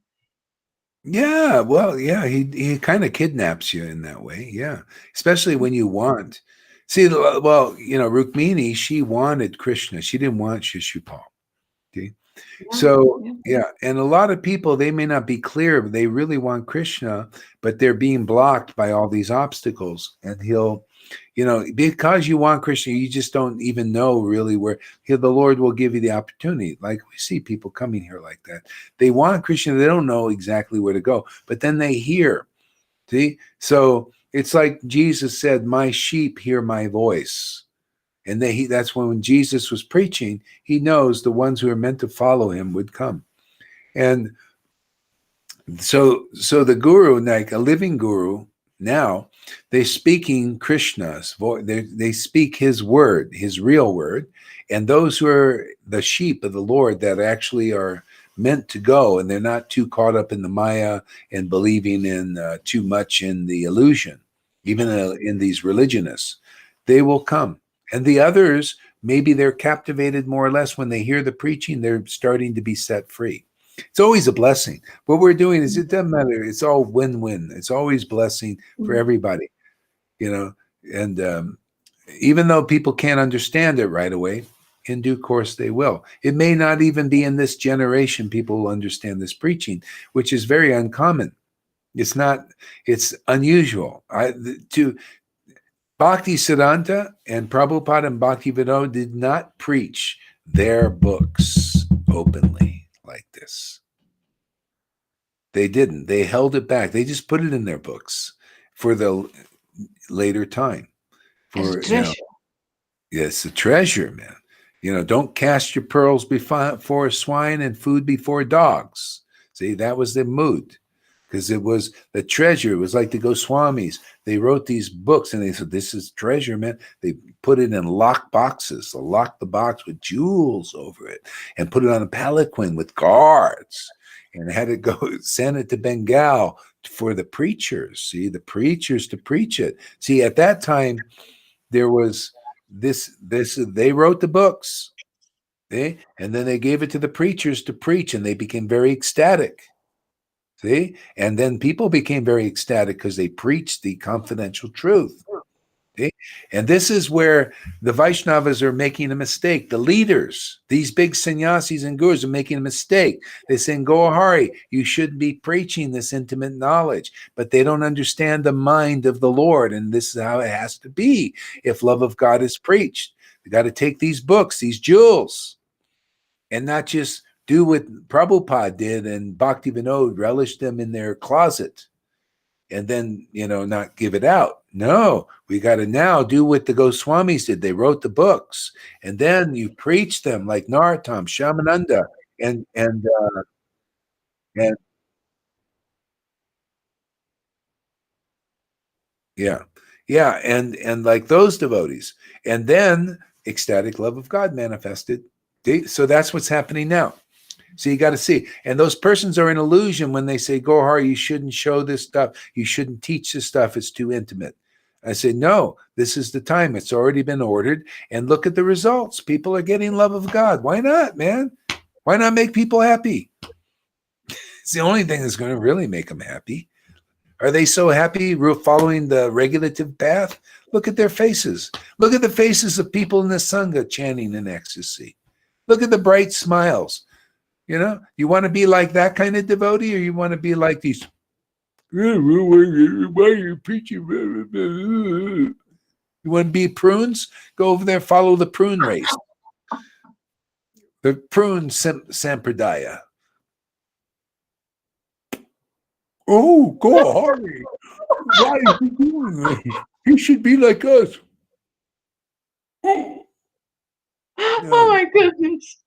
Yeah, well, yeah, he kind of kidnaps you in that way. Yeah, especially when you want. See, well, Rukmini, she wanted Krishna. She didn't want Shishupal. Okay? So, yeah, and a lot of people, they may not be clear, but they really want Krishna, but they're being blocked by all these obstacles. And he'll, because you want Krishna, you just don't even know really where the Lord will give you the opportunity. Like we see people coming here like that. They want Krishna, they don't know exactly where to go, but then they hear. See? So it's like Jesus said, my sheep hear my voice. And that's when Jesus was preaching, he knows the ones who are meant to follow him would come. And so the guru, like a living guru, now they're speaking Krishna's voice. They speak his word, his real word. And those who are the sheep of the Lord that actually are meant to go, and they're not too caught up in the Maya and believing in too much in the illusion, even in these religionists, they will come. And the others, maybe they're captivated more or less when they hear the preaching, they're starting to be set free. It's always a blessing. What we're doing is, it doesn't matter. It's all win-win. It's always blessing for everybody, and even though people can't understand it right away, in due course they will. It may not even be in this generation people will understand this preaching, which is very uncommon. It's unusual. Bhakti Siddhanta and Prabhupada and Bhakti Vinod did not preach their books openly like this. They didn't. They held it back. They just put it in their books for the later time. For treasure. It's a treasure, man. Don't cast your pearls before swine and food before dogs. See, that was the mood. Because it was the treasure. It was like the Goswamis. They wrote these books and they said, this is treasure, man. They put it in locked boxes. They locked the box with jewels over it and put it on a palanquin with guards and had to go send it to Bengal for the preachers. See, the preachers to preach it. See, at that time, there was this, they wrote the books. And then they gave it to the preachers to preach, and they became very ecstatic. See? And then people became very ecstatic because they preached the confidential truth. See? And this is where the Vaishnavas are making a mistake. The leaders, these big sannyasis and gurus, are making a mistake. They're saying, Gohari, you should be preaching this intimate knowledge. But they don't understand the mind of the Lord. And this is how it has to be if love of God is preached. You got to take these books, these jewels, and not just do what Prabhupada did and Bhakti Vinod relished them in their closet and then, not give it out. No, we got to now do what the Goswamis did. They wrote the books and then you preach them like Narottam, Shamananda, and and like those devotees. And then ecstatic love of God manifested So that's what's happening now. So you got to see. And those persons are in illusion when they say, Gohar, you shouldn't show this stuff. You shouldn't teach this stuff. It's too intimate. I say, no, this is the time. It's already been ordered. And look at the results. People are getting love of God. Why not, man? Why not make people happy? It's the only thing that's going to really make them happy. Are they so happy following the regulative path? Look at their faces. Look at the faces of people in the sanga chanting in ecstasy. Look at the bright smiles. You know, you want to be like that kind of devotee, or you want to be like these? Why are you preaching? You want to be prunes? Go over there, follow the prune race, the prune sampradaya. Oh, go Hari. Why is he doing this? He should be like us. Oh my goodness.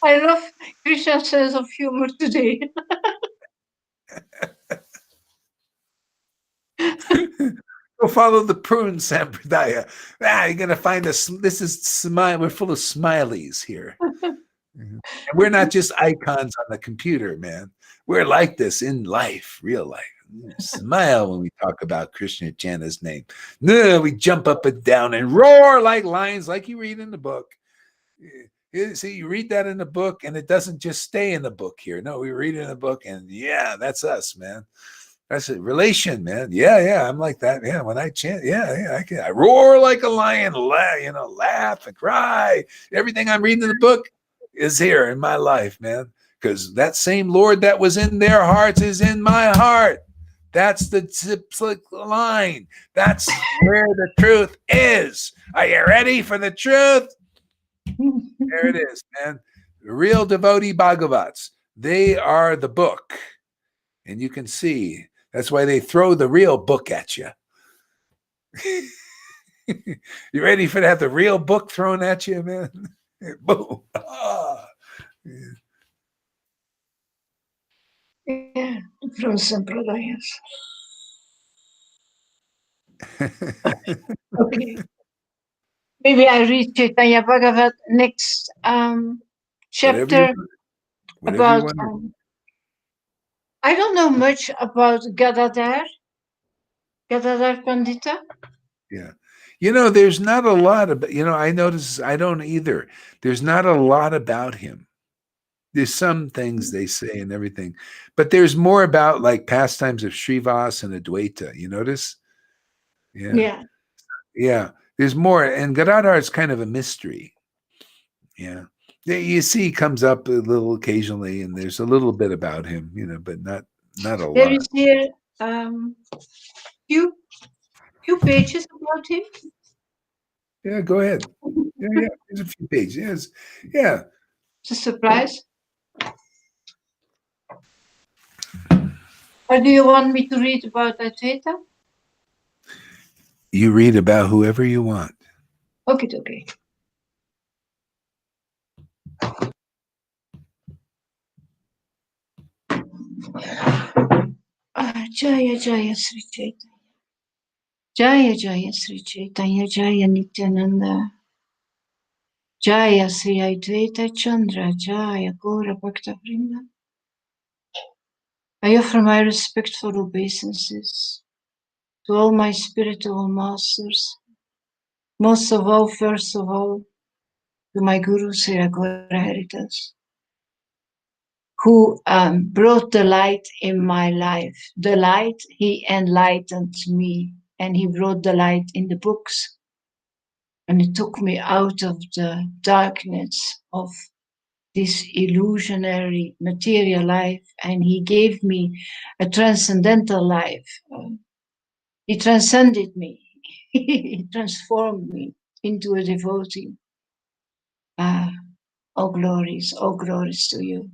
I love Krishna's sense of humor today. Go follow the prune sampradaya. You're gonna find us. This is smile. We're full of smileys here. And we're not just icons on the computer, man. We're like this in life, real life. Smile when we talk about Krishna, chant his name. No, we jump up and down and roar like lions, like you read in the book. See, you read that in the book, and it doesn't just stay in the book here. No, we read it in the book, and yeah, that's us, man. That's a relation, man. Yeah, I'm like that. Yeah, when I chant, I roar like a lion, laugh and cry. Everything I'm reading in the book is here in my life, man. Because that same Lord that was in their hearts is in my heart. That's the line. That's where the truth is. Are you ready for the truth? There it is, man. The real devotee Bhagavats. They are the book. And you can see. That's why they throw the real book at you. You ready for that? The real book thrown at you, man? Boom. Yeah, from Sampradayas. Okay. Maybe I read Chaitanya Bhagavat next chapter whatever you about. want. I don't know much about Gadadhar Pandita. Yeah. There's not a lot about, I notice I don't either. There's not a lot about him. There's some things they say and everything, but there's more about like pastimes of Srivas and Advaita. You notice? Yeah. There's more, and Gadadhar is kind of a mystery. Yeah. You see, he comes up a little occasionally, and there's a little bit about him, but not a lot. There is here few pages about him. Yeah, go ahead. Yeah. There's a few pages. Yes. Yeah. It's a surprise. Or do you want me to read about Advaita? You read about whoever you want. Okay. Jaya Sri Chaitanya. Jaya Sri Chaitanya. Jaya Nityananda. Jaya Sri Advaita Chandra. Jaya Gaura Bhakta Vrinda. I offer my respectful obeisances to all my spiritual masters. Most of all, first of all, to my Guru Sri Agora Heritas, who brought the light in my life. The light, he enlightened me, and he brought the light in the books. And it took me out of the darkness of this illusionary material life, and he gave me a transcendental life. He transcended me. He transformed me into a devotee. All glories to you.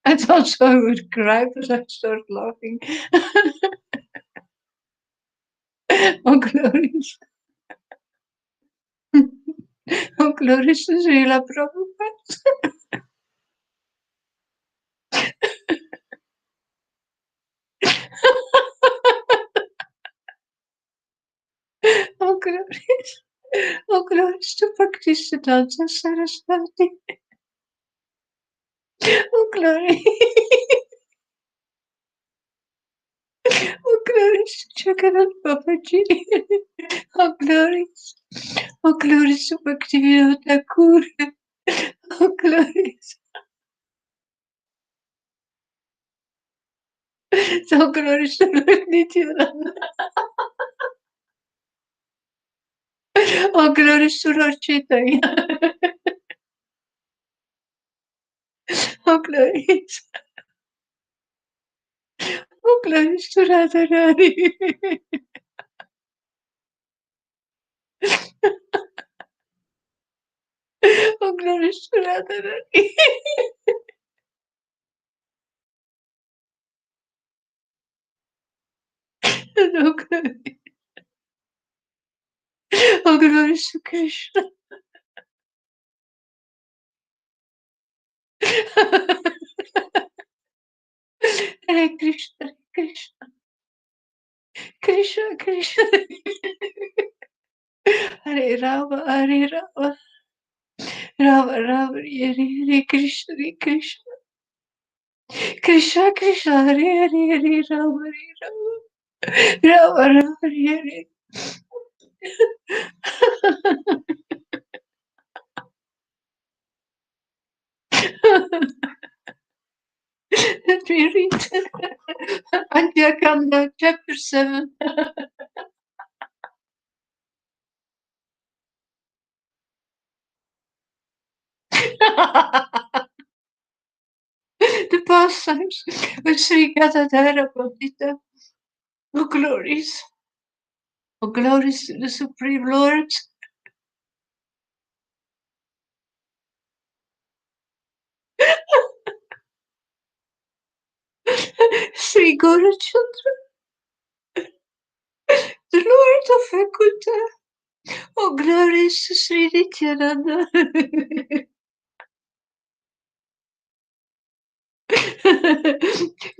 I thought I would cry, but I started laughing. All glories. All glories to Srila Prabhupada. Oh, glories. Oh, glories to Bhaktisiddhanta Saraswati. Oh, glory. Oh, glories to Jagannath Babaji. Oh, glories. Oh, glories to Bhaktivinoda Thakur. Oh, glories. So glories to Lord Nityananda. Oh, glories to Lord Chaitanya. Oh, glories. Oh, glories to Radharani. Oh, glories to Radharani. Oh, glory. Oh, glories to Krishna. Hare Krishna, Krishna, Krishna, Krishna. Hare Rama, Hare Rama, Rama, Rama, Hare Hare, Krishna, Hare Krishna, Krishna, Krishna, Hare Hare, Hare Rama, Hare Rama, Rama, Rama, Hare Hare. Let me read Andhyakanda, chapter 7. The pastimes with Sri Gadadhara Pandita. Oh, glories. Oh, glories to the Supreme Lord. Sri Gaurachandra, the Lord of Vaikuntha. Oh, glories to Sri Nityananda.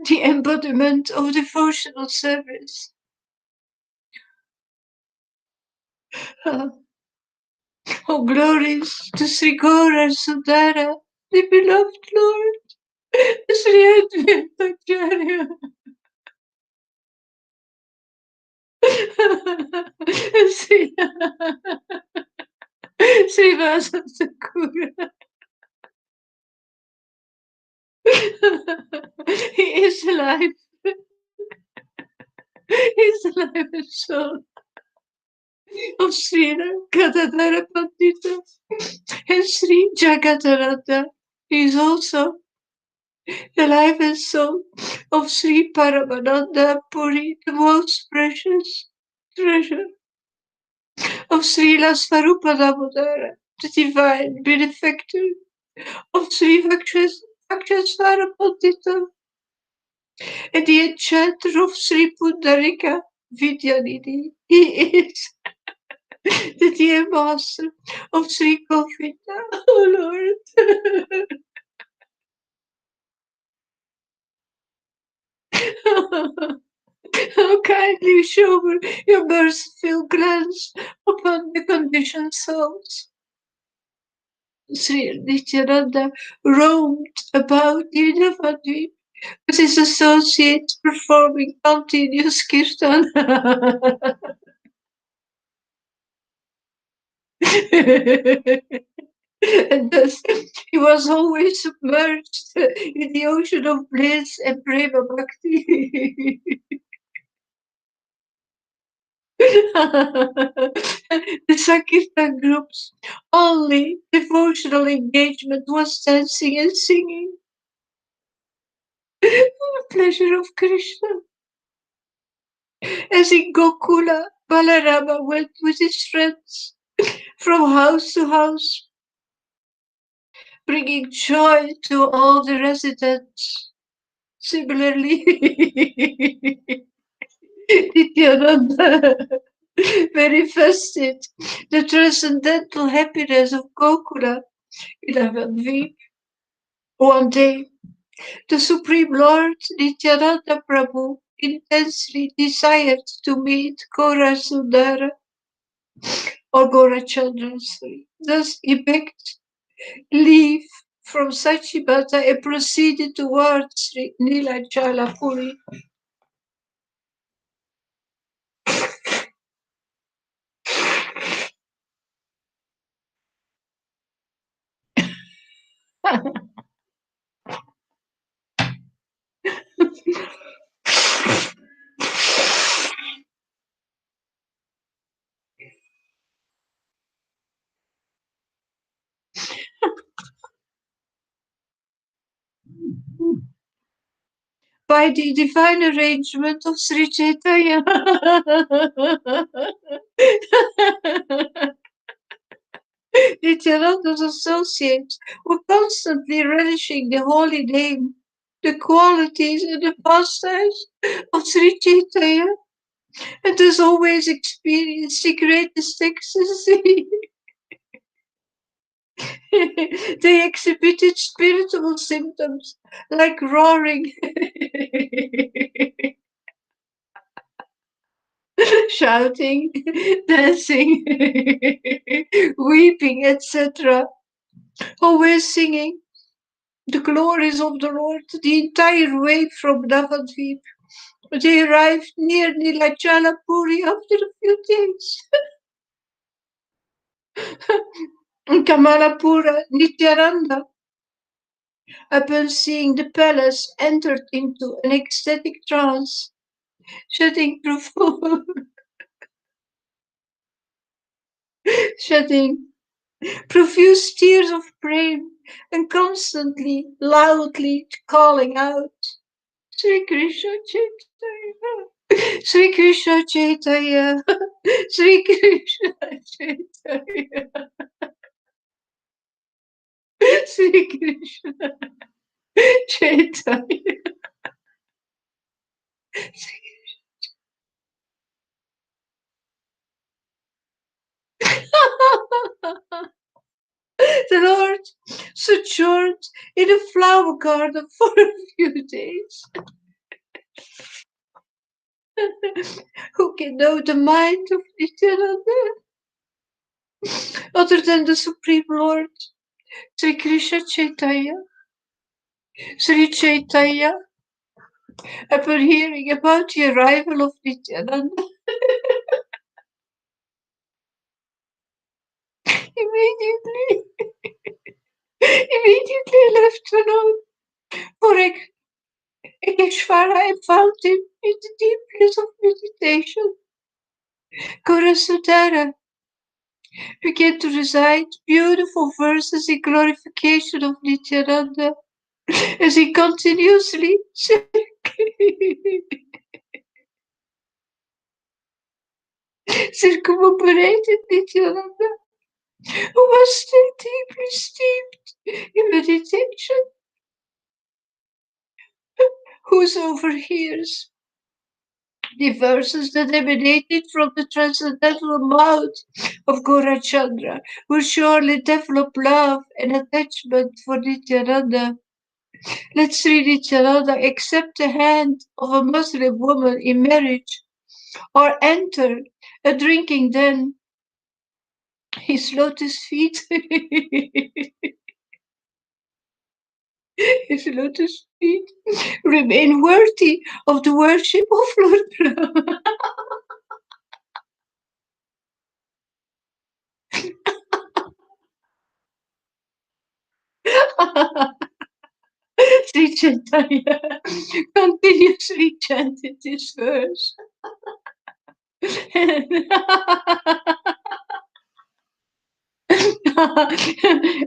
The embodiment of devotional service. Oh, glories to Sri Gaura Sundara, the beloved Lord, Sri Advaita Acharya. Sri Srivasa Sakura. He is alive. He is alive and soul of Sri Gadadhara Pandita and Sri Jagatarata. He is also the life and soul of Sri Paramananda Puri, the most precious treasure of Srila Swarupa Damodara, the divine benefactor of Sri Vakshasvara Pandita, and the enchanter of Sri Pundarika Vidyanidhi. He is the dear master of Sri Govinda, oh Lord. How kindly shower your merciful glance upon the conditioned souls. Sri Nityananda roamed about Nilafadvi with his associates performing continuous kirtan. And thus he was always submerged in the ocean of bliss and prema bhakti. The Sankirtan group's only devotional engagement was dancing and singing. The pleasure of Krishna. As in Gokula, Balarama went with his friends from house to house, bringing joy to all the residents. Similarly, Nityananda manifested the transcendental happiness of Gokula in Avadvi. One day, the Supreme Lord Nityananda Prabhu intensely desired to meet Gora Sundara or Gora Chandra. Thus he begged leave from Sachibata and proceeded towards Sri Nilachalapuri. By the divine arrangement of Sri Chaitanya. Nityananda's associates were constantly relishing the holy name, the qualities and the pastimes of Sri Chaitanya, and thus always experienced the greatest ecstasy. They exhibited spiritual symptoms like roaring, shouting, dancing, weeping, etc. Always singing the glories of the Lord the entire way from Navadvip. They arrived near Nilachalapuri after a few days. In Kamalapura, Nityananda, upon seeing the palace, entered into an ecstatic trance, shedding shedding profuse tears of prayer and constantly, loudly calling out, Sri Krishna Chaitanya, Sri Krishna Chaitanya, Sri Krishna Chaitanya, Sri Krishna Chaitanya. The Lord sojourned in a flower garden for a few days. Who can know the mind of Nityananda other than the Supreme Lord, Sri Krishna Chaitanya? Sri Chaitanya, upon hearing about the arrival of Nityananda, immediately left Vinod for Ekeshvara and found him in the deep bliss of meditation. Gaurasudara began to recite beautiful verses in glorification of Nityananda as he continuously circumambulated Nityananda, who was still deeply steeped in meditation. Whoso overhears the verses that emanated from the transcendental mouth of Gaurachandra will surely develop love and attachment for Nityananda. Let Sri Nityananda accept the hand of a Muslim woman in marriage or enter a drinking den. His lotus feet, his lotus feet remain worthy of the worship of Lord Brahma. Sri Chaitanya continuously chanted this verse.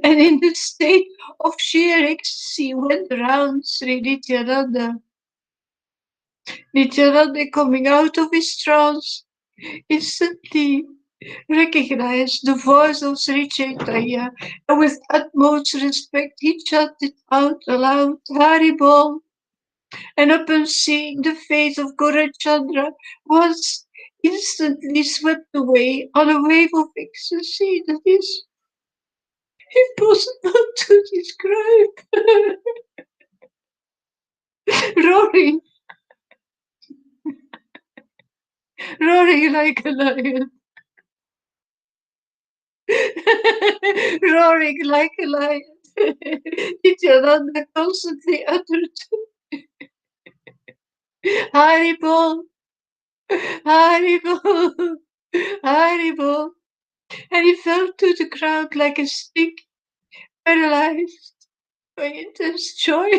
And in the state of sheer ecstasy went around Sri Nityananda. Nityananda, coming out of his trance, instantly recognized the voice of Sri Chaitanya, and with utmost respect he chanted out aloud, Haribol, and upon seeing the face of Gaurachandra was instantly swept away on a wave of ecstasy that is impossible to describe. Roaring roaring like a lion. Roaring like a lion. Nityananda constantly uttered, Haribol, Haribol, Haribol. And he fell to the ground like a stick, paralyzed by intense joy.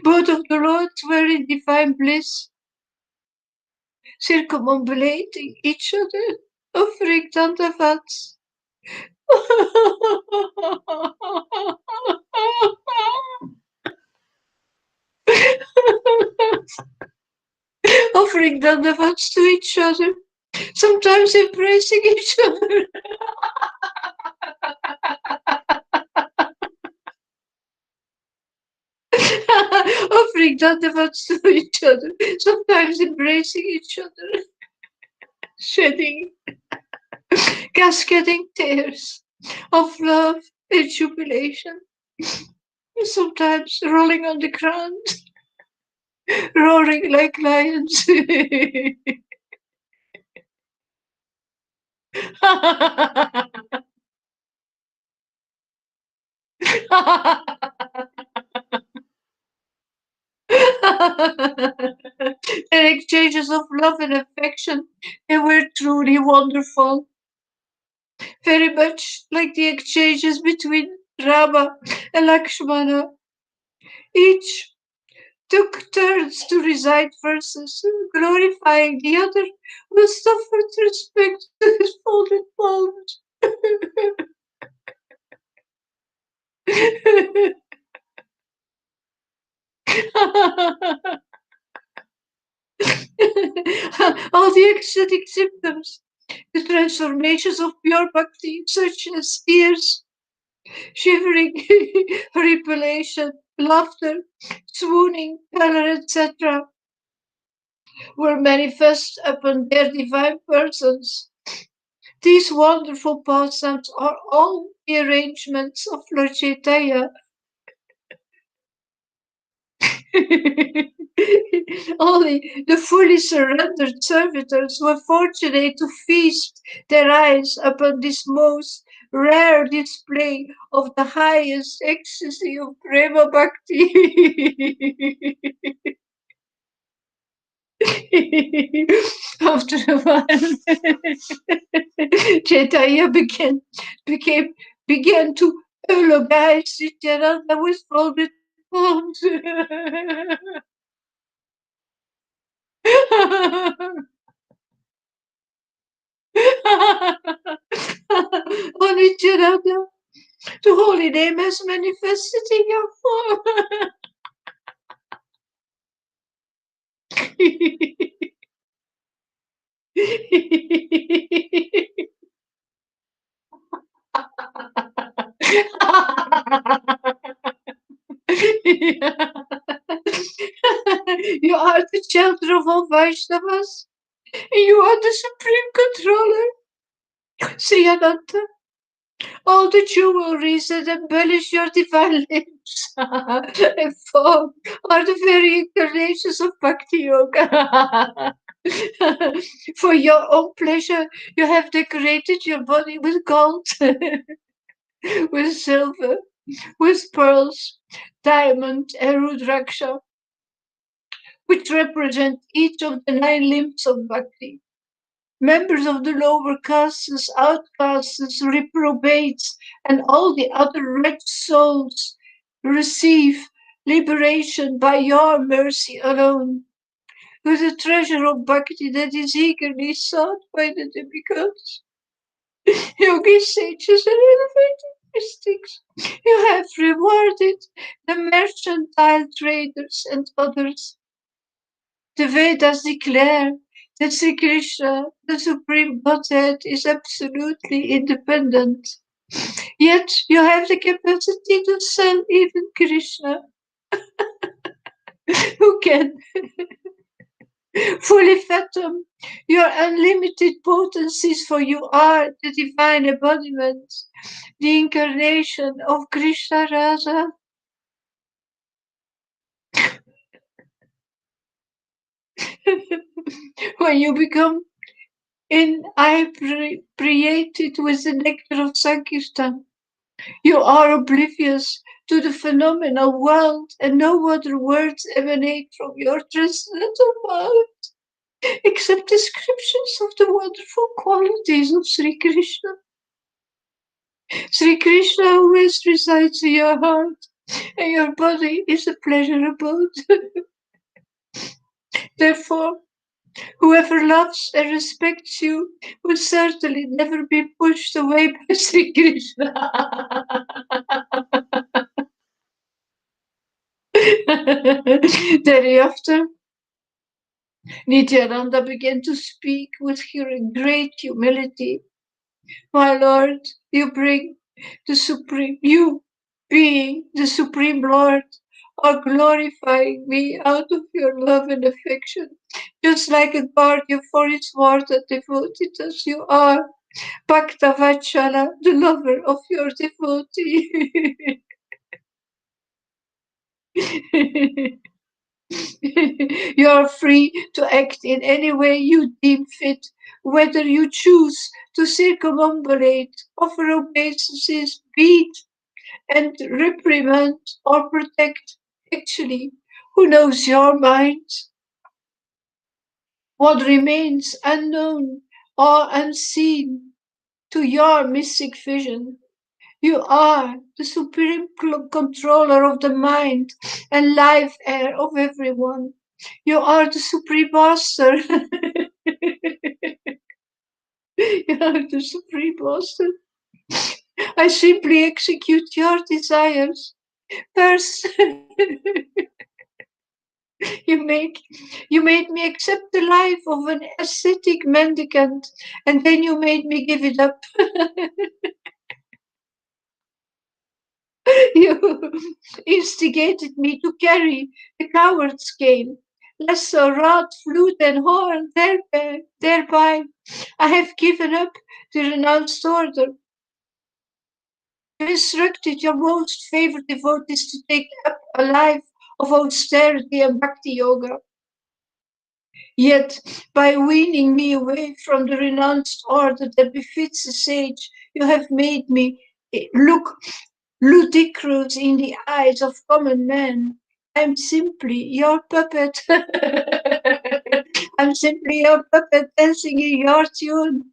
Both of the lords were in divine bliss, circumambulating each other, offering dandavats. Offering dandavats to each other, sometimes embracing each other. Offering dandavats to each other, sometimes embracing each other, shedding cascading tears of love and jubilation, sometimes rolling on the ground, roaring like lions. Their exchanges of love and affection, they were truly wonderful. Very much like the exchanges between Rama and Lakshmana. Each took turns to recite verses, glorifying the other with suffered respect to his folded palms. All the ecstatic symptoms, the transformations of pure bhakti, such as tears, shivering, horripilation, laughter, swooning, pallor, etc., were manifest upon their divine persons. These wonderful pastimes are all the arrangements of Lord Chaitanya. Only the fully surrendered servitors were fortunate to feast their eyes upon this most rare display of the highest ecstasy of Prema Bhakti. After a while, Chaitanya began to eulogize Nityananda with folded palms. Oh Nityananda, the holy name has manifested in your form. You are the shelter of all Vaishnavas, and you are the supreme controller. Sayananta, all the jewelries that embellish your divine lips and form are the very incarnations of Bhakti Yoga. For your own pleasure, you have decorated your body with gold, with silver, with pearls, diamond, and rudraksha, which represent each of the 9 limbs of Bhakti. Members of the lower castes, outcasts, reprobates, and all the other wretched souls receive liberation by your mercy alone, with the treasure of Bhakti that is eagerly sought by the demigods. Yogis, sages, and elevated mystics, you have rewarded the mercantile traders and others. The Vedas declare that Sri Krishna, the Supreme Godhead, is absolutely independent. Yet you have the capacity to sell even Krishna, who can fully fathom your unlimited potencies, for you are the divine embodiment, the incarnation of Krishna Raja. When you become inebriated with the nectar of Sankirtan, you are oblivious to the phenomenal world, and no other words emanate from your transcendental mouth except descriptions of the wonderful qualities of Sri Krishna. Sri Krishna always resides in your heart, and your body is a pleasure abode. Therefore, whoever loves and respects you will certainly never be pushed away by Sri Krishna. Thereafter, Nityananda began to speak with great humility. My Lord, you bring the Supreme, you being the Supreme Lord, are glorifying me out of your love and affection, just like a guardian for its ward and devoted as you are. Bhakta Vatsala, the lover of your devotee. You are free to act in any way you deem fit, whether you choose to circumambulate, offer obeisances, beat and reprimand, or protect. Actually, who knows your mind? What remains unknown or unseen to your mystic vision? You are the supreme controller of the mind and life air of everyone. You are the supreme master. You are the supreme master. I simply execute your desires. First, you made you made me accept the life of an ascetic mendicant, and then you made me give it up. You instigated me to carry the coward's cane, lesser rod, flute, and horn. Thereby, I have given up the renounced order. You instructed your most favored devotees to take up a life of austerity and bhakti yoga. Yet, by weaning me away from the renounced order that befits a sage, you have made me look ludicrous in the eyes of common men. I'm simply your puppet. I'm simply your puppet dancing in your tune.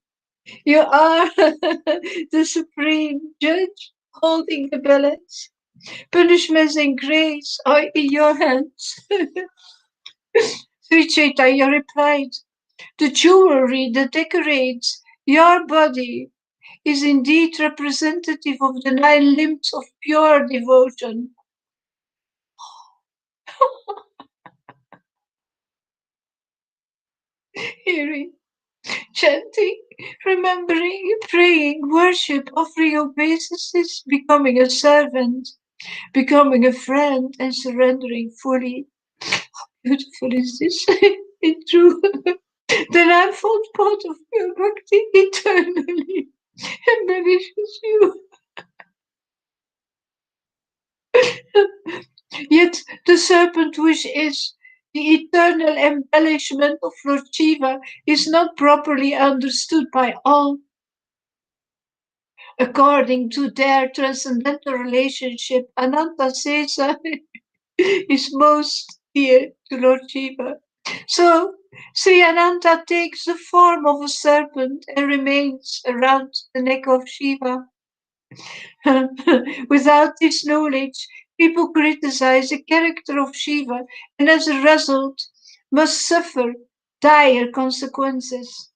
You are the supreme judge holding the balance. Punishments and grace are in your hands. Sri Chaitanya replied, the jewelry that decorates your body is indeed representative of the 9 limbs of pure devotion. Hearing, chanting, remembering, praying, worship, offering obeisances, becoming a servant, becoming a friend, and surrendering fully. How beautiful is this? It's true. Then I formed part of pure bhakti eternally and nourishes you. Yet the serpent, which is the eternal embellishment of Lord Shiva, is not properly understood by all. According to their transcendental relationship, Ananta Sesa is most dear to Lord Shiva. So Sri Ananta takes the form of a serpent and remains around the neck of Shiva. Without this knowledge, people criticize the character of Shiva and as a result must suffer dire consequences.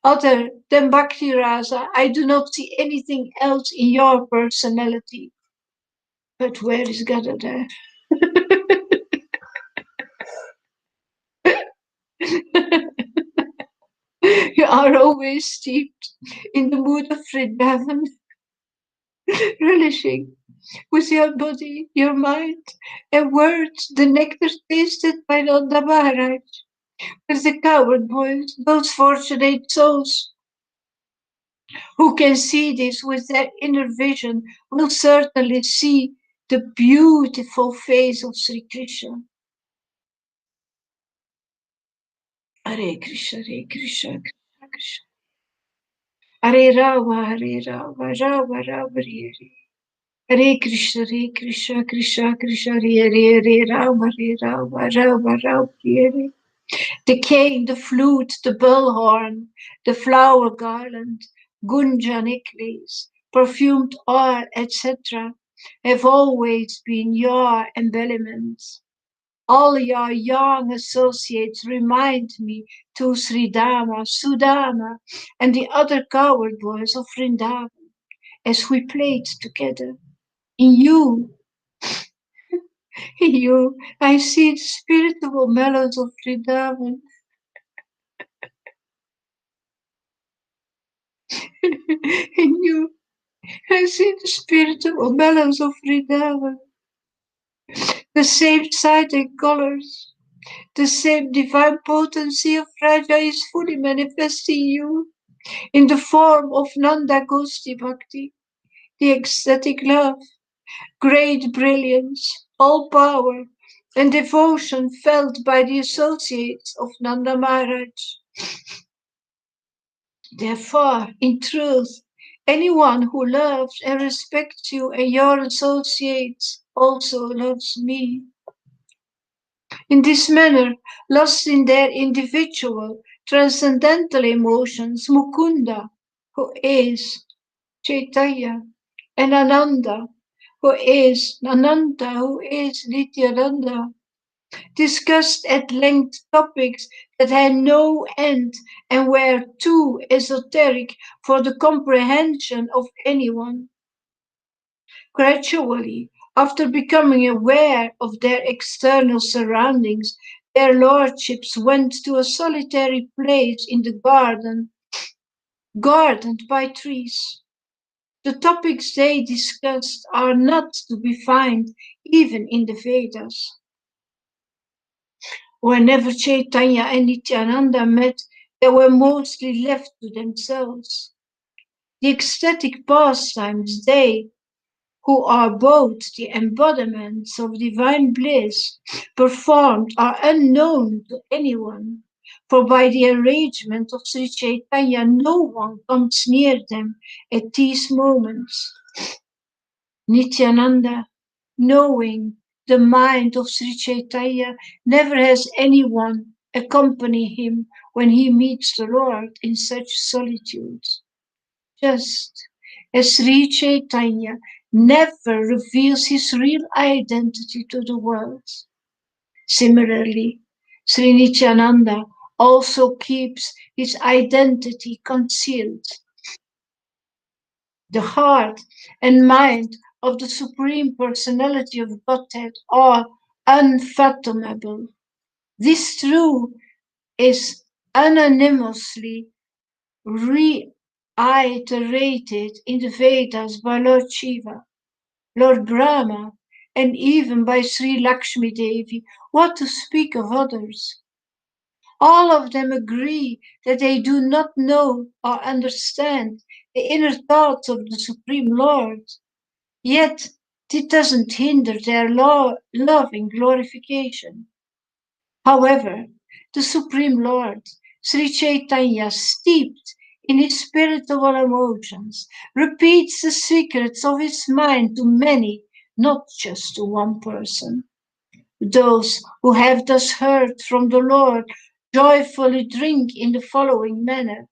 Other than Bhakti Rasa, I do not see anything else in your personality. But where is Gadadhar? You are always steeped in the mood of Vrindavan, relishing with your body, your mind, and words the nectar tasted by Nanda Maharaj, with the coward boys, those fortunate souls who can see this with their inner vision will certainly see the beautiful face of Sri Krishna. Hare Krishna, Hare Krishna, Krishna Krishna. Hare Rama, Hare Rama, Rama Rama, Hare Hare. Hare Krishna, Krishna Krishna, Hare Hare, Hare Rama, Rama Rama, Hare Hare. The cane, the flute, the bullhorn, the flower garland, gunja necklace, perfumed oil, etc., have always been your embellishments. All your young associates remind me to Sridhama, Sudama, and the other coward boys of Vrindavan as we played together. In you, in you, I see the spiritual melons of Vrindavan. In you, I see the spiritual melons of Vrindavan. The same sight and colors, the same divine potency of Raja is fully manifesting you in the form of Nanda Gosti Bhakti, the ecstatic love, great brilliance, all power, and devotion felt by the associates of Nanda Maharaj. Therefore, in truth, anyone who loves and respects you and your associates also loves me. In this manner, lost in their individual, transcendental emotions, Mukunda, who is Chaitanya, and Ananda, who is Nityananda, discussed at length topics that had no end and were too esoteric for the comprehension of anyone. Gradually, after becoming aware of their external surroundings, their lordships went to a solitary place in the garden, guarded by trees. The topics they discussed are not to be found even in the Vedas. Whenever Chaitanya and Nityananda met, they were mostly left to themselves. The ecstatic pastimes they, who are both the embodiments of divine bliss, performed are unknown to anyone, for by the arrangement of Sri Chaitanya no one comes near them at these moments. Nityananda, knowing the mind of Sri Chaitanya, never has anyone accompany him when he meets the Lord in such solitude. Just as Sri Chaitanya never reveals his real identity to the world. Similarly, Sri Nityananda also keeps his identity concealed. The heart and mind of the Supreme Personality of Godhead are unfathomable. This truth is unanimously reiterated in the Vedas by Lord Shiva, Lord Brahma, and even by Sri Lakshmi Devi, what to speak of others. All of them agree that they do not know or understand the inner thoughts of the Supreme Lord, yet it doesn't hinder their loving glorification. However, the Supreme Lord, Sri Chaitanya, steeped in his spiritual emotions, repeats the secrets of his mind to many, not just to one person. Those who have thus heard from the Lord joyfully drink in the following manner.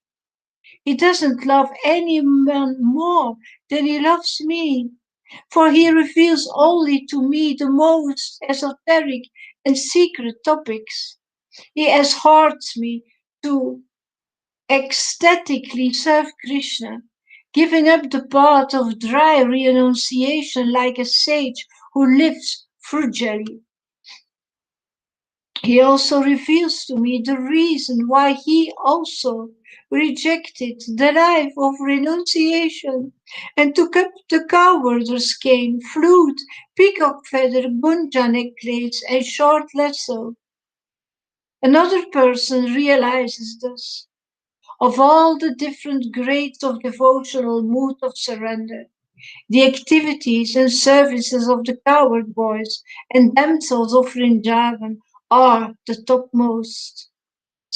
He doesn't love anyone more than he loves me, for he reveals only to me the most esoteric and secret topics. He exhorts me to ecstatically serve Krishna, giving up the path of dry renunciation like a sage who lives frugally. He also reveals to me the reason why he also rejected the life of renunciation and took up the coward's cane, flute, peacock feather, gunja necklace, and short lasso. Another person realizes this. Of all the different grades of devotional mood of surrender, the activities and services of the coward boys and damsels of Vrindavan are the topmost.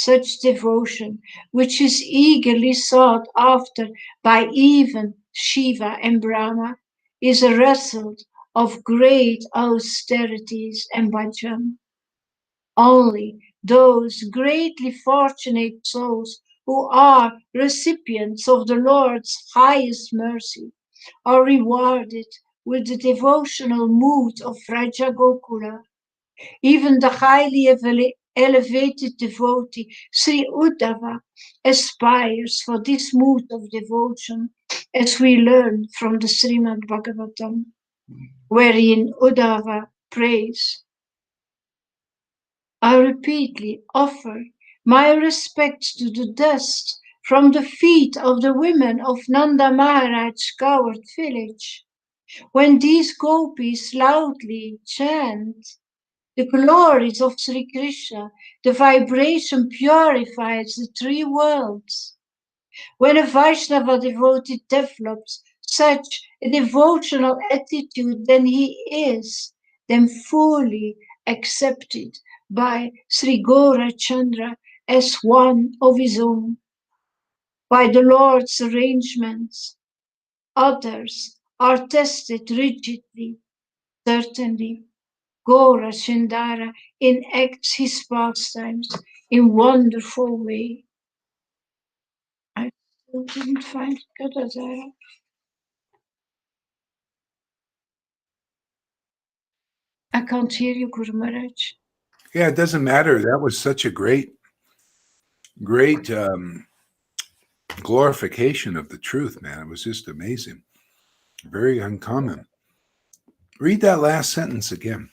such devotion, which is eagerly sought after by even Shiva and Brahma, is a result of great austerities and bhajan. Only those greatly fortunate souls who are recipients of the Lord's highest mercy are rewarded with the devotional mood of Raja Gokula. Even the highly elevated devotee Sri Uddhava aspires for this mood of devotion, as we learn from the Srimad Bhagavatam, wherein Uddhava prays, I repeatedly offer my respects to the dust from the feet of the women of Nanda Maharaj's coward village. When these gopis loudly chant the glories of Sri Krishna, the vibration purifies the three worlds. When a Vaishnava devotee develops such a devotional attitude, then fully accepted by Sri Gaurachandra as one of his own. By the Lord's arrangements, others are tested rigidly, certainly. Gaurachandra enacts his pastimes in wonderful way. I still didn't find Gadadhara. I can't hear you, Guru Maharaj. Yeah, it doesn't matter. That was such a great glorification of the truth, man. It was just amazing. Very uncommon. Read that last sentence again.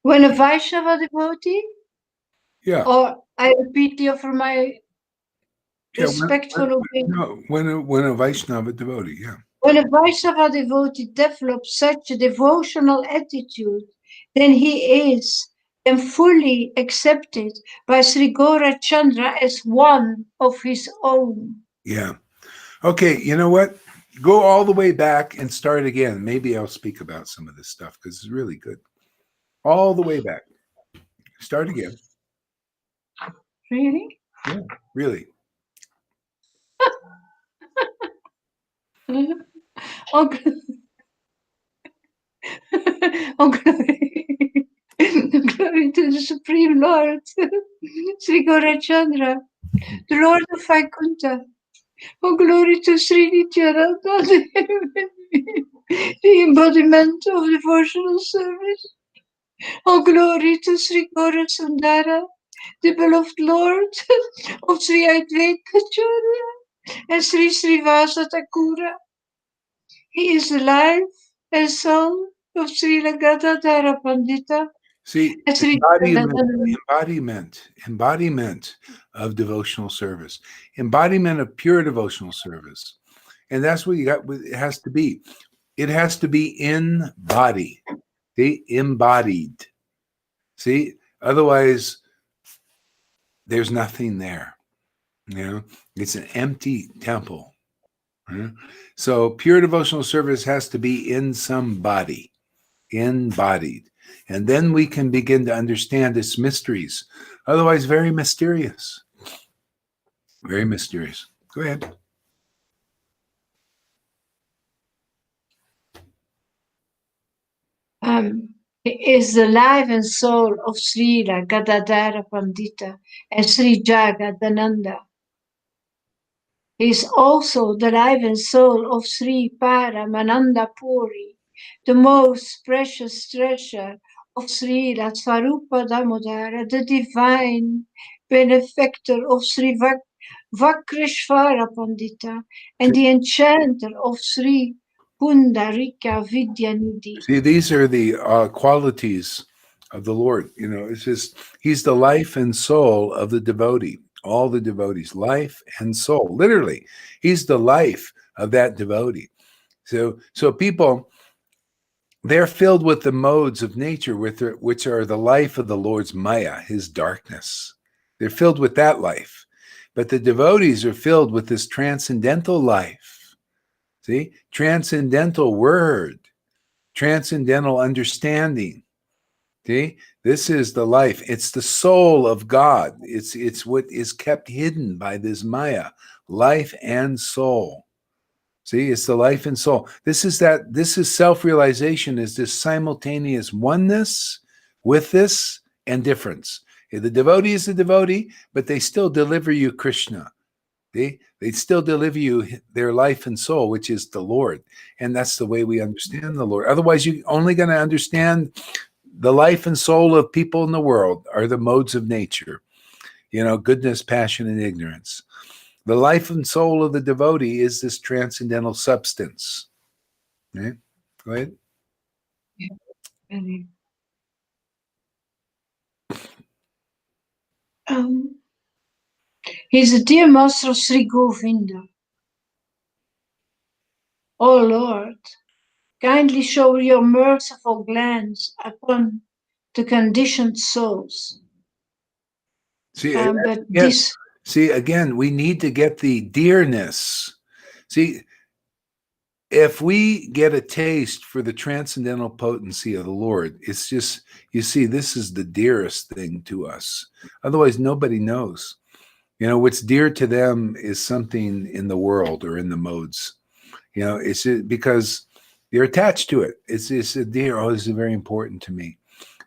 When a Vaishnava devotee, Yeah. or I repeatedly offer my Yeah, respectful obedience. when a Vaishnava devotee, yeah. When a Vaishnava devotee develops such a devotional attitude, then he is then fully accepted by Sri Gaurachandra as one of his own. Yeah. Okay, you know what? Go all the way back and start again. Maybe I'll speak about some of this stuff because it's really good. All the way back. Start again. Really? Yeah, really. Oh, oh glory. Glory to the Supreme Lord, Sri Gaurachandra, the Lord of Vaikuntha. Oh, glory to Sri Nityananda, the embodiment of devotional service. Oh, glory to Sri Gaurasundara, the beloved Lord of Sri Advaita Acharya and Sri Srivasa Thakura. He is the life and soul of Sri Gadadhara Pandita. See, And Sri embodiment of devotional service, embodiment of pure devotional service. And that's what you got. It has to be. It has to be in body. See, embodied. See, otherwise, there's nothing there. You know, it's an empty temple. So pure devotional service has to be in some body, embodied. And then we can begin to understand its mysteries. Otherwise, very mysterious. Very mysterious. Go ahead. Is the life and soul of Srila Gadadhara Pandita and Sri Jagadananda. He is also the life and soul of Sri Paramananda Puri, the most precious treasure of Srila Swarupa Damodara, the divine benefactor of Sri Vakreshvara Pandita, and the enchanter of Sri Pundarika Vidyanidhi. See, these are the qualities of the Lord. You know, it's just, he's the life and soul of the devotee. All the devotees, life and soul. Literally, he's the life of that devotee. So people, they're filled with the modes of nature, which are the life of the Lord's Maya, his darkness. They're filled with that life. But the devotees are filled with this transcendental life. See, transcendental word. transcendental understanding. See, this is the life. It's the soul of God. It's what is kept hidden by this Maya, life and soul. See, it's the life and soul. This is self-realization, is this simultaneous oneness with this and difference. The devotee is the devotee, but they still deliver you Krishna. They still deliver you their life and soul, which is the Lord. And that's the way we understand the Lord. Otherwise, you're only going to understand the life and soul of people in the world are the modes of nature, goodness, passion, and ignorance. The life and soul of the devotee is this transcendental substance. Okay? Go ahead. He's a dear master of Sri Govinda. O Lord, kindly shower your merciful glance upon the conditioned souls. See, this. See, again, we need to get the dearness. See, if we get a taste for the transcendental potency of the Lord, it's just, you see, this is the dearest thing to us. Otherwise, nobody knows. What's dear to them is something in the world or in the modes. It's because they're attached to it. It's a dear, this is very important to me.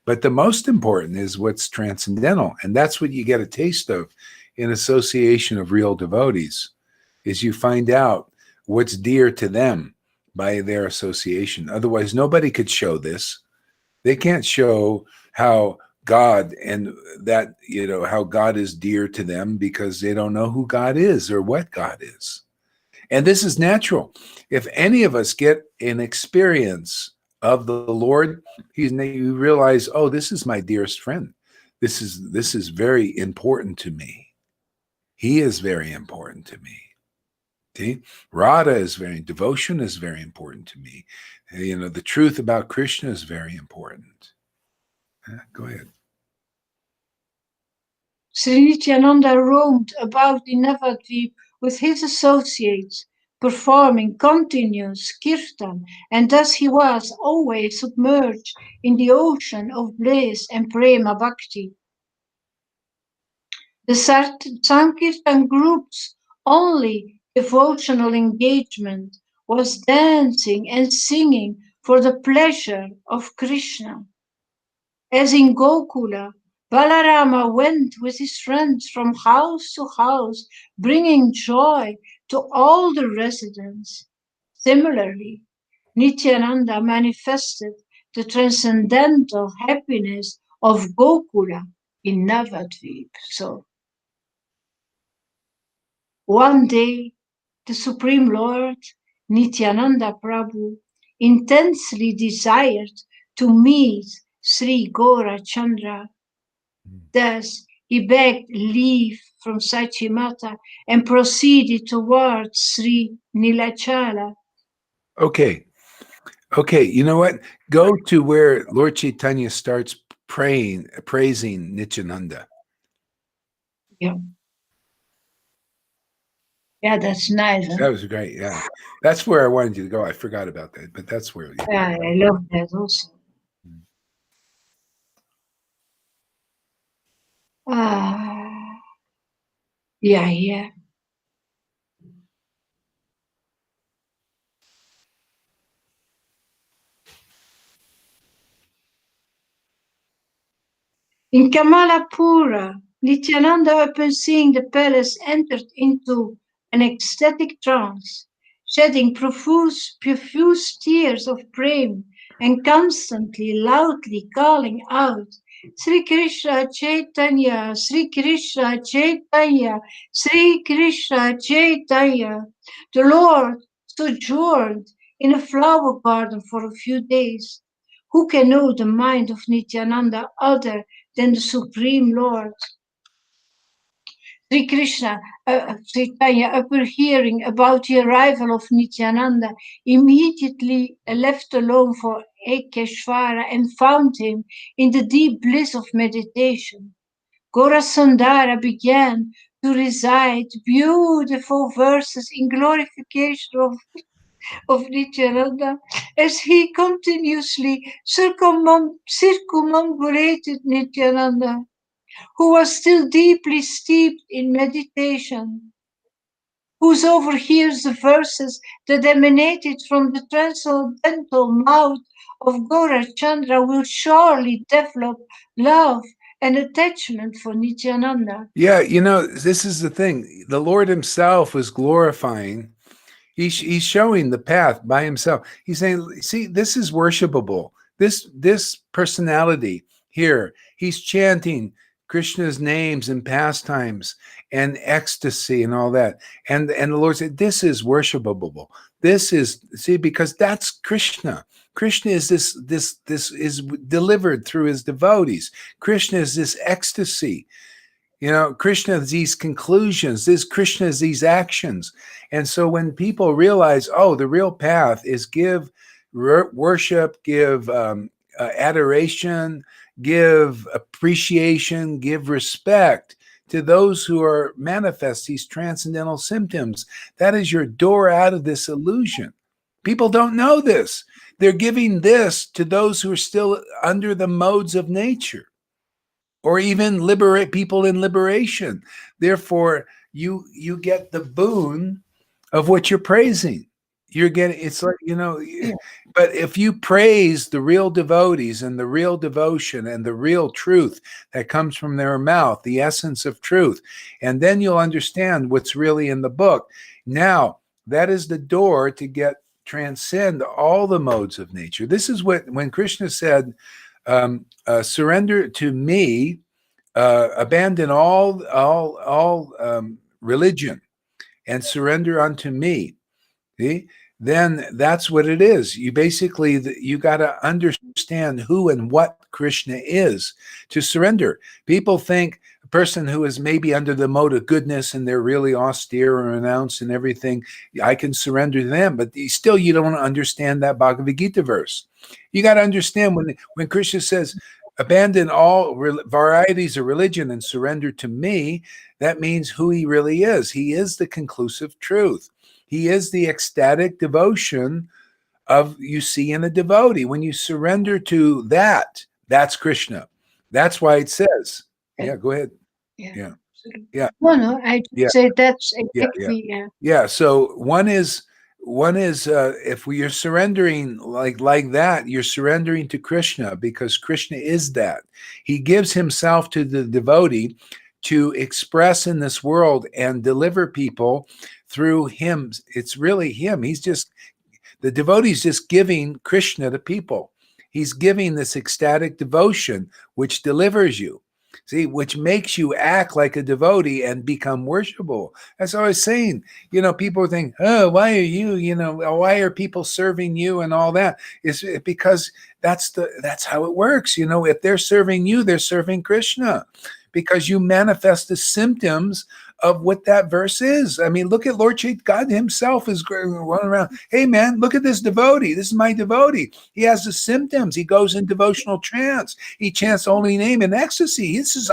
But the most important is what's transcendental. And that's what you get a taste of in association of real devotees, is you find out what's dear to them by their association. Otherwise, nobody could show this. They can't show how God and that, how God is dear to them because they don't know who God is or what God is. And this is natural. If any of us get an experience of the Lord, you realize, oh, this is my dearest friend. This is very important to me. He is very important to me. See, devotion is very important to me. The truth about Krishna is very important. Go ahead. Sri Nityananda roamed about in Navadvip with his associates, performing continuous kirtan, and thus he was always submerged in the ocean of bliss and prema bhakti. The Sankirtan group's only devotional engagement was dancing and singing for the pleasure of Krishna. As in Gokula, Balarama went with his friends from house to house, bringing joy to all the residents. Similarly, Nityananda manifested the transcendental happiness of Gokula in Navadvip. So, one day, the Supreme Lord, Nityananda Prabhu, intensely desired to meet Sri Gaurachandra. Thus, he begged leave from Sachimata and proceeded towards Sri Nilachala. Okay, you know what? Go to where Lord Chaitanya starts praising Nityananda. Yeah, that's nice. Huh? That was great. Yeah, that's where I wanted you to go. I forgot about that, but that's where. Yeah, I love that also. Yeah. In Kamalapura, Nityananda, upon seeing the palace, entered into an ecstatic trance, shedding profuse tears of prema and constantly, loudly calling out, Sri Krishna Chaitanya, Sri Krishna Chaitanya, Sri Krishna Chaitanya. The Lord sojourned in a flower garden for a few days. Who can know the mind of Nityananda other than the Supreme Lord? Sri Krishna, Chaitanya, upon hearing about the arrival of Nityananda, immediately left alone for Ekeshwara and found him in the deep bliss of meditation. Gaurasundara began to recite beautiful verses in glorification of of Nityananda as he continuously circumambulated Nityananda, who was still deeply steeped in meditation. Whoso overhears the verses that emanated from the transcendental mouth of Gaurachandra will surely develop love and attachment for Nityananda. Yeah, this is the thing. The Lord himself was glorifying. He's showing the path by himself. He's saying, see, this is worshipable. This personality here, he's chanting Krishna's names and pastimes and ecstasy and all that. And the Lord said, this is worshipable. This is, see, because that's Krishna. Krishna is this is delivered through his devotees. Krishna is this ecstasy. Krishna is these conclusions. Krishna is these actions. And so when people realize, oh, the real path is give worship, give adoration, give appreciation, give respect to those who are manifest these transcendental symptoms. That is your door out of this illusion. People don't know this. They're giving this to those who are still under the modes of nature, or even liberate people in liberation. Therefore, you get the boon of what you're praising. You're getting, it's like, but if you praise the real devotees and the real devotion and the real truth that comes from their mouth, the essence of truth, and then you'll understand what's really in the book. Now, that is the door to transcend all the modes of nature. This is when Krishna said, surrender to me, abandon all religion, and surrender unto me. See? Then that's what it is. You basically, you got to understand who and what Krishna is to surrender. People think a person who is maybe under the mode of goodness and they're really austere and renounced and everything, I can surrender to them. But still, you don't understand that Bhagavad Gita verse. You got to understand when Krishna says, abandon all varieties of religion and surrender to me, that means who he really is. He is the conclusive truth. He is the ecstatic devotion you see in a devotee. When you surrender to that, that's Krishna. That's why it says, yeah, go ahead. Yeah. No, I say that's exactly, yeah. So one is if you're surrendering like that, you're surrendering to Krishna, because Krishna is that. He gives himself to the devotee to express in this world and deliver people through him. It's really him. The devotee's just giving Krishna to people. He's giving this ecstatic devotion, which delivers you. See, which makes you act like a devotee and become worshipable. That's what I was saying. People think, oh, why are you, why are people serving you and all that? It's because that's how it works. If they're serving you, they're serving Krishna, because you manifest the symptoms of what that verse is. I mean, look at Lord Chaitanya. God himself is running around. Hey, man, look at this devotee. This is my devotee. He has the symptoms. He goes in devotional trance. He chants holy name in ecstasy. He's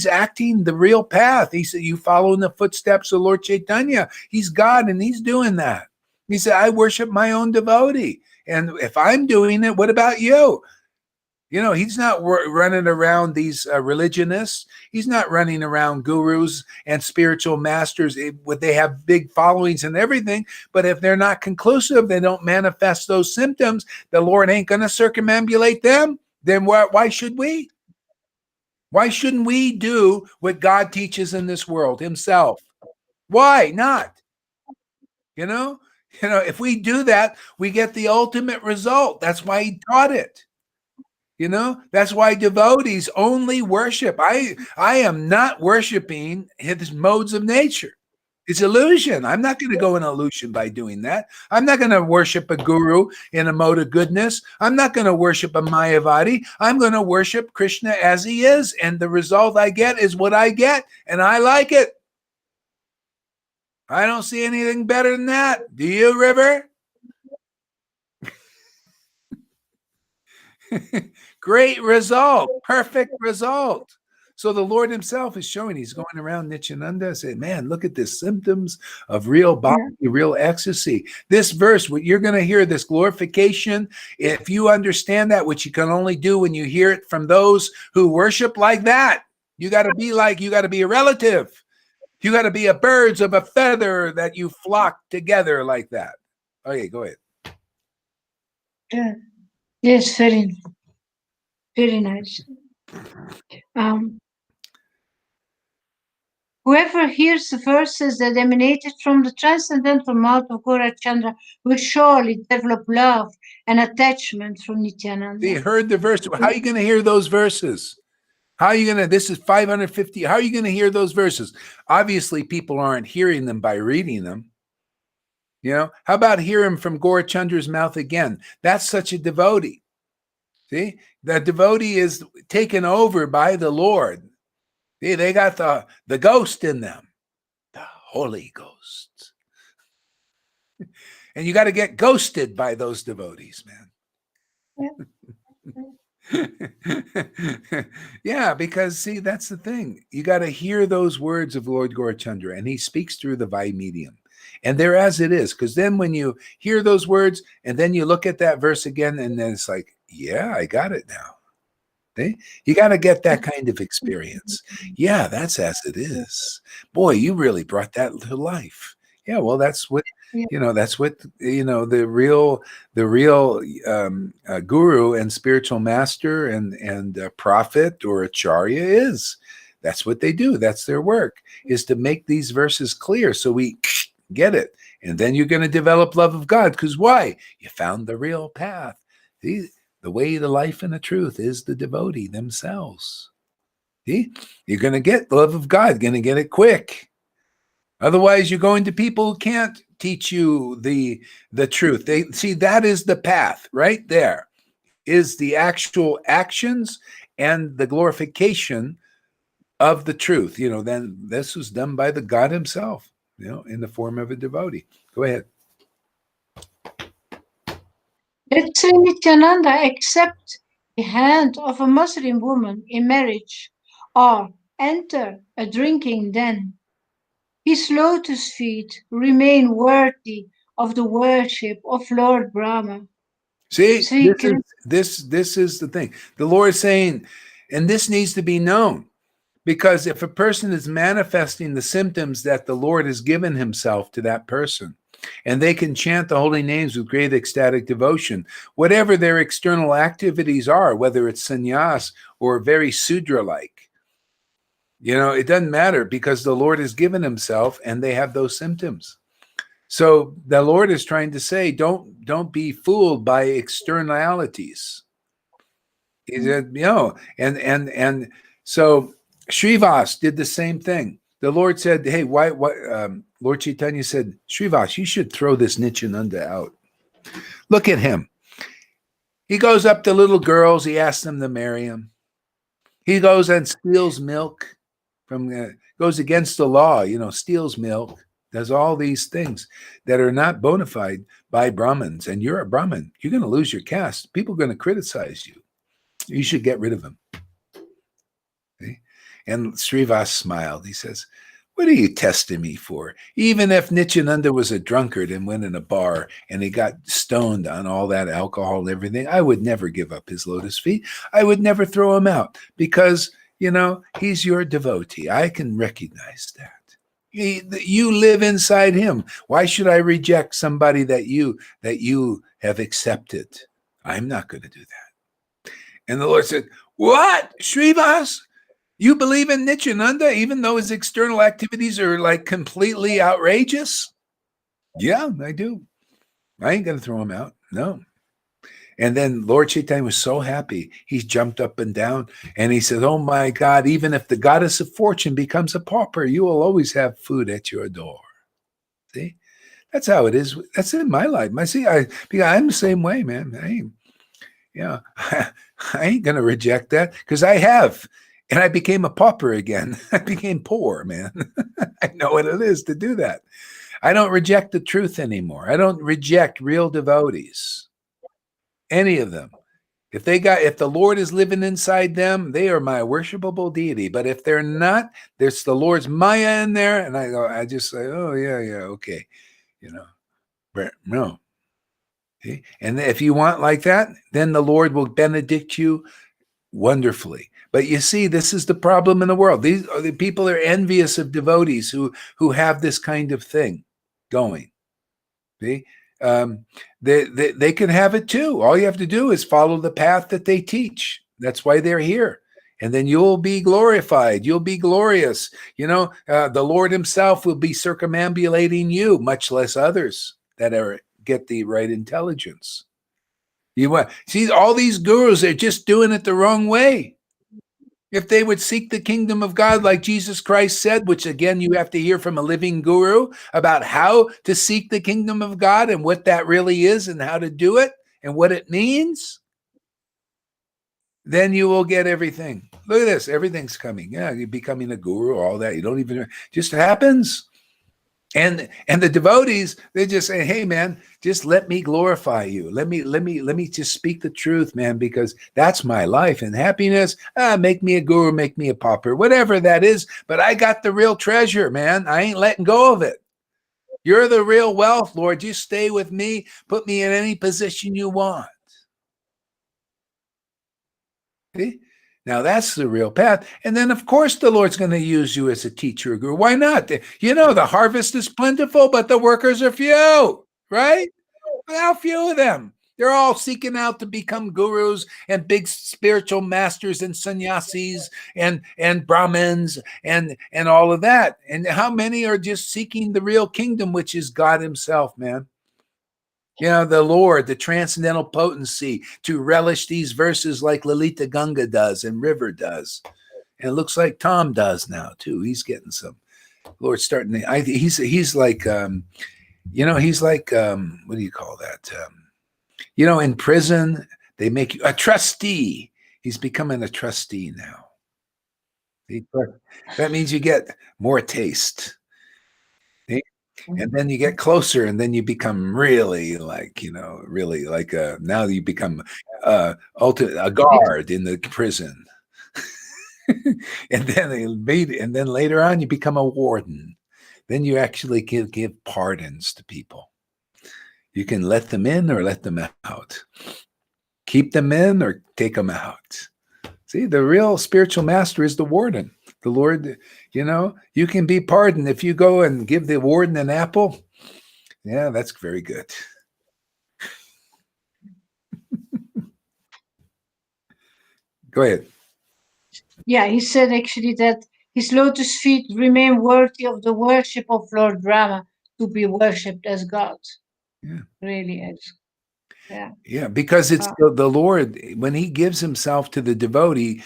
acting the real path. He said, you follow in the footsteps of Lord Chaitanya. He's God, and he's doing that. He said, I worship my own devotee. And if I'm doing it, what about you? He's not running around these religionists. He's not running around gurus and spiritual masters. They have big followings and everything, but if they're not conclusive, they don't manifest those symptoms, the Lord ain't going to circumambulate them. Then why should we? Why shouldn't we do what God teaches in this world himself? Why not? If we do that, we get the ultimate result. That's why he taught it. That's why devotees only worship. I am not worshiping his modes of nature. It's illusion. I'm not going to go in illusion by doing that. I'm not going to worship a guru in a mode of goodness. I'm not going to worship a Mayavadi. I'm going to worship Krishna as he is. And the result I get is what I get. And I like it. I don't see anything better than that. Do you, River? Great result. Perfect result. So the Lord himself is showing, he's going around Nityananda saying, man, look at this symptoms of real body, real ecstasy. This verse, what you're going to hear, this glorification, if you understand that, which you can only do when you hear it from those who worship like that, you got to be a relative. You got to be a birds of a feather that you flock together like that. Okay, go ahead. Yeah. Yes, very nice. Whoever hears the verses that emanated from the transcendental mouth of Gaurachandra will surely develop love and attachment from Nityananda. You heard the verse. How are you going to hear those verses? How are you going to, this is 550. How are you going to hear those verses? Obviously, people aren't hearing them by reading them. You know, how about hear them from Gaurachandra's mouth again? That's such a devotee. See, the devotee is taken over by the Lord. See, they got the ghost in them, the Holy Ghost. And you got to get ghosted by those devotees, man. Yeah, because see, that's the thing. You got to hear those words of Lord Gaurachandra, and he speaks through the Vai medium. And they're as it is, because then when you hear those words and then you look at that verse again, and then it's like, yeah, I got it now. See? You got to get that kind of experience. Yeah, that's as it is. Boy, you really brought that to life. Yeah, well, that's what, that's what, the real guru and spiritual master and prophet or acharya is. That's what they do. That's their work, is to make these verses clear so we get it. And then you're going to develop love of God. Because why? You found the real path. See? The way, the life, and the truth is the devotee themselves. See? You're going to get the love of God, going to get it quick. Otherwise, you're going to people who can't teach you the truth. They see, that is the path right there, is the actual actions and the glorification of the truth. Then this was done by the God himself, in the form of a devotee. Go ahead. Let's say Nityananda accept the hand of a Muslim woman in marriage or enter a drinking den. His lotus feet remain worthy of the worship of Lord Brahma. See, this is the thing. The Lord is saying, and this needs to be known, because if a person is manifesting the symptoms that the Lord has given himself to that person, and they can chant the holy names with great ecstatic devotion, whatever their external activities are, whether it's sannyas or very Sudra-like, it doesn't matter, because the Lord has given himself and they have those symptoms. So the Lord is trying to say, don't be fooled by externalities. He said, and so Srivas did the same thing. The Lord said, hey, why Lord Chaitanya said, Srivas, you should throw this Nityananda out. Look at him. He goes up to little girls. He asks them to marry him. He goes and steals milk goes against the law, steals milk, does all these things that are not bona fide by Brahmins. And you're a Brahmin. You're going to lose your caste. People are going to criticize you. You should get rid of him. See? And Srivas smiled. He says, what are you testing me for? Even if Nityananda was a drunkard and went in a bar and he got stoned on all that alcohol and everything, I would never give up his lotus feet. I would never throw him out, because, he's your devotee. I can recognize that. You live inside him. Why should I reject somebody that you have accepted? I'm not going to do that. And the Lord said, what? Srivas? You believe in Nityananda even though his external activities are like completely outrageous? Yeah, I do. I ain't going to throw him out. No. And then Lord Chaitanya was so happy. He jumped up and down and he said, oh my God, even if the goddess of fortune becomes a pauper, you will always have food at your door. See? That's how it is. That's in my life. I'm the same way, man. I ain't going to reject that, because I have. And I became a pauper again. I became poor, man. I know what it is to do that. I don't reject the truth anymore. I don't reject real devotees. Any of them. If the Lord is living inside them, they are my worshipable deity. But if they're not, there's the Lord's Maya in there, and I just say, oh yeah, okay, but no. Okay? And if you want like that, then the Lord will benedict you wonderfully. But you see, this is the problem in the world. These are the people are envious of devotees who have this kind of thing going. See? They can have it too. All you have to do is follow the path that they teach. That's why they're here. And then you'll be glorified. You'll be glorious. The Lord himself will be circumambulating you, much less others that get the right intelligence. See, all these gurus are just doing it the wrong way. If they would seek the kingdom of God like Jesus Christ said, which again, you have to hear from a living guru about how to seek the kingdom of God and what that really is and how to do it and what it means, then you will get everything. Look at this. Everything's coming. Yeah, you're becoming a guru, all that. You don't even, just happens. And the devotees, they just say, hey man, just let me glorify you. Let me just speak the truth, man, because that's my life and happiness. Make me a guru, make me a pauper, whatever that is. But I got the real treasure, man. I ain't letting go of it. You're the real wealth, Lord. You stay with me. Put me in any position you want. See? Now that's the real path. And then, of course, the Lord's going to use you as a teacher or guru. Why not? The harvest is plentiful, but the workers are few, right? How few of them? They're all seeking out to become gurus and big spiritual masters and sannyasis and Brahmins and all of that. And how many are just seeking the real kingdom, which is God himself, man? The Lord, the transcendental potency to relish these verses like Lalita Ganga does and River does. And it looks like Tom does now too. He's getting some. Lord's starting to, he's like, he's like, what do you call that? In prison, they make you a trustee. He's becoming a trustee now. That means you get more taste. And then you get closer, and then you become really like, now you become a guard in the prison. and then later on, you become a warden. Then you actually give pardons to people. You can let them in or let them out. Keep them in or take them out. See, the real spiritual master is the warden. The Lord, you can be pardoned if you go and give the warden an apple. Yeah, that's very good. Go ahead. Yeah, he said actually that his lotus feet remain worthy of the worship of Lord Brahma to be worshipped as God. Yeah. Really is. Yeah. Yeah, because it's the Lord, when he gives himself to the devotee,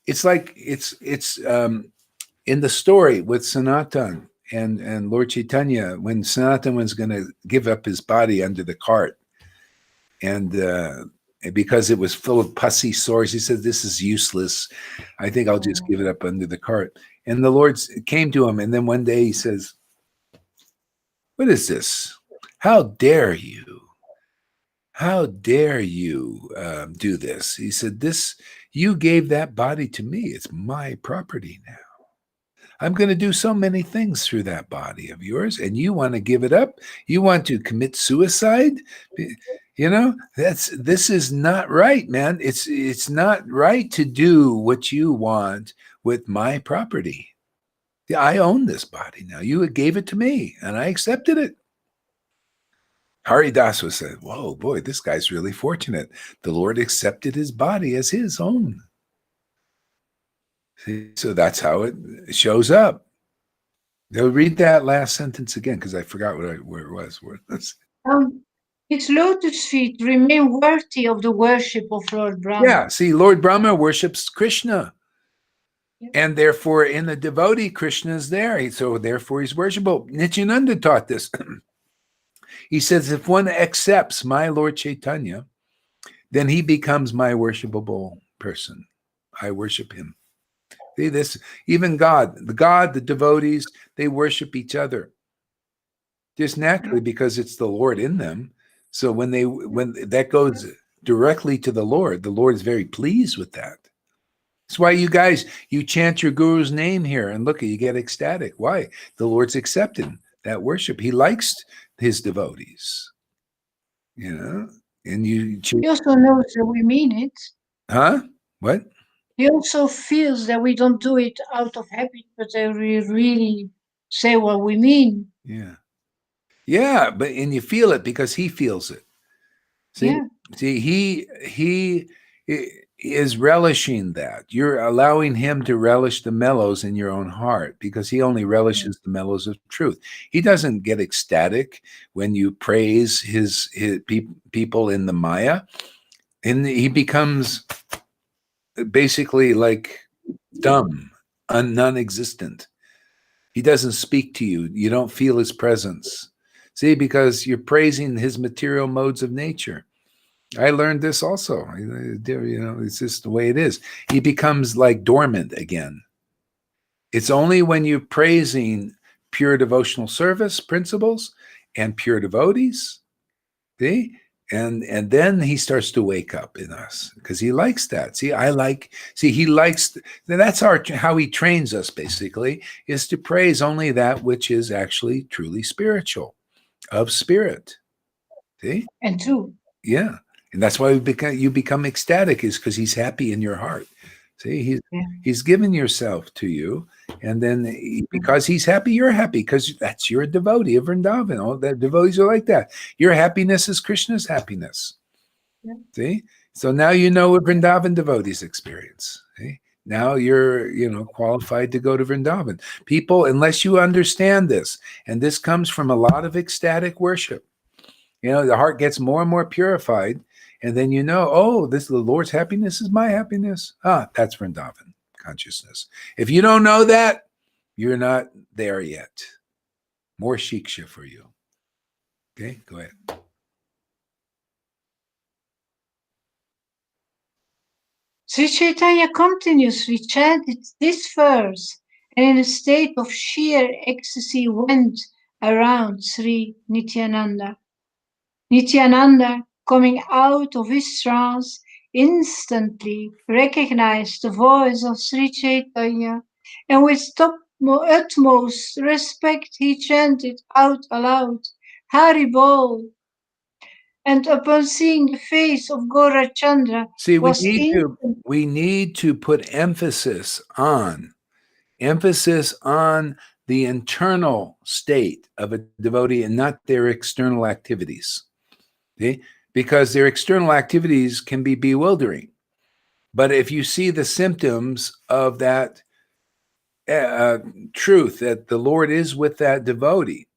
it's like it's in the story with Sanatan and Lord Chaitanya, when Sanatan was going to give up his body under the cart, and because it was full of pussy sores, he said, this is useless. I think I'll just give it up under the cart. And the Lord came to him, and then one day he says, what is this? How dare you? How dare you do this? He said, you gave that body to me. It's my property now. I'm going to do so many things through that body of yours, and you want to give it up? You want to commit suicide? This is not right, man. It's not right to do what you want with my property. Yeah, I own this body now. You gave it to me, and I accepted it. Haridasa said, whoa, boy, this guy's really fortunate. The Lord accepted his body as his own. See, so that's how it shows up. They'll read that last sentence again, because I forgot where it was. Its lotus feet remain worthy of the worship of Lord Brahma. Yeah, see, Lord Brahma worships Krishna. Yeah. And therefore, in the devotee, Krishna is there. So therefore, he's worshipable. Nityananda taught this. He says, if one accepts my Lord Chaitanya, then he becomes my worshipable person. I worship him. See this, even the devotees, they worship each other just naturally because it's the Lord in them. So when that goes directly to the Lord is very pleased with that. That's why you guys, you chant your guru's name here and look, you get ecstatic. Why? The Lord's accepting that worship. He likes his devotees, you know, and you choose. He also knows that we mean it. Huh? What? He also feels that we don't do it out of habit, but that we really say what we mean. Yeah. Yeah, but and you feel it because he feels it. See, Yeah. see, he is relishing that. You're allowing him to relish the mellows in your own heart because he only relishes the mellows of truth. He doesn't get ecstatic when you praise his people in the Maya, and he becomes basically like dumb, non-existent. He doesn't speak to you. You don't feel his presence. See, because you're praising his material modes of nature. I learned this also. You know, it's just the way it is. He becomes like dormant again. It's only when you're praising pure devotional service principles and pure devotees, see, and then he starts to wake up in us because he likes that. See, he likes. That's how he trains us. Basically, is to praise only that which is actually truly spiritual, of spirit. See, And true. yeah. And that's why you become ecstatic, is because he's happy in your heart. See, he's given yourself to you, and then because he's happy, you're happy because that's your devotee of Vrindavan. All the devotees are like that. Your happiness is Krishna's happiness. Yeah. See, so now you know what Vrindavan devotees experience. See? Now you're qualified to go to Vrindavan. People, unless you understand this, and this comes from a lot of ecstatic worship. The heart gets more and more purified, and then the Lord's happiness is my happiness. That's Vrindavan consciousness. If you don't know that, you're not there yet. More shiksha for you. Okay, go ahead. Sri Chaitanya continuously chanted this verse and in a state of sheer ecstasy went around Sri Nityananda. Nityananda, coming out of his trance, instantly recognized the voice of Sri Chaitanya, and with utmost respect he chanted out aloud, Hari Bol. And upon seeing the face of Gaurachandra, See, was we need to put emphasis on the internal state of a devotee and not their external activities. Okay? Because their external activities can be bewildering. But if you see the symptoms of that truth that the Lord is with that devotee,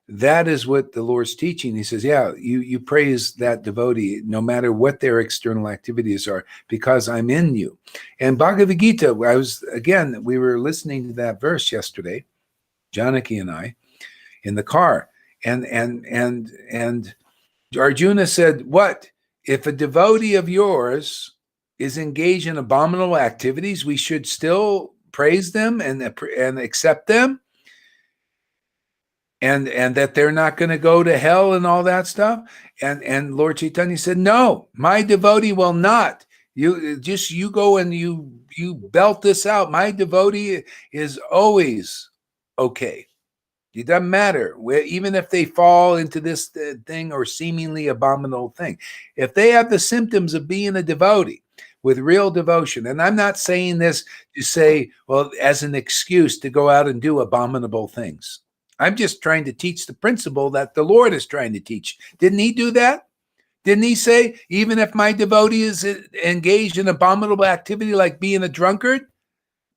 that is what the Lord's teaching. He says, yeah, you praise that devotee no matter what their external activities are, because I'm in you. And Bhagavad Gita, we were listening to that verse yesterday, Janaki and I, in the car. And Arjuna said, what? If a devotee of yours is engaged in abominable activities, we should still praise them and accept them? And that they're not going to go to hell and all that stuff. And Lord Chaitanya said, no, my devotee will not. You go and you belt this out. My devotee is always okay. It doesn't matter, even if they fall into this thing or seemingly abominable thing. If they have the symptoms of being a devotee with real devotion, and I'm not saying this to say, well, as an excuse to go out and do abominable things. I'm just trying to teach the principle that the Lord is trying to teach. Didn't he do that? Didn't he say, even if my devotee is engaged in abominable activity like being a drunkard,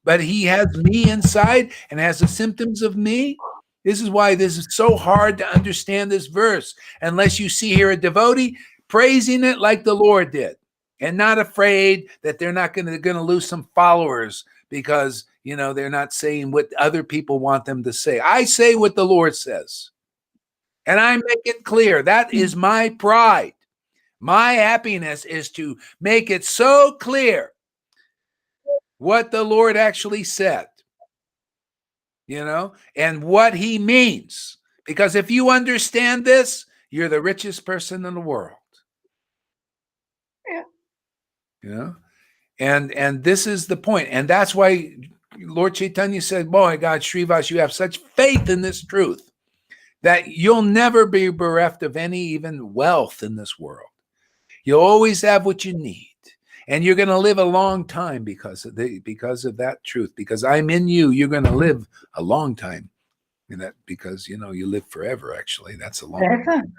but he has me inside and has the symptoms of me? This is why this is so hard to understand this verse, unless you see here a devotee praising it like the Lord did, and not afraid that they're going to lose some followers because they're not saying what other people want them to say. I say what the Lord says, and I make it clear. That is my pride. My happiness is to make it so clear what the Lord actually said, and what he means. Because if you understand this, you're the richest person in the world. And this is the point. And that's why Lord Chaitanya said, boy, God, Srivas, you have such faith in this truth that you'll never be bereft of any even wealth in this world. You'll always have what you need. And you're going to live a long time because of that truth. Because I'm in you, you're going to live a long time. And that because, you live forever, actually. That's a long time.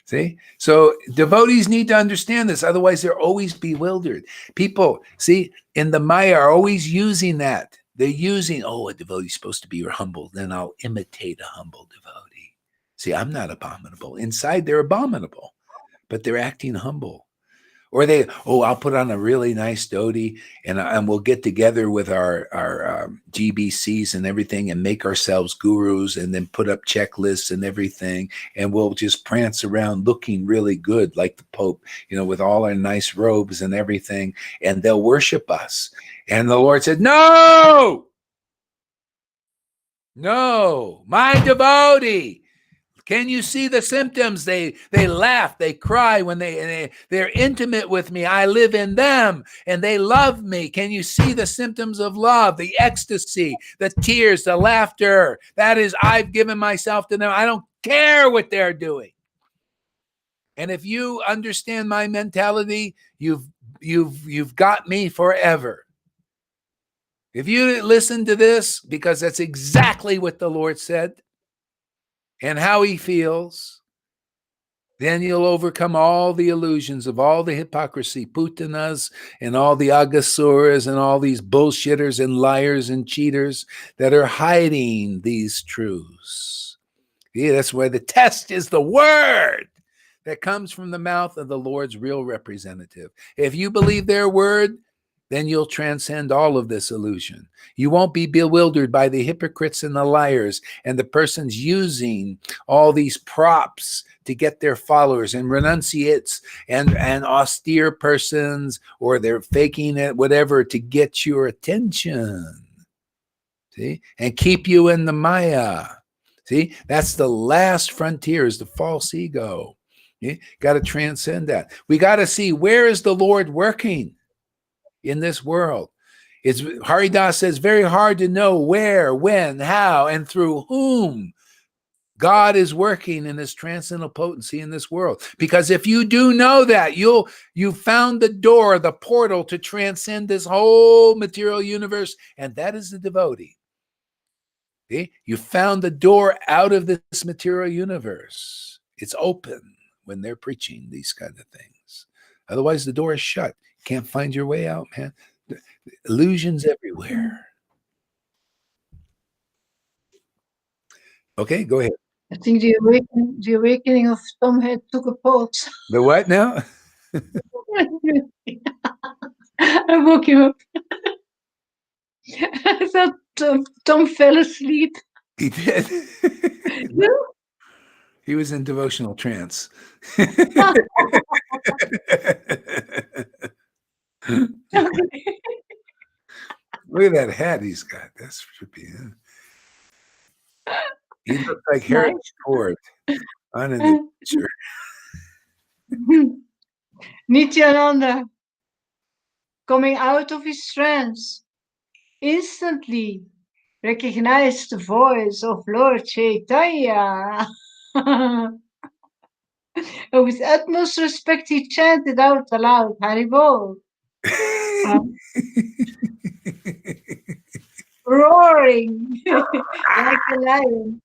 See? So devotees need to understand this. Otherwise, they're always bewildered. People, see, in the Maya are always using that. They're using, a devotee's supposed to be humble. Then I'll imitate a humble devotee. See, I'm not abominable. Inside, they're abominable, but they're acting humble. Or I'll put on a really nice dhoti and we'll get together with our GBCs and everything and make ourselves gurus and then put up checklists and everything. And we'll just prance around looking really good like the Pope, with all our nice robes and everything. And they'll worship us. And the Lord said, no, my devotee. Can you see the symptoms? They laugh, they cry when they're intimate with me. I live in them and they love me. Can you see the symptoms of love, the ecstasy, the tears, the laughter? That is, I've given myself to them. I don't care what they're doing. And if you understand my mentality, you've got me forever. If you listen to this, because that's exactly what the Lord said, and how he feels, then you'll overcome all the illusions of all the hypocrisy, putanas, and all the agasuras, and all these bullshitters and liars and cheaters that are hiding these truths. Yeah, that's why the test is the word that comes from the mouth of the Lord's real representative. If you believe their word, then you'll transcend all of this illusion. You won't be bewildered by the hypocrites and the liars and the persons using all these props to get their followers and renunciates and austere persons, or they're faking it, whatever, to get your attention. See? And keep you in the Maya. See? That's the last frontier, is the false ego. Got to transcend that. We got to see, where is the Lord working in this world? It's, Haridas says, very hard to know where, when, how, and through whom God is working in his transcendental potency in this world. Because if you do know that, you found the door, the portal to transcend this whole material universe, and that is the devotee. See? You found the door out of this material universe. It's open when they're preaching these kind of things. Otherwise, the door is shut. Can't find your way out, man. Illusions everywhere. Okay, go ahead. I think the awakening of Tom had took a pause. The what now? I woke him up. I thought Tom fell asleep. He did. No? He was in devotional trance. Look at that hat he's got. That's trippy. Huh? He looks like Harrison Ford on an adventure. Nityananda, coming out of his trance, instantly recognized the voice of Lord Chaitanya. And with utmost respect, he chanted out aloud, Haribol. Roaring like a lion.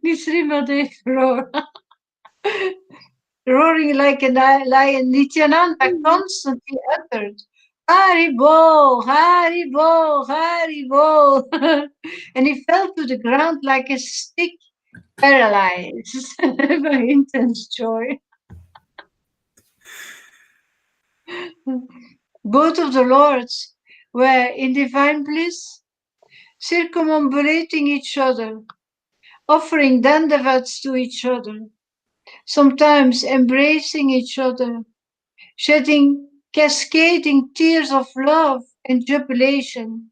Nisrimade roar. Roaring like a lion, Nityananda constantly uttered, Haribol, Haribol, Haribol. And he fell to the ground like a stick, paralyzed by intense joy. Both of the lords were in divine bliss, circumambulating each other, offering dandavats to each other, sometimes embracing each other, shedding cascading tears of love and jubilation,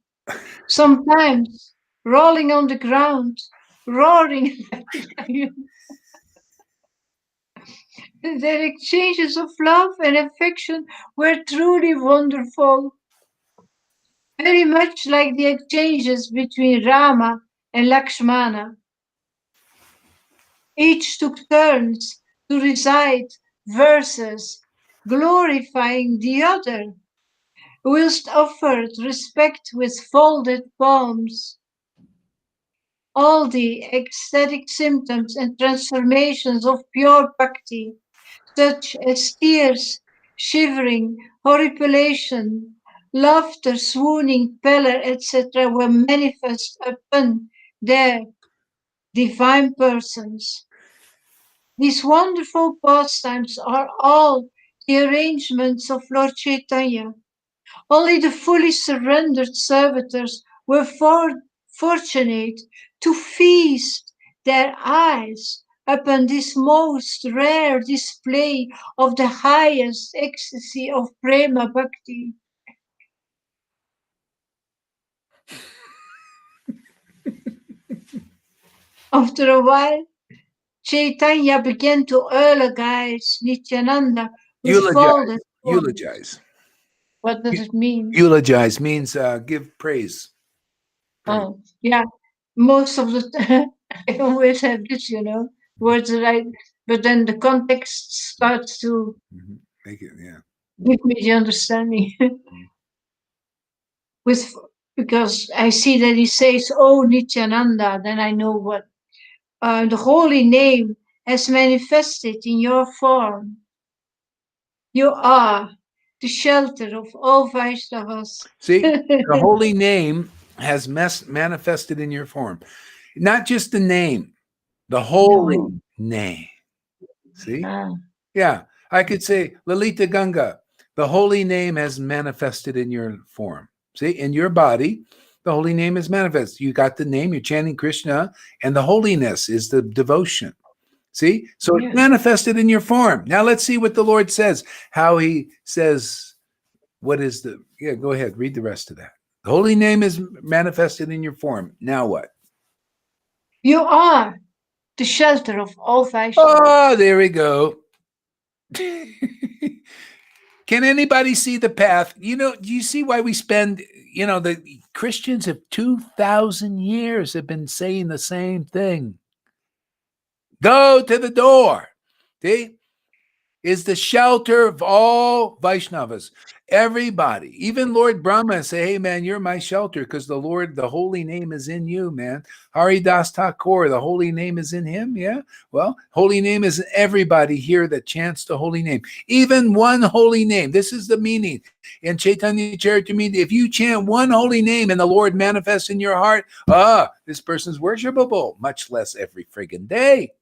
sometimes rolling on the ground, roaring like a lion. Their exchanges of love and affection were truly wonderful, very much like the exchanges between Rama and Lakshmana. Each took turns to recite verses glorifying the other, whilst offered respect with folded palms. All the ecstatic symptoms and transformations of pure bhakti, such as tears, shivering, horripilation, laughter, swooning, pallor, etc., were manifest upon their divine persons. These wonderful pastimes are all the arrangements of Lord Chaitanya. Only the fully surrendered servitors were fortunate to feast their eyes upon this most rare display of the highest ecstasy of prema bhakti. After a while, Chaitanya began to eulogize Nityananda with folded arms. Eulogize. What does it mean? Eulogize means give praise. Oh, yeah. Most of the time, I always have this, words right, but then the context starts to Make it, yeah. give me the understanding. Because I see that he says, "Oh Nityananda," then I know what the holy name has manifested in your form. You are the shelter of all Vaishnavas. See, the holy name has manifested in your form. Not just the name, the holy name. See? Yeah. I could say, Lalita Ganga, the holy name has manifested in your form. See, in your body, the holy name is manifest. You got the name, you're chanting Krishna, and the holiness is the devotion. See? So it's manifested in your form. Now let's see what the Lord says, how he says, what is the, go ahead, read the rest of that. The holy name is manifested in your form. Now what? You are the shelter of all Vaishnavas. Oh, there we go. Can anybody see the path? Do you see why we spend, the Christians have 2,000 years have been saying the same thing. Go to the door. See? Is the shelter of all Vaishnavas. Everybody, even Lord Brahma say, hey man, you're my shelter because the Lord, the holy name is in you, man. Haridas Thakur, the holy name is in him. Yeah. Well, holy name is in everybody here that chants the holy name. Even one holy name. This is the meaning. In Chaitanya Charitamrita, if you chant one holy name and the Lord manifests in your heart, this person's worshipable, much less every friggin' day.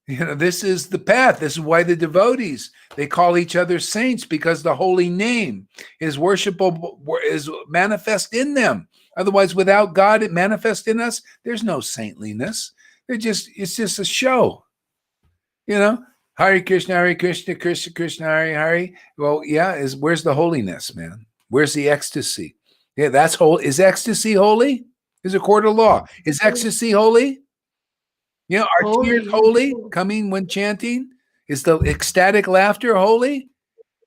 This is the path. This is why the devotees, they call each other saints, because the holy name is worshipable, is manifest in them. Otherwise, without God, it manifests in us. There's no saintliness. It's just a show. Hare Krishna, Krishna Krishna, Hare Hare. Well, yeah, where's the holiness, man? Where's the ecstasy? Yeah, that's holy. Is ecstasy holy? Is a court of law. Is ecstasy holy? Are tears holy coming when chanting? Is the ecstatic laughter holy?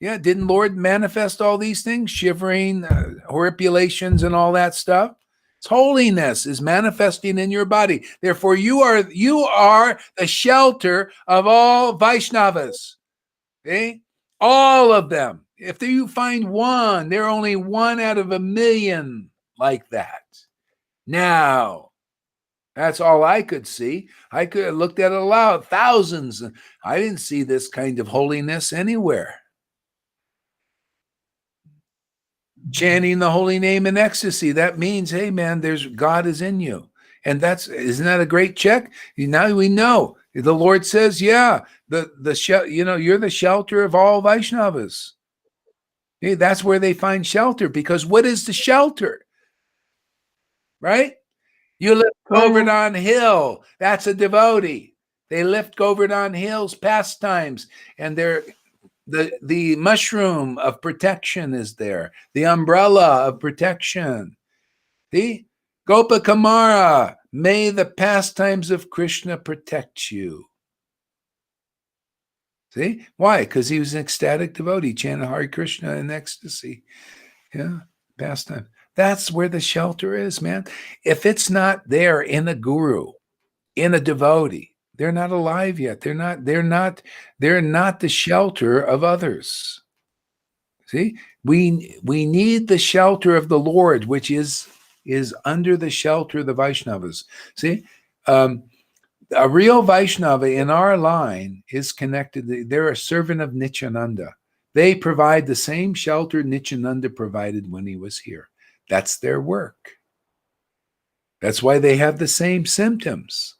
Yeah, didn't Lord manifest all these things? Shivering, horripulations, and all that stuff. It's holiness is manifesting in your body. Therefore, you are the shelter of all Vaishnavas. Okay? All of them. If you find one, they're only one out of a million like that. Now, that's all I could see. I could have looked at it aloud, thousands. I didn't see this kind of holiness anywhere. Chanting the holy name in ecstasy, that means, hey man, God is in you. And isn't that a great check? Now we know. The Lord says, yeah, you're the shelter of all Vaishnavas. Hey, that's where they find shelter, because what is the shelter? Right? You lift Govardhan Hill. That's a devotee. They lift Govardhan Hill's pastimes, and the mushroom of protection is there. The umbrella of protection. The Gopa Kamara May the pastimes of Krishna protect you. See? Why? Because he was an ecstatic devotee, chanted Hare Krishna in ecstasy. Yeah, pastime. That's where the shelter is, man. If it's not there in a guru, in a devotee, they're not alive yet. They're not the shelter of others. See? We need the shelter of the Lord, which is under the shelter of the Vaishnavas. See? A real Vaishnava in our line is connected. They're a servant of Nityananda. They provide the same shelter Nityananda provided when he was here. That's their work. That's why they have the same symptoms.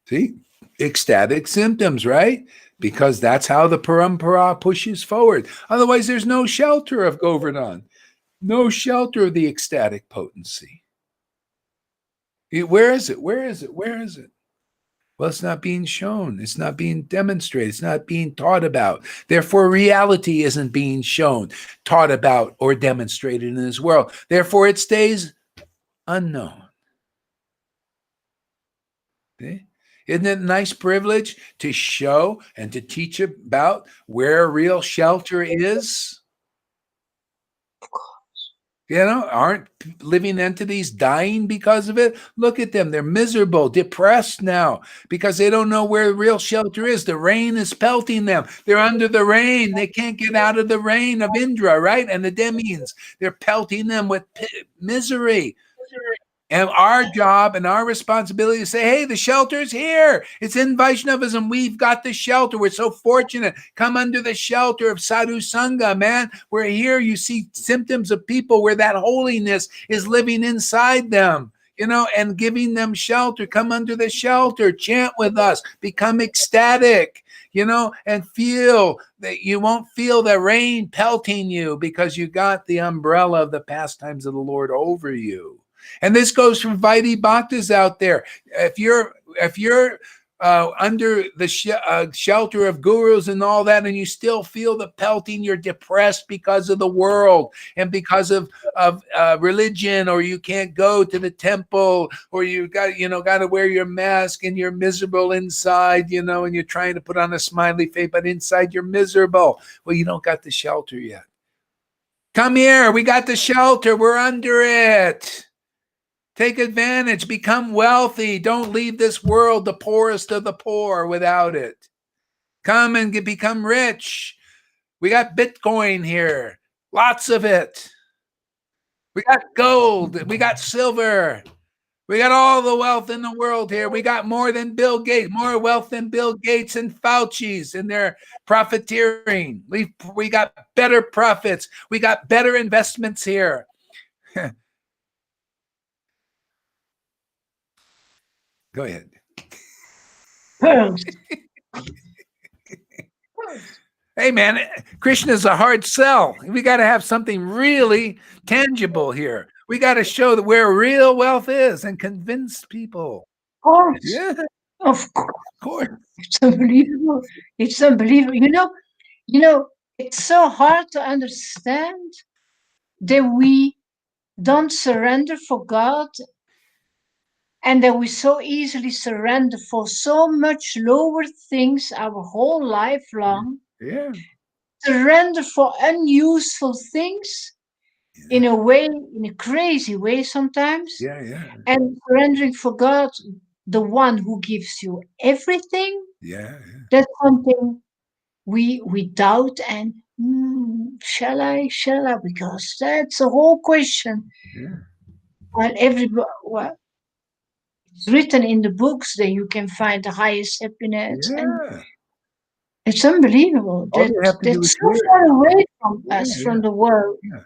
See? Ecstatic symptoms, right? Because that's how the parampara pushes forward. Otherwise, there's no shelter of Govardhan, no shelter of the ecstatic potency. Where is it? Where is it? Where is it? Well, it's not being shown. It's not being demonstrated. It's not being taught about. Therefore, reality isn't being shown, taught about, or demonstrated in this world. Therefore, it stays unknown. Okay? Isn't it a nice privilege to show and to teach about where real shelter is? You know, aren't living entities dying because of it? Look at them. They're miserable, depressed now because they don't know where real shelter is. The rain is pelting them. They're under the rain. They can't get out of the rain of Indra, right? And the demons, they're pelting them with misery. And our job and our responsibility to say, hey, the shelter's here. It's in Vaishnavism. We've got the shelter. We're so fortunate. Come under the shelter of sadhu sanga, man. We're here. You see symptoms of people where that holiness is living inside them, you know, and giving them shelter. Come under the shelter. Chant with us. Become ecstatic, you know, and feel that you won't feel the rain pelting you because you got the umbrella of the pastimes of the Lord over you. And this goes from Vaidhi Bhaktas out there. If you're under the shelter of gurus and all that, and you still feel the pelting, you're depressed because of the world and because of religion, or you can't go to the temple, or you got to wear your mask and you're miserable inside, you know, and you're trying to put on a smiley face, but inside you're miserable. Well, you don't got the shelter yet. Come here. We got the shelter. We're under it. Take advantage, become wealthy. Don't leave this world, the poorest of the poor, without it. Come and become rich. We got Bitcoin here, lots of it. We got gold, we got silver. We got all the wealth in the world here. We got more than Bill Gates, more wealth than Bill Gates and Fauci's in their profiteering. We got better profits. We got better investments here. Go ahead. Pearls. Hey, man, Krishna's a hard sell. We got to have something really tangible here. We got to show that where real wealth is and convince people. Of course. Yeah, Of course. of course. It's unbelievable. It's unbelievable. You know, it's so hard to understand that we don't surrender for God, and that we so easily surrender for so much lower things our whole life long. Yeah. Surrender for unuseful things in a way, in a crazy way sometimes. Yeah, yeah. And surrendering for God, the one who gives you everything. Yeah. That's something we doubt and shall I? Because that's a whole question. Yeah. Well, it's written in the books that you can find the highest happiness, and Yeah. it's unbelievable. All you have to do That's is so hear it. far away from us, Yeah, from yeah. the world. Yeah.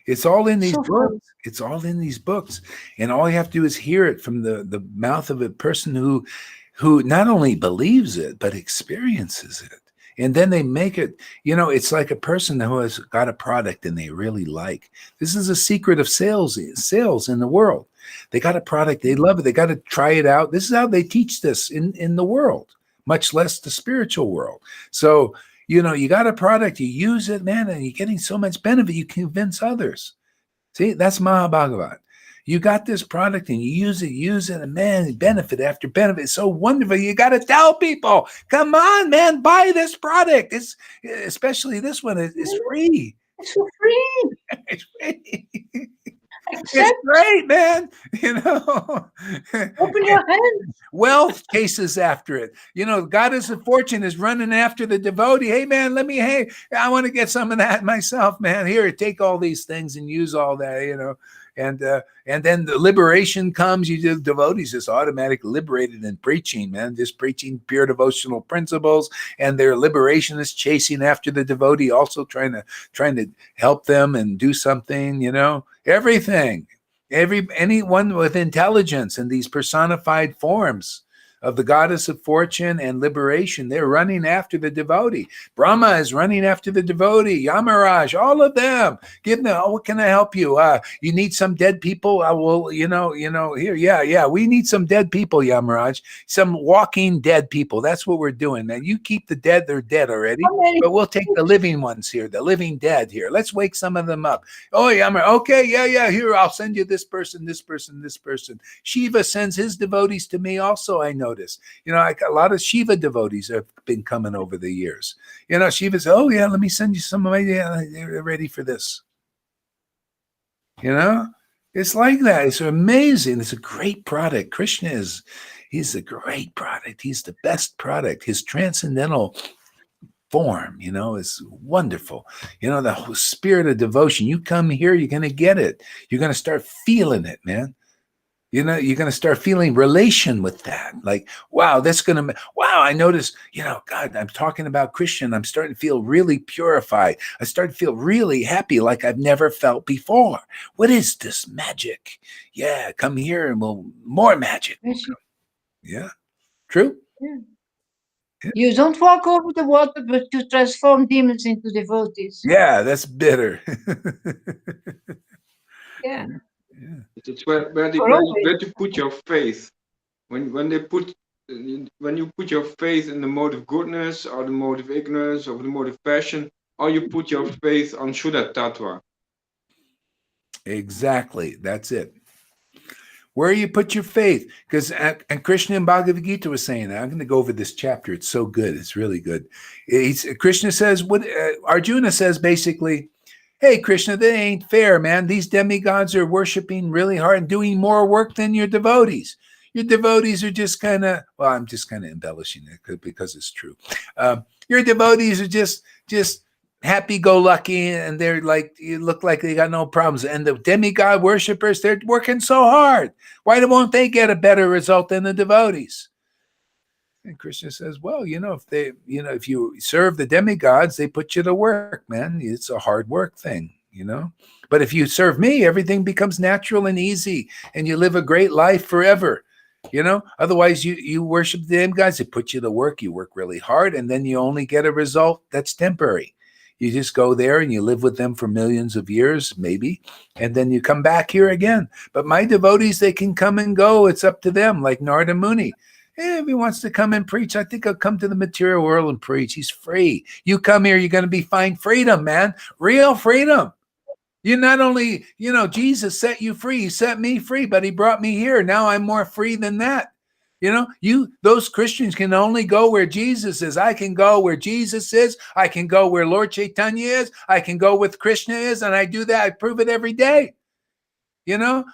It's all in these So far. books. It's all in these books. And all you have to do is hear it from the mouth of a person who not only believes it, but experiences it. And then they make it, you know, it's like a person who has got a product and they really like. This is a secret of sales in the world. They got a product, they love it, they got to try it out. This is how they teach this in the world, much less the spiritual world. So, you know, you got a product, you use it, man, and you're getting so much benefit, you convince others. See, that's Mahabhagavat. You got this product and you use it, and man, benefit after benefit. It's so wonderful. You got to tell people, come on, man, buy this product. It's especially this one is free. It's for free. It's free. It's Accept. great, man. You know, Open your hands. wealth chases after it. You know, Goddess of Fortune is running after the devotee. Hey, man, hey, I want to get some of that myself, man. Here, take all these things and use all that, you know. And then the liberation comes. You just devotees just automatically liberated in preaching, man, just preaching pure devotional principles, and their liberation is chasing after the devotee, also trying to help them and do something, you know, everything, anyone with intelligence in these personified forms of the Goddess of Fortune and liberation, they're running after the devotee. Brahma is running after the devotee. Yamaraj, all of them. Give them, oh, what can I help you? You need some dead people? I will, here, yeah. We need some dead people, Yamaraj. Some walking dead people. That's what we're doing, man. You keep the dead, they're dead already. But we'll take the living ones here, the living dead here. Let's wake some of them up. Oh, Yamaraj, okay, yeah. Here, I'll send you this person. Shiva sends his devotees to me also, I know. You know, a lot of Shiva devotees have been coming over the years. You know, Shiva says, oh, yeah, let me send you some of my, they're ready for this. You know, it's like that. It's amazing. It's a great product. Krishna he's a great product. He's the best product. His transcendental form, you know, is wonderful. You know, the whole spirit of devotion. You come here, you're going to get it. You're going to start feeling it, man. You know, you're going to start feeling relation with that. Like, wow, I notice, you know, God, I'm talking about Krishna. I'm starting to feel really purified. I start to feel really happy like I've never felt before. What is this magic? Yeah, come here and more magic. Yeah, true? Yeah. Yeah. You don't walk over the water, but you transform demons into devotees. Yeah, that's bitter. Yeah. Yeah. It's where to put your faith. When you put your faith in the mode of goodness or the mode of ignorance or the mode of passion, or you put your faith on Shuddha Tattva. Exactly. That's it. Where you put your faith. Because and Krishna in Bhagavad Gita was saying that. I'm going to go over this chapter. It's so good. It's really good. Krishna says, Arjuna says basically, hey, Krishna, that ain't fair, man. These demigods are worshiping really hard and doing more work than your devotees. Your devotees are just kind of, well, I'm just kind of embellishing it because it's true. Your devotees are just happy-go-lucky, and they're like, you look like they got no problems. And the demigod worshipers, they're working so hard. Why won't they get a better result than the devotees? And Krishna says, well, you know, if you serve the demigods, they put you to work, man. It's a hard work thing, you know. But if you serve me, everything becomes natural and easy, and you live a great life forever, you know. Otherwise, you worship the demigods, they put you to work. You work really hard, and then you only get a result that's temporary. You just go there and you live with them for millions of years, maybe, and then you come back here again. But my devotees, they can come and go. It's up to them, like Narada Muni. If he wants to come and preach, I think he'll come to the material world and preach. He's free. You come here, you're going to find freedom, man. Real freedom. You not only, you know, Jesus set you free. He set me free, but he brought me here. Now I'm more free than that. You know, those Christians can only go where Jesus is. I can go where Jesus is. I can go where Lord Chaitanya is. I can go with Krishna is. And I do that. I prove it every day. You know,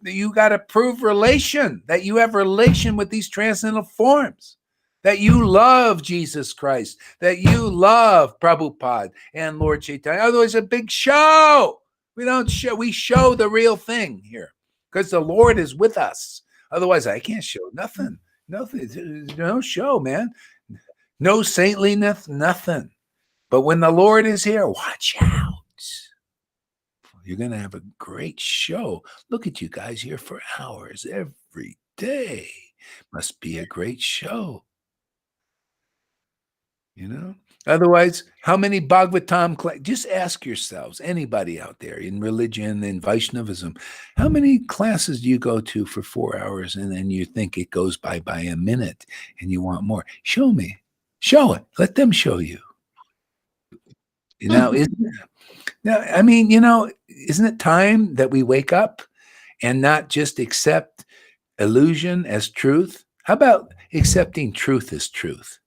you got to prove relation, that you have relation with these transcendental forms, that you love Jesus Christ, that you love Prabhupada and Lord Chaitanya. Otherwise, a big show. We don't show. We show the real thing here because the Lord is with us. Otherwise, I can't show nothing. Nothing. No show, man. No saintliness, nothing. But when the Lord is here, watch out. You're going to have a great show. Look at you guys here for hours every day. Must be a great show. You know? Otherwise, how many Bhagavatam, just ask yourselves, anybody out there in religion, in Vaishnavism, how many classes do you go to for 4 hours and then you think it goes by a minute and you want more? Show me. Show it. Let them show you. Now, I mean, you know, isn't it time that we wake up and not just accept illusion as truth? How about accepting truth as truth?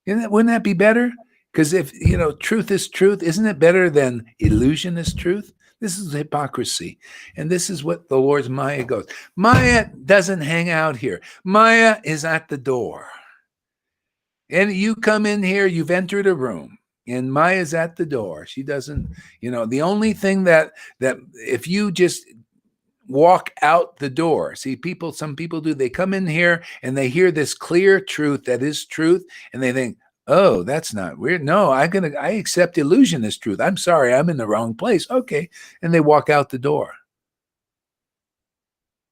Wouldn't that be better? Because if, truth is truth, isn't it better than illusion is truth? This is hypocrisy. And this is what the Lord's Maya goes. Maya doesn't hang out here. Maya is at the door. And you come in here, you've entered a room, and Maya's at the door. She doesn't, the only thing that if you just walk out the door, see, some people do, they come in here and they hear this clear truth that is truth, and they think, oh, that's not weird. No, I accept illusion as truth. I'm sorry, I'm in the wrong place. Okay. And they walk out the door.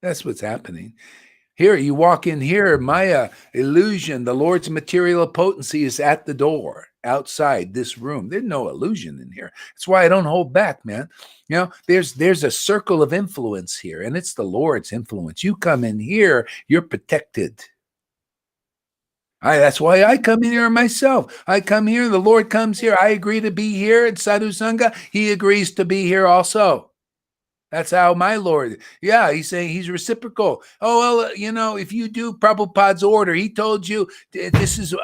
That's what's happening. Here, you walk in here, Maya, illusion, the Lord's material potency is at the door, outside this room. There's no illusion in here. That's why I don't hold back, man. There's a circle of influence here, and it's the Lord's influence. You come in here, you're protected. That's why I come in here myself. I come here, the Lord comes here. I agree to be here at Sadhu Sanga. He agrees to be here also. That's how my Lord, he's saying he's reciprocal. Oh, well, if you do Prabhupada's order, he told you this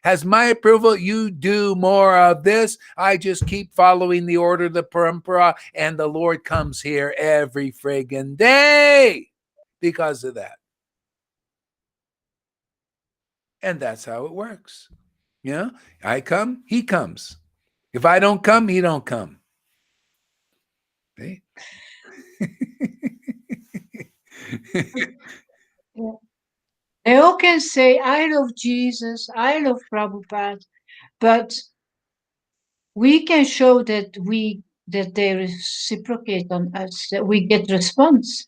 has my approval. You do more of this. I just keep following the order of the parampara, and the Lord comes here every friggin' day because of that. And that's how it works. I come, he comes. If I don't come, he don't come. See? They all can say, I love Jesus, I love Prabhupada, but we can show that they reciprocate on us, that we get response.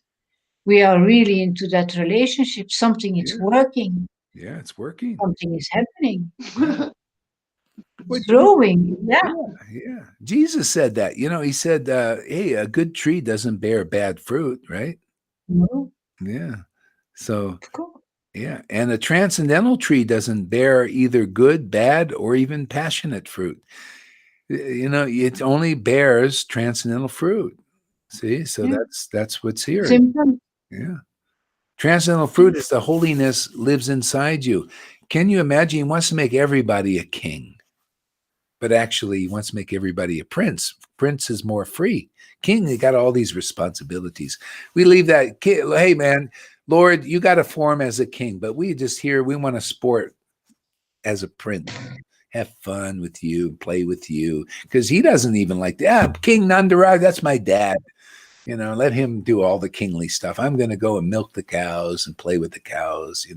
We are really into that relationship. Something is working. Yeah, it's working. Something is happening. It's growing. Yeah. Jesus said that. He said, hey, a good tree doesn't bear bad fruit, right? No. Yeah. So, Cool. yeah. And a transcendental tree doesn't bear either good, bad, or even passionate fruit. It only bears transcendental fruit. See? So that's what's here. Simple. Yeah. Transcendental fruit is the holiness lives inside you. Can you imagine? He wants to make everybody a king, but actually he wants to make everybody a prince. Prince is more free. King, they got all these responsibilities. We leave that, hey man, Lord, you got to form as a king, but we want to sport as a prince. Have fun with you, play with you, because he doesn't even like that. King Nandaraj, that's my dad. Let him do all the kingly stuff. I'm going to go and milk the cows and play with the cows,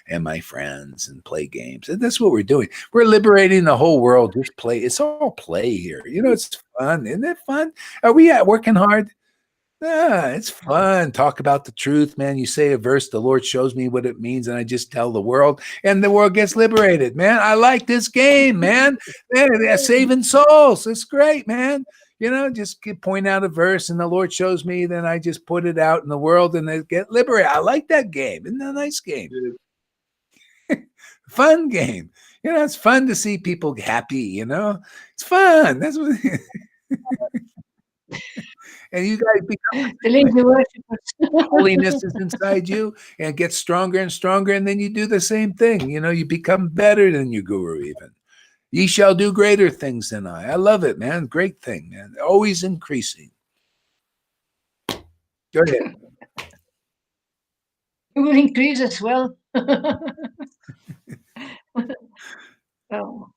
and my friends and play games. And that's what we're doing. We're liberating the whole world. Just play. It's all play here. It's fun. Isn't it fun? Are we working hard? It's fun. Talk about the truth, man. You say a verse, the Lord shows me what it means, and I just tell the world, and the world gets liberated, man. I like this game, man. They're saving souls. It's great, man. Just point out a verse and the Lord shows me, then I just put it out in the world and they get liberated. I like that game. Isn't that a nice game? Fun game. It's fun to see people happy, It's fun. That's what and you guys become the lady worshippers. holiness is inside you and it gets stronger and stronger, and then you do the same thing. You become better than your guru even. Ye shall do greater things than I. I love it, man. Great thing, man. Always increasing. Go ahead. You will increase as well. Oh.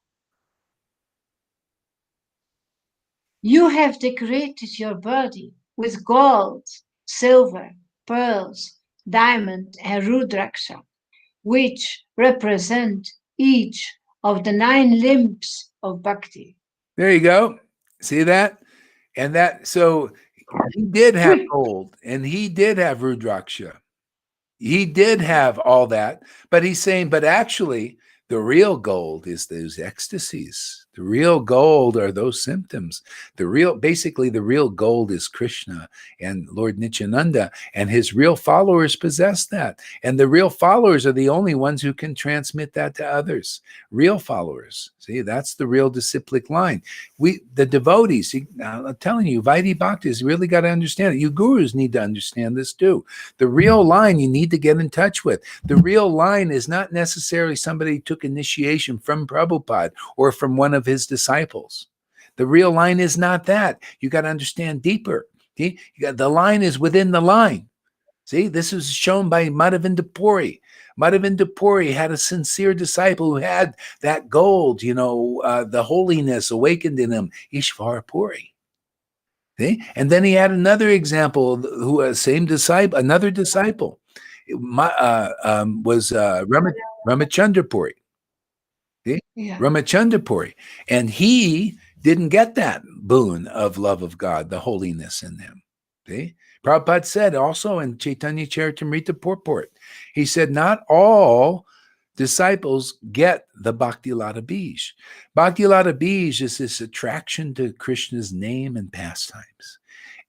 You have decorated your body with gold, silver, pearls, diamond, and rudraksha, which represent each of the 9 limbs of bhakti. There you go. See that? And so he did have gold and he did have rudraksha. He did have all that, but he's saying, but actually the real gold is those ecstasies. The real gold are those symptoms. Basically, the real gold is Krishna and Lord Nityananda, and his real followers possess that. And the real followers are the only ones who can transmit that to others. Real followers. See, that's the real disciplic line. The devotees, I'm telling you, Vaidhi Bhakti has really got to understand it. You gurus need to understand this too. The real line you need to get in touch with. The real line is not necessarily somebody who took initiation from Prabhupada or from one of his disciples. The real line is not that. You got to understand deeper. See? The line is within the line. See, this is shown by Madhavinda Puri. Madhavinda Puri had a sincere disciple who had that gold, the holiness awakened in him, Ishvara Puri. See? And then he had another example, another disciple was Ramachandra Puri. Yeah. Ramachandra Puri. And he didn't get that boon of love of God, the holiness in him. See? Prabhupada said also in Chaitanya Charitamrita purport, he said, not all disciples get the Bhakti Lata Bij. Bhakti Lata Bij is this attraction to Krishna's name and pastimes.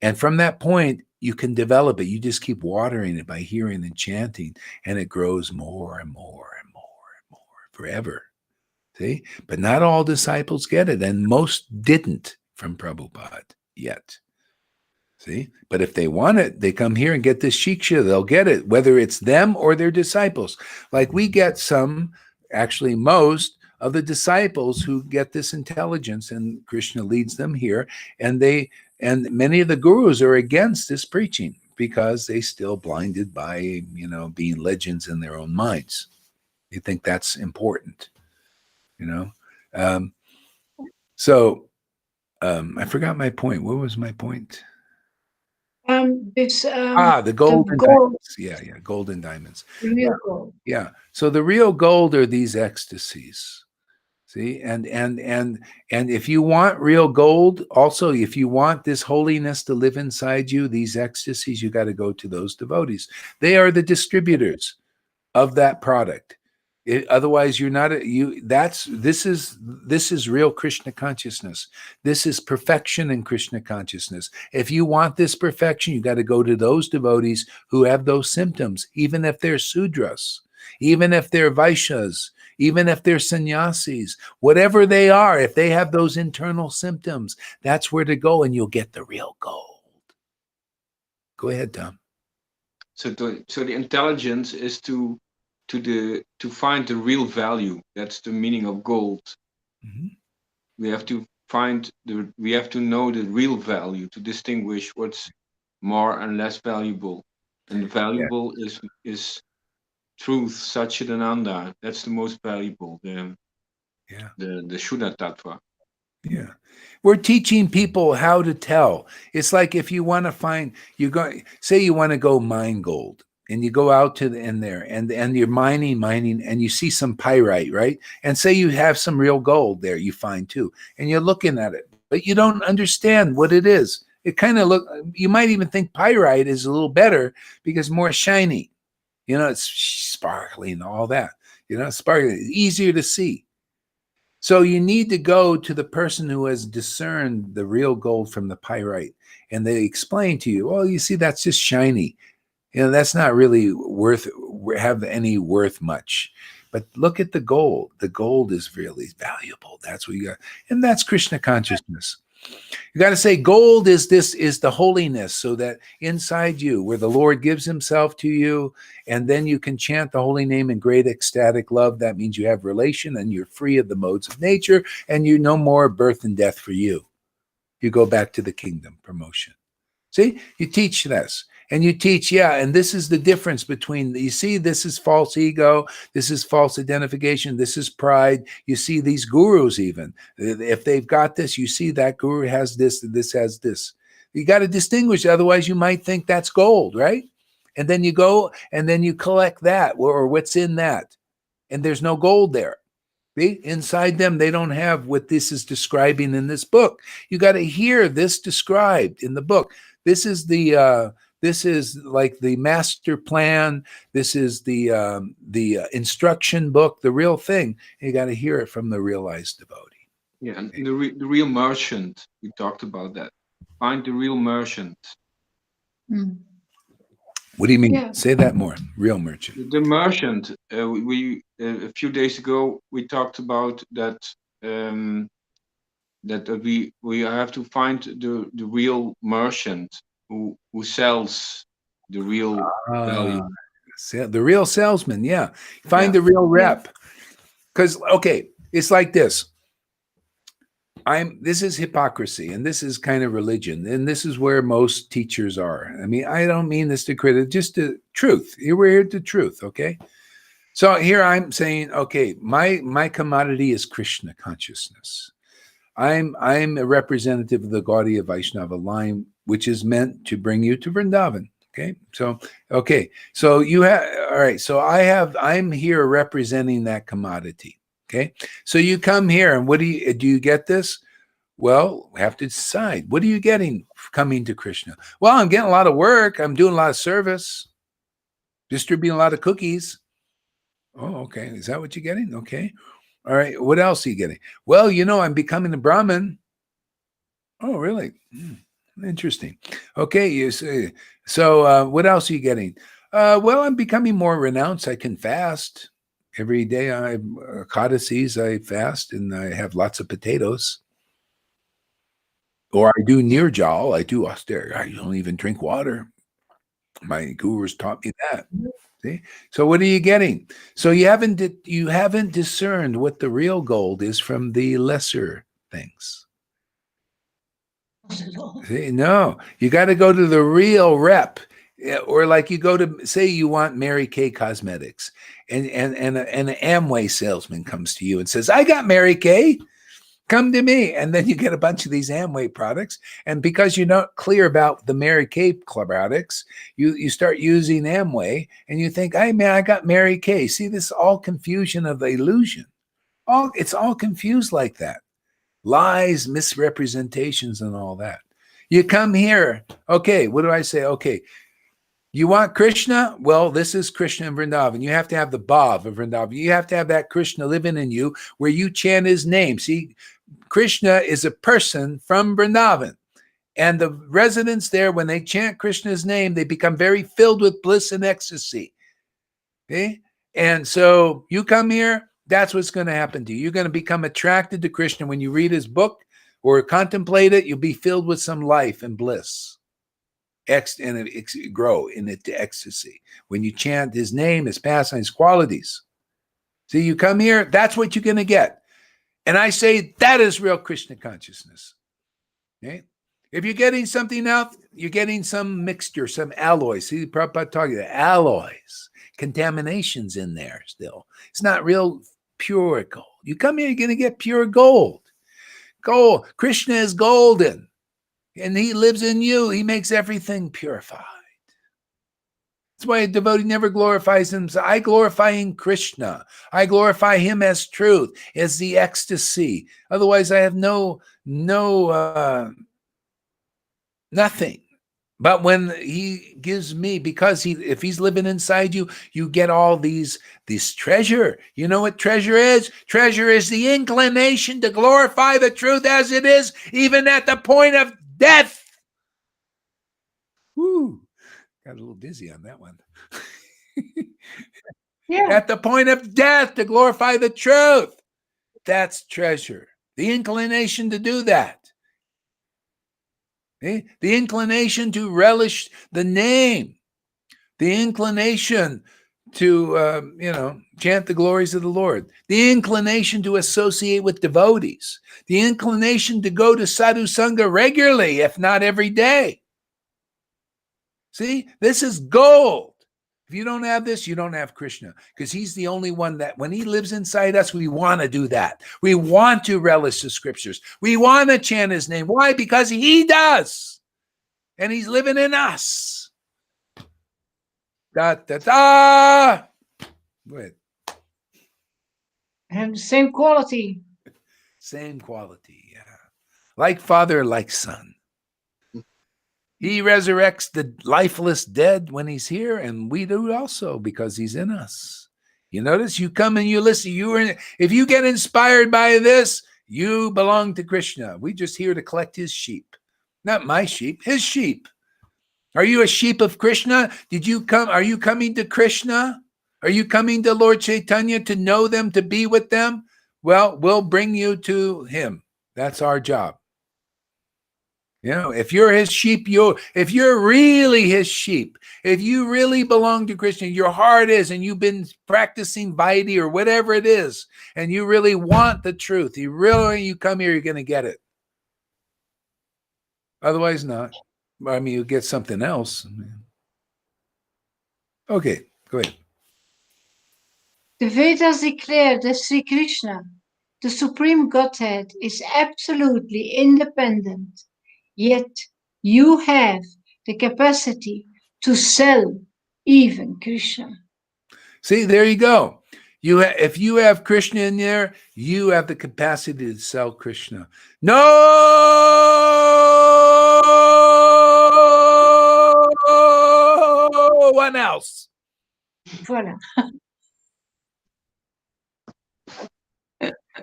And from that point, you can develop it. You just keep watering it by hearing and chanting, and it grows more and more and more and more forever. See? But not all disciples get it, and most didn't from Prabhupada yet. See? But if they want it, they come here and get this shiksha. They'll get it, whether it's them or their disciples. Like we get actually most of the disciples who get this intelligence, and Krishna leads them here, and many of the gurus are against this preaching because they still blinded by, being legends in their own minds. They think that's important, I forgot my point. What was my point? The gold and diamonds. Yeah, gold and diamonds. The real gold. Yeah. So the real gold are these ecstasies. See, and if you want real gold, also if you want this holiness to live inside you, these ecstasies, you got to go to those devotees. They are the distributors of that product. Otherwise, you're not. This is real Krishna consciousness. This is perfection in Krishna consciousness. If you want this perfection, you got to go to those devotees who have those symptoms, even if they're Sudras, even if they're Vaishyas, even if they're sannyasis, whatever they are. If they have those internal symptoms, that's where to go, and you'll get the real gold. Go ahead, Tom. So the intelligence is to find the real value. That's the meaning of gold. Mm-hmm. We have to know the real value to distinguish what's more and less valuable. And the valuable is truth, Satchidananda. That's the most valuable. The Shuddha Tattva. Yeah. We're teaching people how to tell. It's like if you want to find, say you want to go mine gold. And you go out in there and you're mining, and you see some pyrite, right? And say you have some real gold there, you find too. And you're looking at it, but you don't understand what it is. It kind of you might even think pyrite is a little better because more shiny. It's sparkling and all that. Sparkling, easier to see. So you need to go to the person who has discerned the real gold from the pyrite. And they explain to you, you see, that's just shiny. That's not really have any worth much. But look at the gold. The gold is really valuable. That's what you got. And that's Krishna consciousness. You got to say gold is the holiness, so that inside you, where the Lord gives himself to you, and then you can chant the holy name in great ecstatic love. That means you have relation and you're free of the modes of nature, and you no more birth and death for you. You go back to the kingdom promotion. See, you teach this. And you teach, and this is the difference between, you see, this is false ego, this is false identification, this is pride. You see these gurus even. If they've got this, you see that guru has this has this. You got to distinguish, otherwise you might think that's gold, right? And then you go, and then you collect that, or what's in that. And there's no gold there. See? Inside them, they don't have what this is describing in this book. You got to hear this described in the book. This is like the master plan. This is the instruction book, the real thing. You got to hear it from the realized devotee. Yeah, and the real merchant. We talked about that. Find the real merchant. Mm. What do you mean? Yeah. Say that more. Real merchant. The merchant. We a few days ago we talked about that. That we have to find the real merchant who sells the real value. The real salesman. Yeah. Find Yeah. the real Yeah. rep. Because, okay, it's like this. This is hypocrisy, and this is kind of religion, and this is where most teachers are. I mean, I don't mean this to criticize, just the truth. Here we're here to truth, okay? So here I'm saying, okay, my commodity is Krishna consciousness. I'm a representative of the Gaudiya Vaishnava line, which is meant to bring you to Vrindavan. So you have, all right. So I'm here representing that commodity. Okay. So you come here, and what do you get this? Well, we have to decide. What are you getting coming to Krishna? Well, I'm getting a lot of work. I'm doing a lot of service, distributing a lot of cookies. Oh, okay. Is that what you're getting? Okay. All right. What else are you getting? Well, I'm becoming a Brahmin. Oh, really? Interesting. Okay. You say, so what else are you getting? Well, I'm becoming more renounced. I can fast every day. I have codices. I fast, and I have lots of potatoes. Or I do nirjal. I do austerity. I don't even drink water. My gurus taught me that. See? So what are you getting? So you haven't discerned what the real gold is from the lesser things. See? No, you got to go to the real rep. Or like you go to, say you want Mary Kay Cosmetics, and an Amway salesman comes to you and says, I got Mary Kay. Come to me. And then you get a bunch of these Amway products. And because you're not clear about the Mary Kay products, you start using Amway, and you think, hey, man, I got Mary Kay. See, this is all confusion of the illusion. It's all confused like that. Lies, misrepresentations, and all that. You come here. Okay, what do I say? Okay, you want Krishna? Well, this is Krishna in Vrindavan. You have to have the Bhav of Vrindavan. You have to have that Krishna living in you where you chant his name. See, Krishna is a person from Vrindavan. And the residents there, when they chant Krishna's name, they become very filled with bliss and ecstasy. Okay? And so you come here, that's what's going to happen to you. You're going to become attracted to Krishna. When you read his book or contemplate it, you'll be filled with some life and bliss. And grow in it to ecstasy. When you chant his name, his pastime, his qualities. See, you come here, that's what you're going to get. And I say that is real Krishna consciousness. Okay? If you're getting something else, you're getting some mixture, some alloys. See, Prabhupada talking about alloys, contaminations in there still. It's not real pure gold. You come here, you're going to get pure gold. Gold. Krishna is golden. And he lives in you. He makes everything purified. That's why a devotee never glorifies himself. I glorify in Krishna. I glorify him as truth, as the ecstasy. Otherwise, I have nothing. But when he gives me, because if he's living inside you, you get all this treasure. You know what treasure is? Treasure is the inclination to glorify the truth as it is, even at the point of death. Woo. Got a little dizzy on that one. Yeah. At the point of death, to glorify the truth. That's treasure. The inclination to do that. Okay? The inclination to relish the name. The inclination to, chant the glories of the Lord. The inclination to associate with devotees. The inclination to go to sadhu sanga regularly, if not every day. See, this is gold. If you don't have this, you don't have Krishna, because he's the only one that when he lives inside us, we want to do that. We want to relish the scriptures. We want to chant his name. Why? Because he does. And he's living in us. Da, da, da. Go ahead. And the same quality. Same quality, yeah. Like father, like son. He resurrects the lifeless dead when he's here, and we do also because he's in us. You notice, you come and you listen. If you get inspired by this, You belong to Krishna. We're just here to collect his sheep. Not my sheep, his sheep. Are you a sheep of Krishna? Are you coming to Krishna? Are you coming to Lord Chaitanya to know them, to be with them? Well, we'll bring you to him. That's our job. You know, if you're his sheep, if you're really his sheep, if you really belong to Krishna, your heart is, and you've been practicing Vaidhi or whatever it is, and you really want the truth, you come here, you're going to get it. Otherwise not. I mean, you get something else. Okay, go ahead. The Vedas declare that Sri Krishna, the Supreme Godhead, is absolutely independent, yet you have the capacity to sell even Krishna. See, there you go. If you have Krishna in there, you have the capacity to sell Krishna. No one else. Voilà.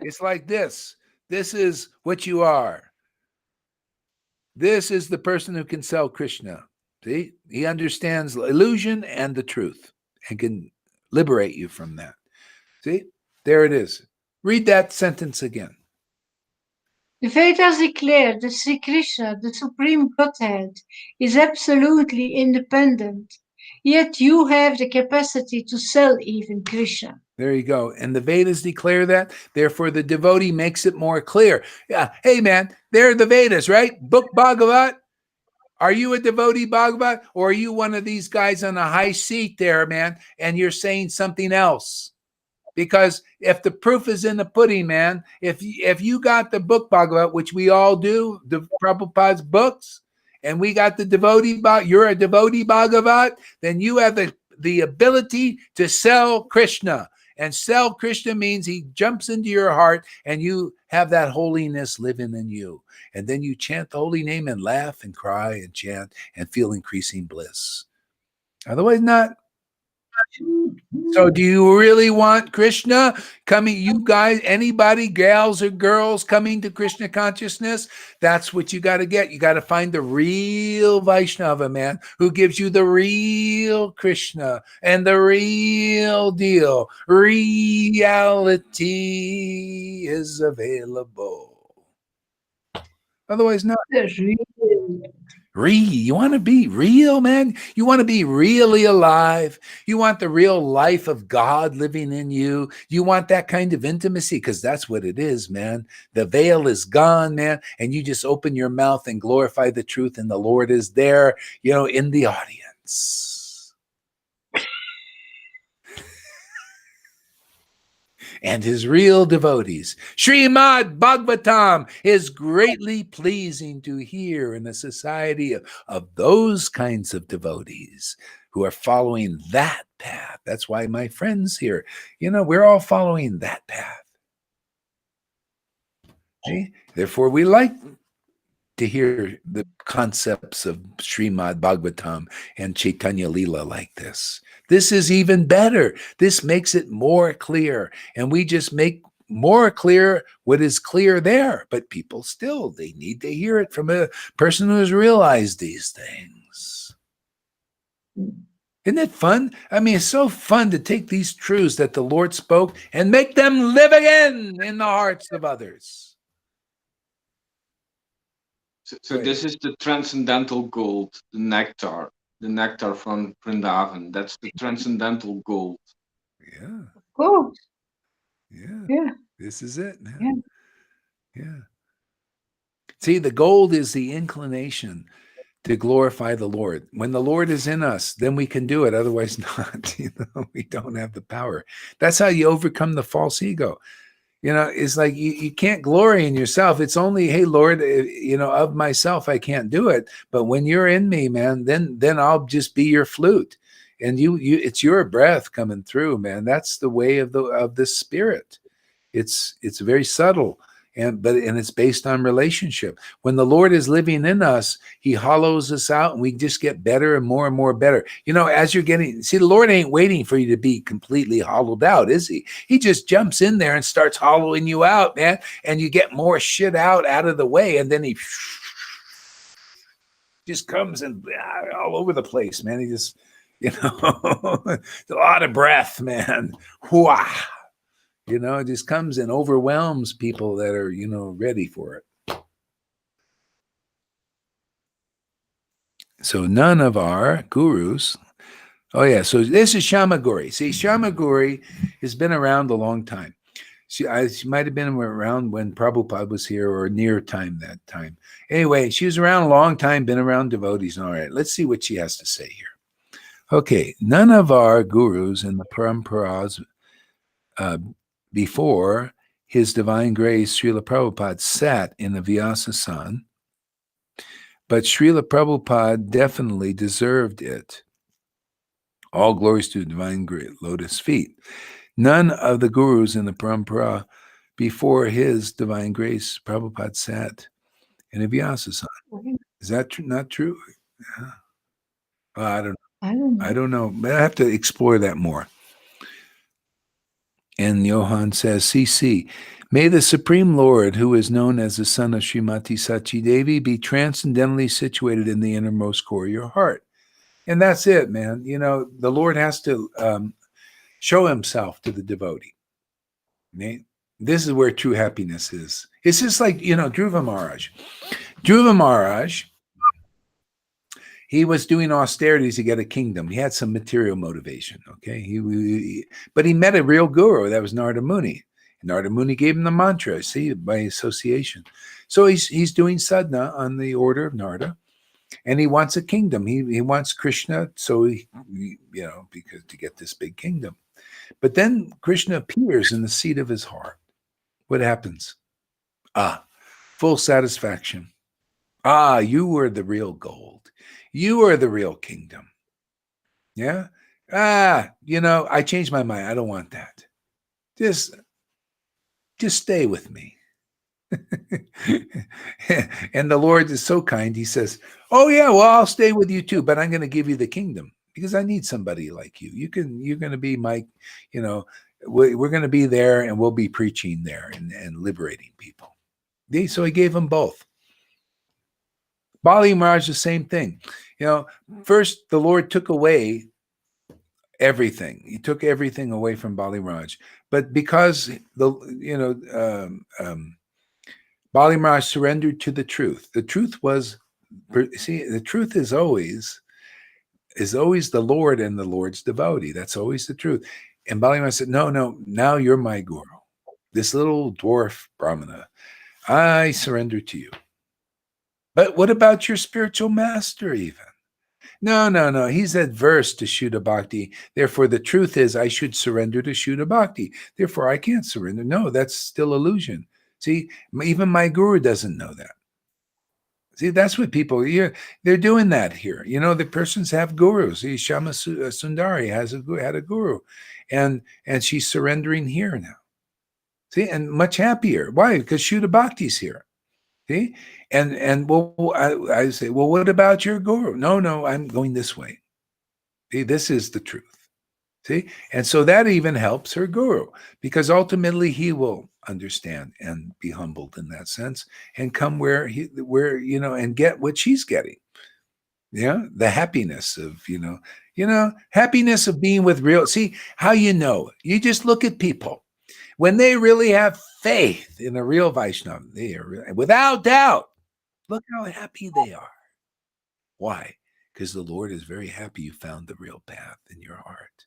It's like this. This is what you are. This is the person who can sell Krishna. See, he understands illusion and the truth and can liberate you from that. See, there it is. Read that sentence again. The Vedas declare that Sri Krishna, the Supreme Godhead, is absolutely independent, yet you have the capacity to sell even Krishna. There you go. And the Vedas declare that. Therefore, the devotee makes it more clear. Yeah. Hey, man, they're the Vedas, right? Book Bhagavat. Are you a devotee Bhagavat? Or are you one of these guys on a high seat there, man, and you're saying something else? Because if the proof is in the pudding, man, if you got the book Bhagavat, which we all do, the Prabhupada's books, and we got the devotee, you're a devotee Bhagavat, then you have the ability to sell Krishna. And sell Krishna means he jumps into your heart and you have that holiness living in you. And then you chant the holy name and laugh and cry and chant and feel increasing bliss. Otherwise not. So do you really want Krishna coming, you guys, anybody, gals or girls coming to Krishna consciousness? That's what you got to get. You got to find the real Vaishnava, man, who gives you the real Krishna and the real deal. Reality is available. Otherwise not. You want to be real, man? You want to be really alive? You want the real life of God living in you? You want that kind of intimacy? Because that's what it is, man. The veil is gone, man, and you just open your mouth and glorify the truth, and the Lord is there, in the audience. And his real devotees. Srimad Bhagavatam is greatly pleasing to hear in a society of those kinds of devotees who are following that path. That's why my friends here, we're all following that path. Okay? Therefore, we like to hear the concepts of Srimad Bhagavatam and Chaitanya Leela like this. This is even better. This makes it more clear. And we just make more clear what is clear there. But people still, they need to hear it from a person who has realized these things. Isn't it fun? I mean, it's so fun to take these truths that the Lord spoke and make them live again in the hearts of others. So this is the transcendental gold, the nectar from Vrindavan. That's the transcendental gold. Yeah. Gold. Yeah. This is it, man. Yeah. See, the gold is the inclination to glorify the Lord. When the Lord is in us, then we can do it. Otherwise not. We don't have the power. That's how you overcome the false ego. It's like you can't glory in yourself. It's only, hey, Lord, of myself, I can't do it. But when you're in me, man, then I'll just be your flute. And it's your breath coming through, man. That's the way of the spirit. It's very subtle. and it's based on relationship. When the Lord is living in us, he hollows us out, and we just get better and more better. As you're getting, see, the Lord ain't waiting for you to be completely hollowed out, is he? He just jumps in there and starts hollowing you out, man, and you get more shit out of the way, and then he just comes and all over the place, man. He just, a lot of breath, man. Whoa. It just comes and overwhelms people that are, ready for it. So none of our gurus. Oh, yeah. So this is Shamaguri. See, Shamaguri has been around a long time. She might have been around when Prabhupada was here, or near time that time. Anyway, she was around a long time, been around devotees. All right, let's see what she has to say here. Okay, none of our gurus in the paramparas before His Divine Grace, Srila Prabhupada, sat in the Vyasa-san, but Srila Prabhupada definitely deserved it. All glories to Divine Lotus Feet. None of the gurus in the parampara before His Divine Grace, Prabhupada, sat in a Vyasa-san. Is that not true? I don't know. I don't know. But I have to explore that more. And Johan says, CC, may the Supreme Lord, who is known as the son of Srimati Sachi Devi, be transcendently situated in the innermost core of your heart. And that's it, man. The Lord has to show himself to the devotee. This is where true happiness is. It's just like, Dhruva Maharaj. Dhruva Maharaj, he was doing austerities to get a kingdom. He had some material motivation, okay? But he met a real guru. That was Narada Muni. Narada Muni gave him the mantra, see, by association. So he's doing sadhana on the order of Narada, and he wants a kingdom. He wants Krishna, so because to get this big kingdom. But then Krishna appears in the seat of his heart. What happens? Full satisfaction. You were the real gold. You are the real kingdom. Yeah? I changed my mind. I don't want that. Just stay with me. And the Lord is so kind. He says, oh yeah, well, I'll stay with you too, but I'm going to give you the kingdom because I need somebody like you. You're going to be my, we're going to be there, and we'll be preaching there and liberating people. So he gave them both. Bali Maharaj, the same thing. First the Lord took away everything. He took everything away from Bali Maharaj. But because Bali Maharaj surrendered to the truth. The truth was, the truth is always the Lord and the Lord's devotee. That's always the truth. And Bali Maharaj said, no, now you're my guru. This little dwarf Brahmana, I surrender to you. But what about your spiritual master even? No. He's adverse to Shuddha Bhakti. Therefore, the truth is I should surrender to Shuddha Bhakti. Therefore, I can't surrender. No, that's still illusion. See, even my guru doesn't know that. See, that's what people, they're doing that here. The persons have gurus. See, Shama Sundari had a guru, and she's surrendering here now. See, and much happier. Why? Because Shuddha Bhakti's here. See, and well, I say, well, what about your guru? No, I'm going this way. See, this is the truth. See, and so that even helps her guru, because ultimately he will understand and be humbled in that sense and come where and get what she's getting. Yeah, the happiness of happiness of being with real. See how you just look at people. When they really have faith in a real Vaishnava, they are without doubt. Look how happy they are. Why? Because the Lord is very happy you found the real path in your heart.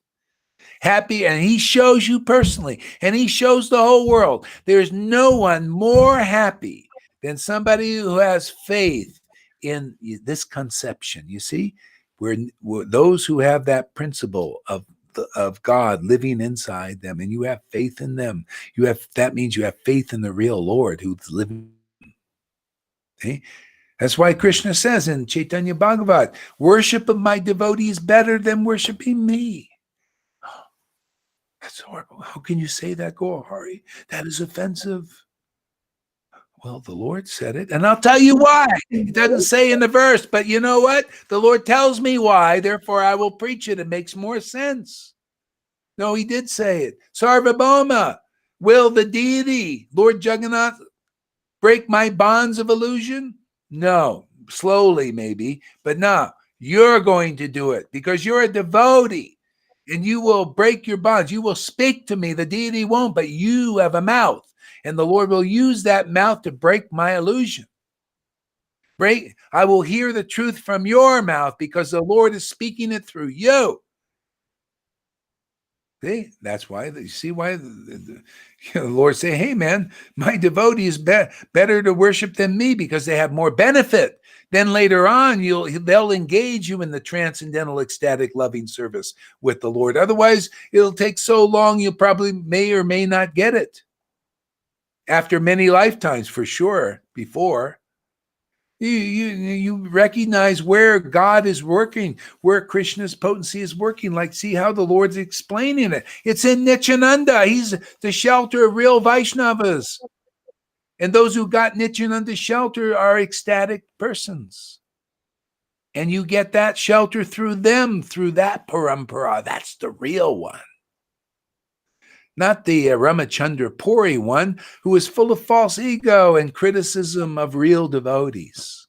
Happy, and he shows you personally, and he shows the whole world. There's no one more happy than somebody who has faith in this conception. You see, where those who have that principle of God living inside them, and you have faith in them. That means you have faith in the real Lord who's living. Okay? That's why Krishna says in Chaitanya Bhagavat, worship of my devotee is better than worshiping me. Oh, that's horrible. How can you say that, Gaur Hari? That is offensive. Well, the Lord said it, and I'll tell you why. It doesn't say in the verse, but you know what? The Lord tells me why, therefore I will preach it. It makes more sense. No, he did say it. Sarvabhauma, will the deity, Lord Jagannath, break my bonds of illusion? No, slowly maybe, but no, you're going to do it because you're a devotee and you will break your bonds. You will speak to me. The deity won't, but you have a mouth. And the Lord will use that mouth to break my illusion. I will hear the truth from your mouth because the Lord is speaking it through you. See, that's why you see why the Lord say, "Hey, man, my devotee is better to worship than me because they have more benefit." Then later on, they'll engage you in the transcendental, ecstatic, loving service with the Lord. Otherwise, it'll take so long, you probably may or may not get it. After many lifetimes, for sure, before. You recognize where God is working, where Krishna's potency is working. Like, see how the Lord's explaining it. It's in Nityananda. He's the shelter of real Vaishnavas. And those who got Nityananda's shelter are ecstatic persons. And you get that shelter through them, through that parampara. That's the real one. Not the Ramachandra Puri one, who is full of false ego and criticism of real devotees.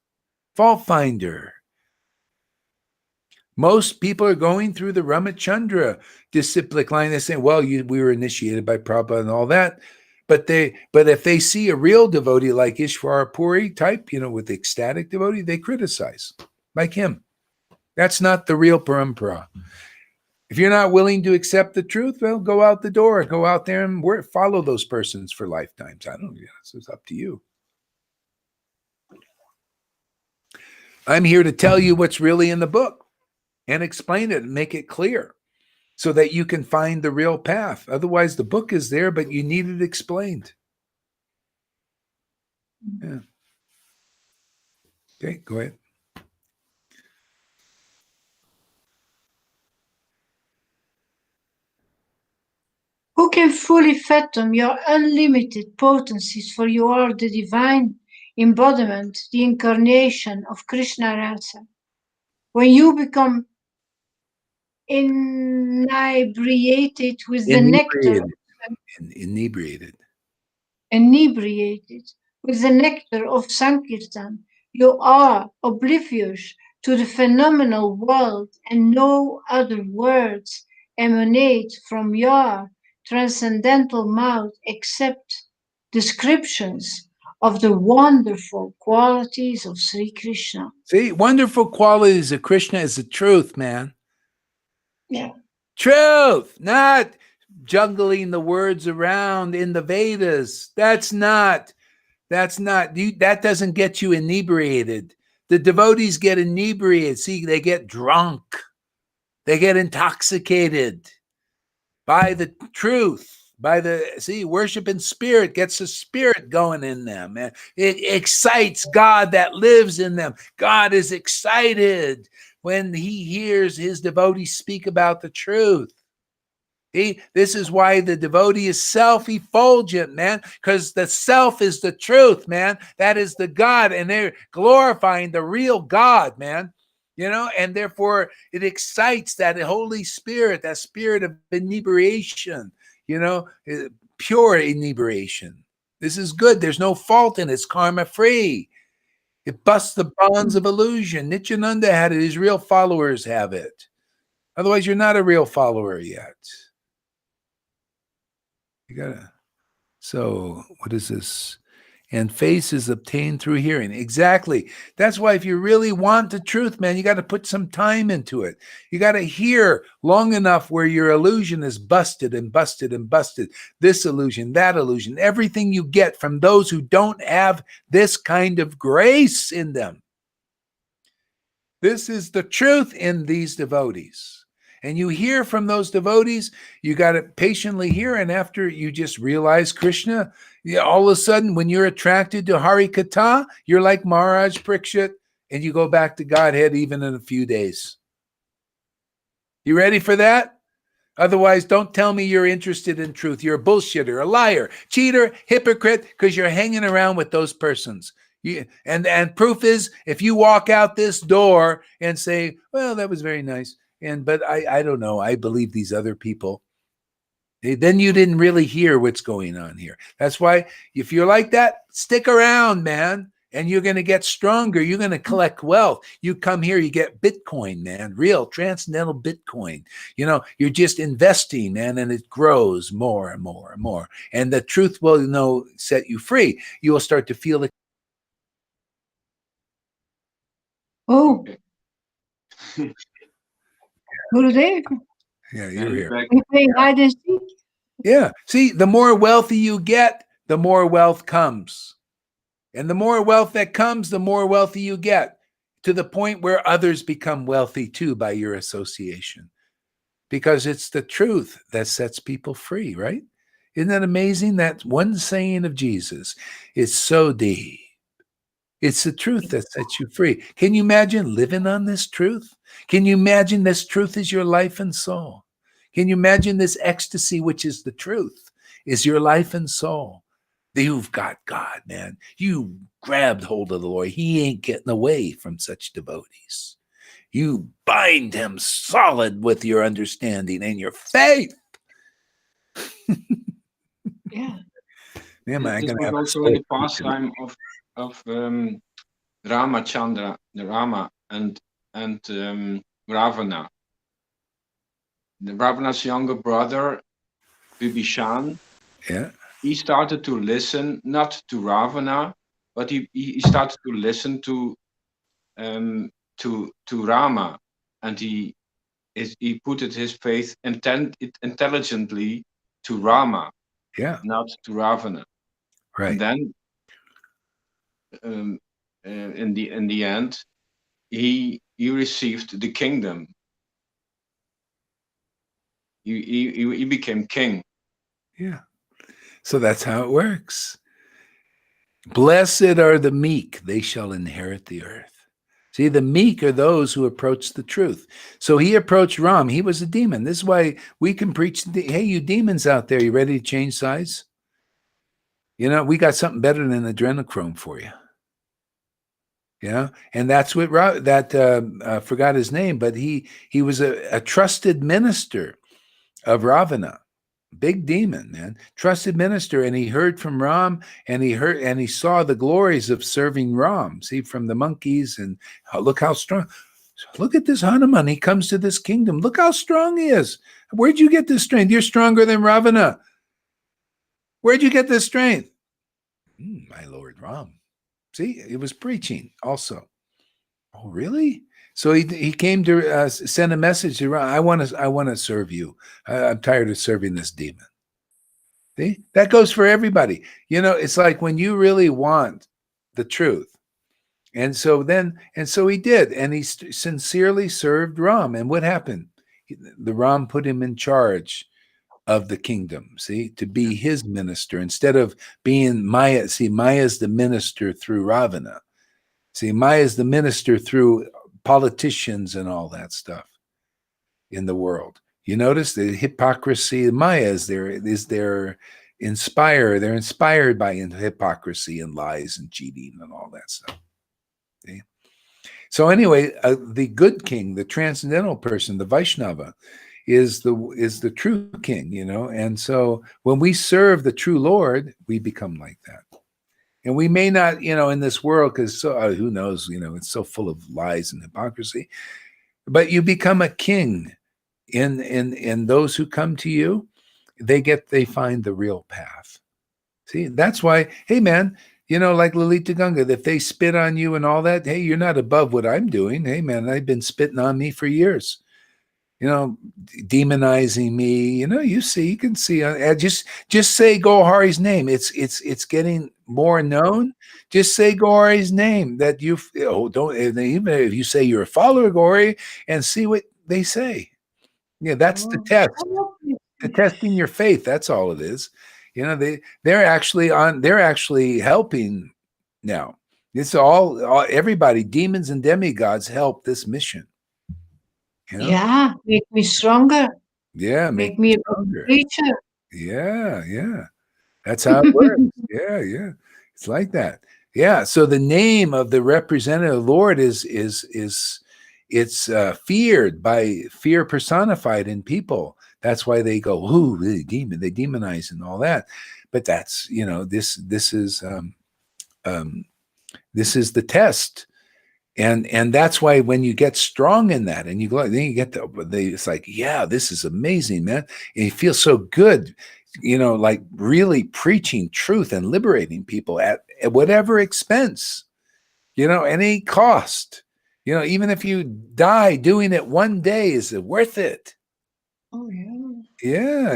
Fault finder. Most people are going through the Ramachandra disciplic line. They say, well, we were initiated by Prabhupada and all that. But if they see a real devotee like Ishvara Puri type, with the ecstatic devotee, they criticize, like him. That's not the real parampara. If you're not willing to accept the truth, well, go out the door. Go out there and follow those persons for lifetimes. I don't know. It's up to you. I'm here to tell you what's really in the book and explain it and make it clear so that you can find the real path. Otherwise, the book is there, but you need it explained. Yeah. Okay, go ahead. Who can fully fathom your unlimited potencies, for you are the divine embodiment, the incarnation of Krishna Rasa. When you become inebriated with the nectar with the nectar of Sankirtan, you are oblivious to the phenomenal world, and no other words emanate from your transcendental mouth except descriptions of the wonderful qualities of Sri Krishna. See, wonderful qualities of Krishna is the truth, man. Yeah. Truth, not juggling the words around in the Vedas. That doesn't get you inebriated. The devotees get inebriated. See, they get drunk. They get intoxicated by the truth. Worship in spirit gets the spirit going in them. Man. It excites God that lives in them. God is excited when he hears his devotees speak about the truth. This is why the devotee is self-effulgent, man, because the self is the truth, man. That is the God, and they're glorifying the real God, man. And therefore it excites that Holy Spirit, that spirit of inebriation, pure inebriation. This is good. There's no fault in it. It's karma-free. It busts the bonds of illusion. Nityananda had it. His real followers have it. Otherwise, you're not a real follower yet. So what is this? And faith is obtained through hearing. Exactly. That's why if you really want the truth, man, you got to put some time into it. You got to hear long enough where your illusion is busted and busted and busted. This illusion, that illusion, everything you get from those who don't have this kind of grace in them. This is the truth in these devotees. And you hear from those devotees, you got to patiently hear. And after you just realize Krishna, all of a sudden, when you're attracted to Hari Katha, you're like Maharaj Parikshit, and you go back to Godhead even in a few days. You ready for that? Otherwise, don't tell me you're interested in truth. You're a bullshitter, a liar, cheater, hypocrite, because you're hanging around with those persons. And proof is, if you walk out this door and say, well, that was very nice, but I don't know, I believe these other people, then you didn't really hear what's going on here. That's why if you're like that, stick around, man. And you're going to get stronger. You're going to collect wealth. You come here, you get Bitcoin, man, real transcendental Bitcoin. You know, you're just investing, man, and it grows more and more and more. And the truth will, set you free. You will start to feel it. Oh, Okay. Gurudev, Yeah, you're here. we're playing hide and seek. Yeah. See, the more wealthy you get, the more wealth comes. And the more wealth that comes, the more wealthy you get, to the point where others become wealthy too by your association. Because it's the truth that sets people free, right? Isn't that amazing? That one saying of Jesus is so deep. It's the truth that sets you free. Can you imagine living on this truth? Can you imagine this truth is your life and soul? Can you imagine this ecstasy, which is the truth, is your life and soul? You've got God, man. You grabbed hold of the Lord. He ain't getting away from such devotees. You bind him solid with your understanding and your faith. Yeah. Yeah, man, This was also in the pastime of Ramachandra, Rama, and Ravana. Ravana's younger brother, Bibhishan, yeah, he started to listen not to Ravana, but he started to listen to Rama, and he put his faith intelligently to Rama, yeah, not to Ravana. right. And then in the end, he received the kingdom. He became king. Yeah. So that's how it works. Blessed are the meek, they shall inherit the earth. See, the meek are those who approach the truth. So he approached Ram. He was a demon. This is why we can preach, hey, you demons out there, you ready to change sides? You know, we got something better than adrenochrome for you. Yeah, and that's what I forgot his name, but he was a trusted minister of Ravana, big demon, man, trusted minister, and he heard from Ram, and he saw the glories of serving Ram. See, from the monkeys, and look how strong. Look at this Hanuman. He comes to this kingdom. Look how strong he is. Where'd you get this strength? You're stronger than Ravana. Where'd you get this strength? My Lord Ram. See, it was preaching also. Oh, really? So he came to send a message to Ram. I want to serve you. I'm tired of serving this demon. See, that goes for everybody. You know, it's like when you really want the truth. And so he did, and he sincerely served Ram. And what happened? The Ram put him in charge of the kingdom, see, to be his minister instead of being Maya. See, Maya's the minister through Ravana. See, Maya's the minister through politicians and all that stuff in the world. You notice the hypocrisy. Maya is they're inspired by hypocrisy and lies and cheating and all that stuff. See? So anyway, the good king, the transcendental person, the Vaishnava, is the true king, you know. And so when we serve the true Lord, we become like that. And we may not, you know, in this world, because who knows, you know, it's so full of lies and hypocrisy. But you become a king in those who come to you. They find the real path. See, that's why, hey man, you know, like Lalita Ganga, if they spit on you and all that, hey, you're not above what I'm doing. Hey man, they've been spitting on me for years. You know, demonizing me. You know, you can see. Just say Gohari's name. It's getting more known. Just say Gohari's name. That don't even if you say you're a follower of Gohari, and see what they say. Yeah, that's the test. The testing your faith. That's all it is. You know, they're actually helping now. It's all everybody, demons and demigods help this mission. You know? Yeah, make me stronger. Yeah, make me a stronger. preacher. Yeah. That's how it works. Yeah. It's like that. Yeah. So the name of the representative Lord is it's feared by fear personified in people. That's why they go, ooh, the demon, they demonize and all that. But that's, this is the test. And that's why when you get strong in that and you go, then you get it's like, yeah, this is amazing, man. And you feel so good, like really preaching truth and liberating people at whatever expense, any cost, even if you die doing it one day, is it worth it? Oh yeah. Yeah.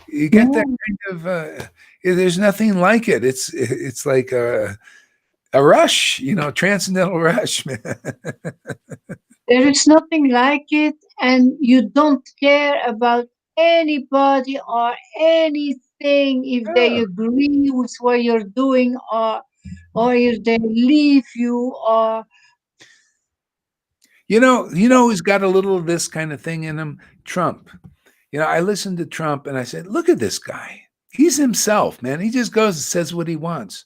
You get that kind of, there's nothing like it. It's like a rush, transcendental rush, man. There is nothing like it, and you don't care about anybody or anything if they Yeah. agree with what you're doing or if they leave you or Who's got a little of this kind of thing in him? Trump. I listened to Trump and I said, look at this guy. He's himself, man. He just goes and says what he wants,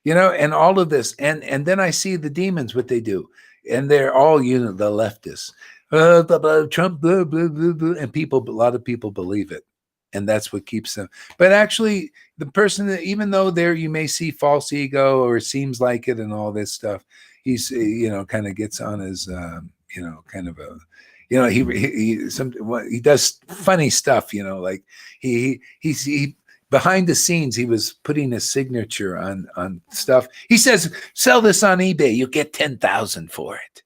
and all of this. And then I see the demons, what they do. And they're all, the leftists. Blah, blah, Trump, blah, blah, blah, blah. And a lot of people believe it. And that's what keeps them. But actually, the person that, even though there you may see false ego or it seems like it and all this stuff, he's, kind of gets on his, kind of a, he does funny stuff, like he behind the scenes, he was putting a signature on stuff. He says, sell this on eBay, you get 10,000 for it.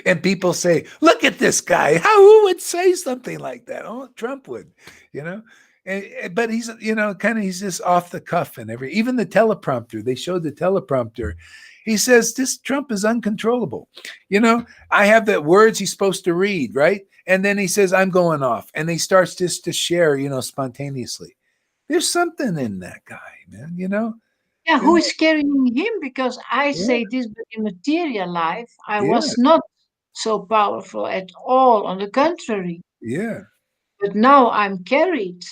And people say, look at this guy. Who would say something like that? Oh, Trump would, but he's, he's just off the cuff and even the teleprompter, they showed the teleprompter. He says, this Trump is uncontrollable. I have the words he's supposed to read, right? And then he says, I'm going off. And he starts just to share, spontaneously. There's something in that guy, man, yeah, who is carrying him? Because I say this, but in material life, I was not so powerful at all. On the contrary. Yeah. But now I'm carried.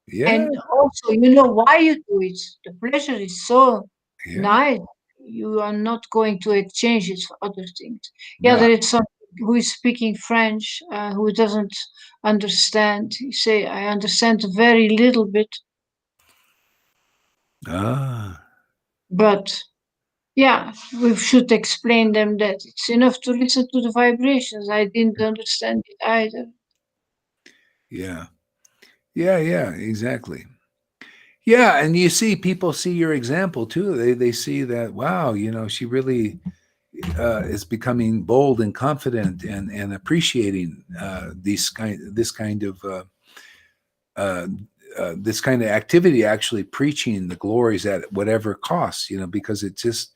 Yeah. And also, why you do it. The pleasure is so nice. You are not going to exchange it for other things. Yeah, there is someone who is speaking French, who doesn't understand. He say, I understand very little bit. But yeah, we should explain them that it's enough to listen to the vibrations. I didn't understand it either. Yeah, exactly. Yeah, and you see, people see your example too. They see that, wow, she really is becoming bold and confident and appreciating this kind of activity, actually preaching the glories at whatever cost, because it's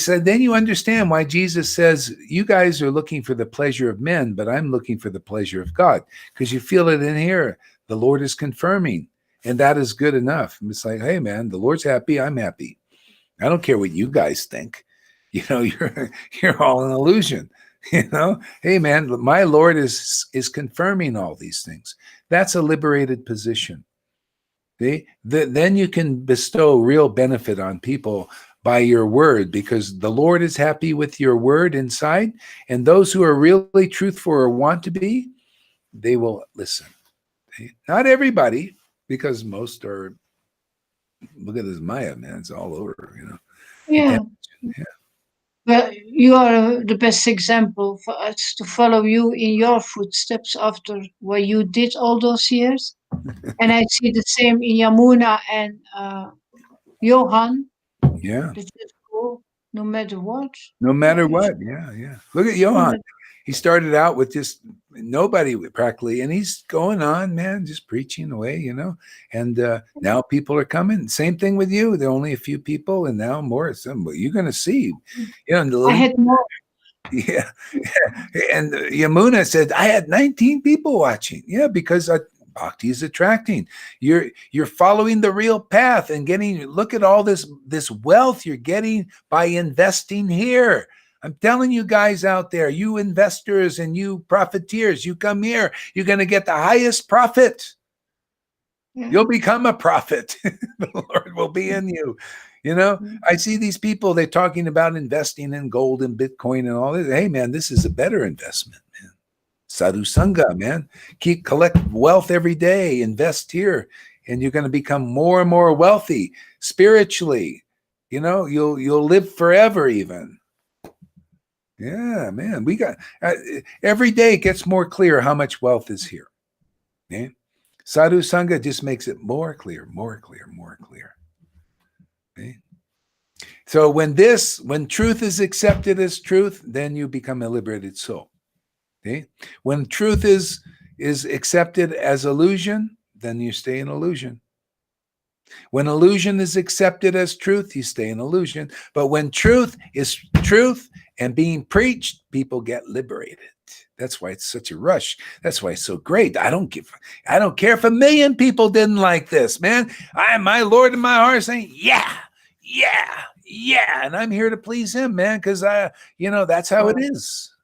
then you understand why Jesus says, you guys are looking for the pleasure of men, but I'm looking for the pleasure of God, because you feel it in here. The Lord is confirming, and that is good enough. And it's like, hey man, the Lord's happy, I'm happy. I don't care what you guys think. You're all an illusion. Hey man, my Lord is confirming all these things. That's a liberated position. Then you can bestow real benefit on people by your word, because the Lord is happy with your word inside, and those who are really truthful or want to be, they will listen. Not everybody, because most are, look at this Maya, man, it's all over, Yeah. Well, you are the best example for us to follow you in your footsteps after what you did all those years. And I see the same in Yamuna and Johan. Yeah. They just go no matter what. No matter what. Yeah. Look at Johan. He started out with just nobody practically, and he's going on, man, just preaching away, and now people are coming. Same thing with you. There are only a few people, and now more. You're going to see, I had more. Yeah. And Yamuna said, I had 19 people watching. Yeah, because Bhakti is attracting. You're following the real path and look at all this wealth you're getting by investing here. I'm telling you guys out there, you investors and you profiteers, you come here, you're going to get the highest profit. Yeah. You'll become a prophet. The Lord will be in you. You know, I see these people, they're talking about investing in gold and Bitcoin and all this. Hey, man, this is a better investment, man. Sadhu sanga, man. Collect wealth every day, invest here, and you're going to become more and more wealthy spiritually. You know, you'll live forever even. Yeah, man. We got every day it gets more clear how much wealth is here. Okay? Sadhu sanga just makes it more clear, more clear, more clear. Okay? So when truth is accepted as truth, then you become a liberated soul. Okay? When truth is accepted as illusion, then you stay in illusion. When illusion is accepted as truth, you stay in illusion. But when truth is truth and being preached, people get liberated. That's why it's such a rush. That's why it's so great. I don't care if 1 million people didn't like this, man. My Lord in my heart saying, yeah. And I'm here to please him, man, because that's how it is.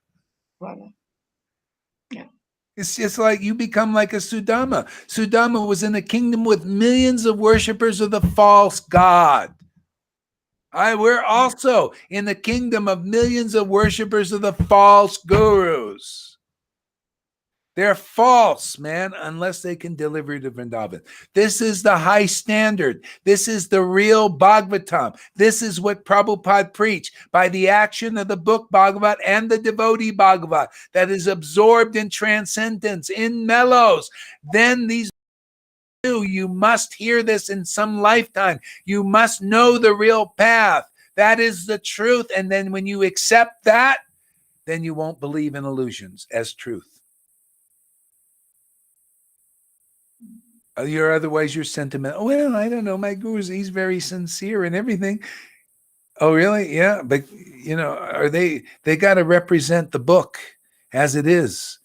Yeah. It's just like you become like a Sudama. Sudama was in a kingdom with millions of worshipers of the false god. We're also in the kingdom of millions of worshipers of the false gurus. They're false, man, unless they can deliver you to Vrindavan. This is the high standard. This is the real Bhagavatam. This is what Prabhupada preached by the action of the book Bhagavat and the devotee Bhagavat that is absorbed in transcendence, in mellows. Then you must hear this in some lifetime. You must know the real path. That is the truth. And then when you accept that, then you won't believe in illusions as truth. Otherwise you're sentimental. Well, I don't know. My guru, he's very sincere and everything. Oh, really? Yeah. But, they got to represent the book as it is.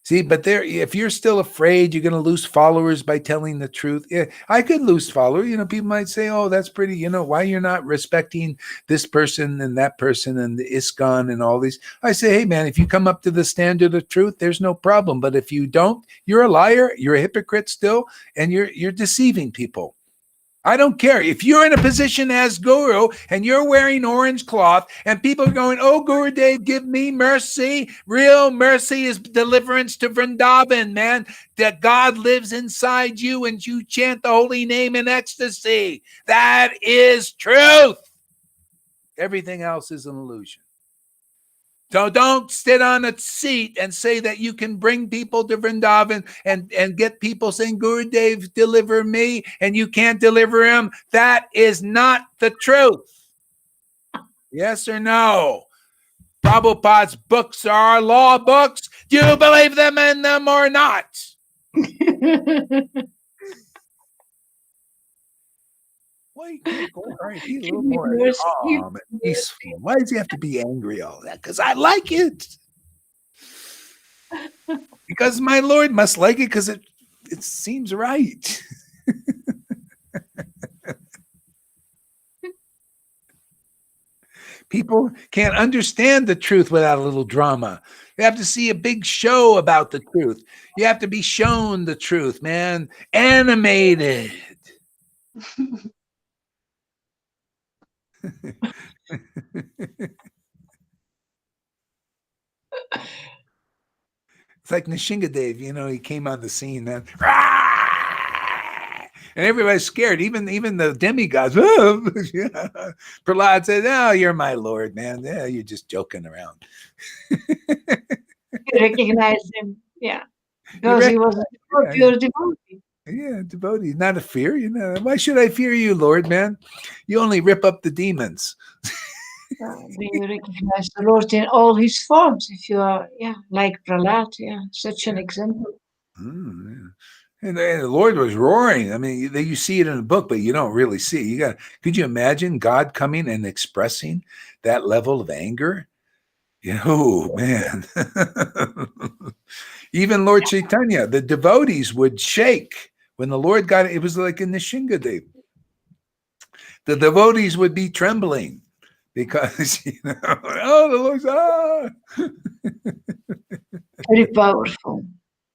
See, but if you're still afraid you're going to lose followers by telling the truth, yeah, I could lose followers. People might say, oh, that's pretty, why you're not respecting this person and that person and the ISKCON and all these. I say, hey, man, if you come up to the standard of truth, there's no problem. But if you don't, you're a liar, you're a hypocrite still, and you're deceiving people. I don't care. If you're in a position as guru and you're wearing orange cloth and people are going, oh, Gurudev, give me mercy. Real mercy is deliverance to Vrindavan, man. That God lives inside you and you chant the holy name in ecstasy. That is truth. Everything else is an illusion. So don't sit on a seat and say that you can bring people to Vrindavan and get people saying, Gurudev, deliver me, and you can't deliver him. That is not the truth. Yes or no? Prabhupada's books are law books. Do you believe them in them or not? Why you can't go be a little more calm and peaceful? Why does he have to be angry all that? Because I like it. Because my Lord must like it because it seems right. People can't understand the truth without a little drama. You have to see a big show about the truth. You have to be shown the truth, man. Animated. It's like Nishingadev, he came on the scene, man. And everybody's scared, even the demigods. Prahlad said, oh, you're my Lord, man. Yeah, you're just joking around. You recognize him, yeah. Because he was a pure devotee. Yeah, devotee, not a fear. Why should I fear you, Lord, man? You only rip up the demons. You recognize the Lord in all his forms. If you are, like Prahlad, such an example. And the Lord was roaring. I mean, you see it in the book, but you don't really see it. Could you imagine God coming and expressing that level of anger? Oh, man. Even Lord Chaitanya, the devotees would shake when the Lord got it. It was like in the Nishingadev. The devotees would be trembling because oh, the Lord's Very powerful.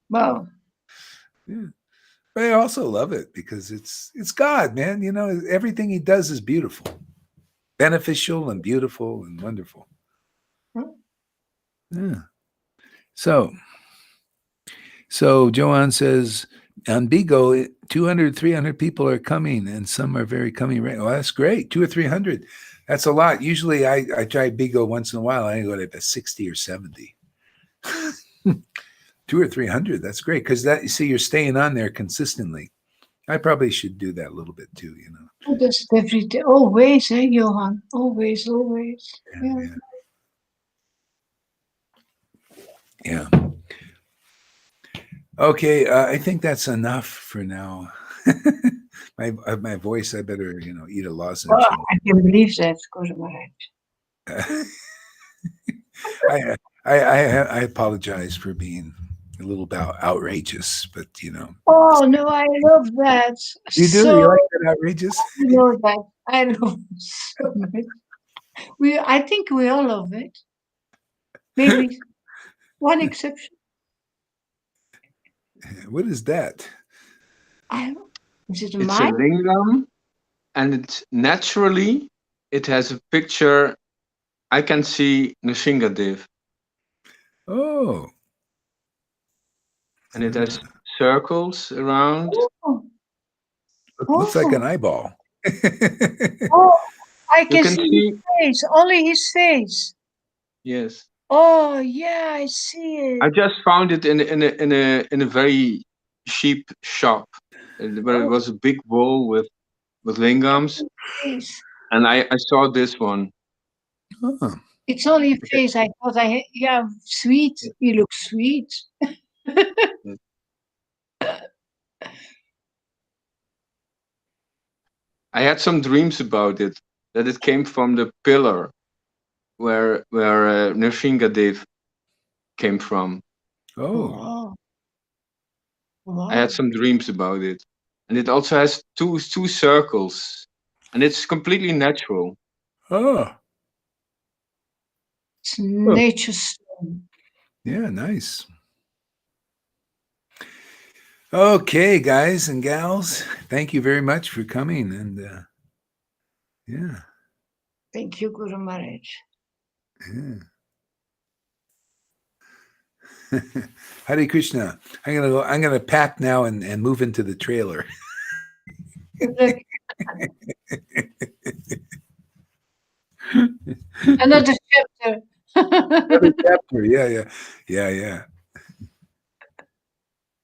Wow. Yeah. But I also love it because it's God, man. Everything he does is beautiful, beneficial and beautiful and wonderful. Yeah. So Joanne says on Bigo, 200, 300 people are coming, and some are very coming right. Well, that's great. 200 or 300. That's a lot. Usually I try Bigo once in a while. I go to 60 or 70. 200 or 300. That's great. Because that, you see, you're staying on there consistently. I probably should do that a little bit too, Oh, that's every day. Always, Johan? Always, always. Yeah. Okay, I think that's enough for now. my voice, I better, eat a lozenge. Oh, I can believe that, I apologize for being a little bit outrageous, but Oh no, I love that. You do? So, You like that outrageous? I know that. I love it so much. I think we all love it. Maybe one exception. What is that? Is it It's a mine? lingam, and it has a picture. I can see Nrsingadev, Oh. and it has circles around. Oh, Looks like an eyeball. oh, I You can can see see, his face. Only his face. yes. Oh yeah, I see it. I just found it in a very cheap shop, where it was a big bowl with lingams, Face. and I saw this one. Oh. It's only a face. I thought sweet. He looks sweet. I had some dreams about it, that it came from the pillar where Nrsingadev came from. Oh. Wow. I had some dreams about it, and it also has two circles, and it's completely natural. Oh. It's nature's stone. Yeah, nice. Okay, guys and gals, thank you very much for coming. And yeah. Thank you, Guru Maharaj. Yeah. Hare Krishna. I'm gonna pack now and move into the trailer. Another chapter. Another chapter. Yeah.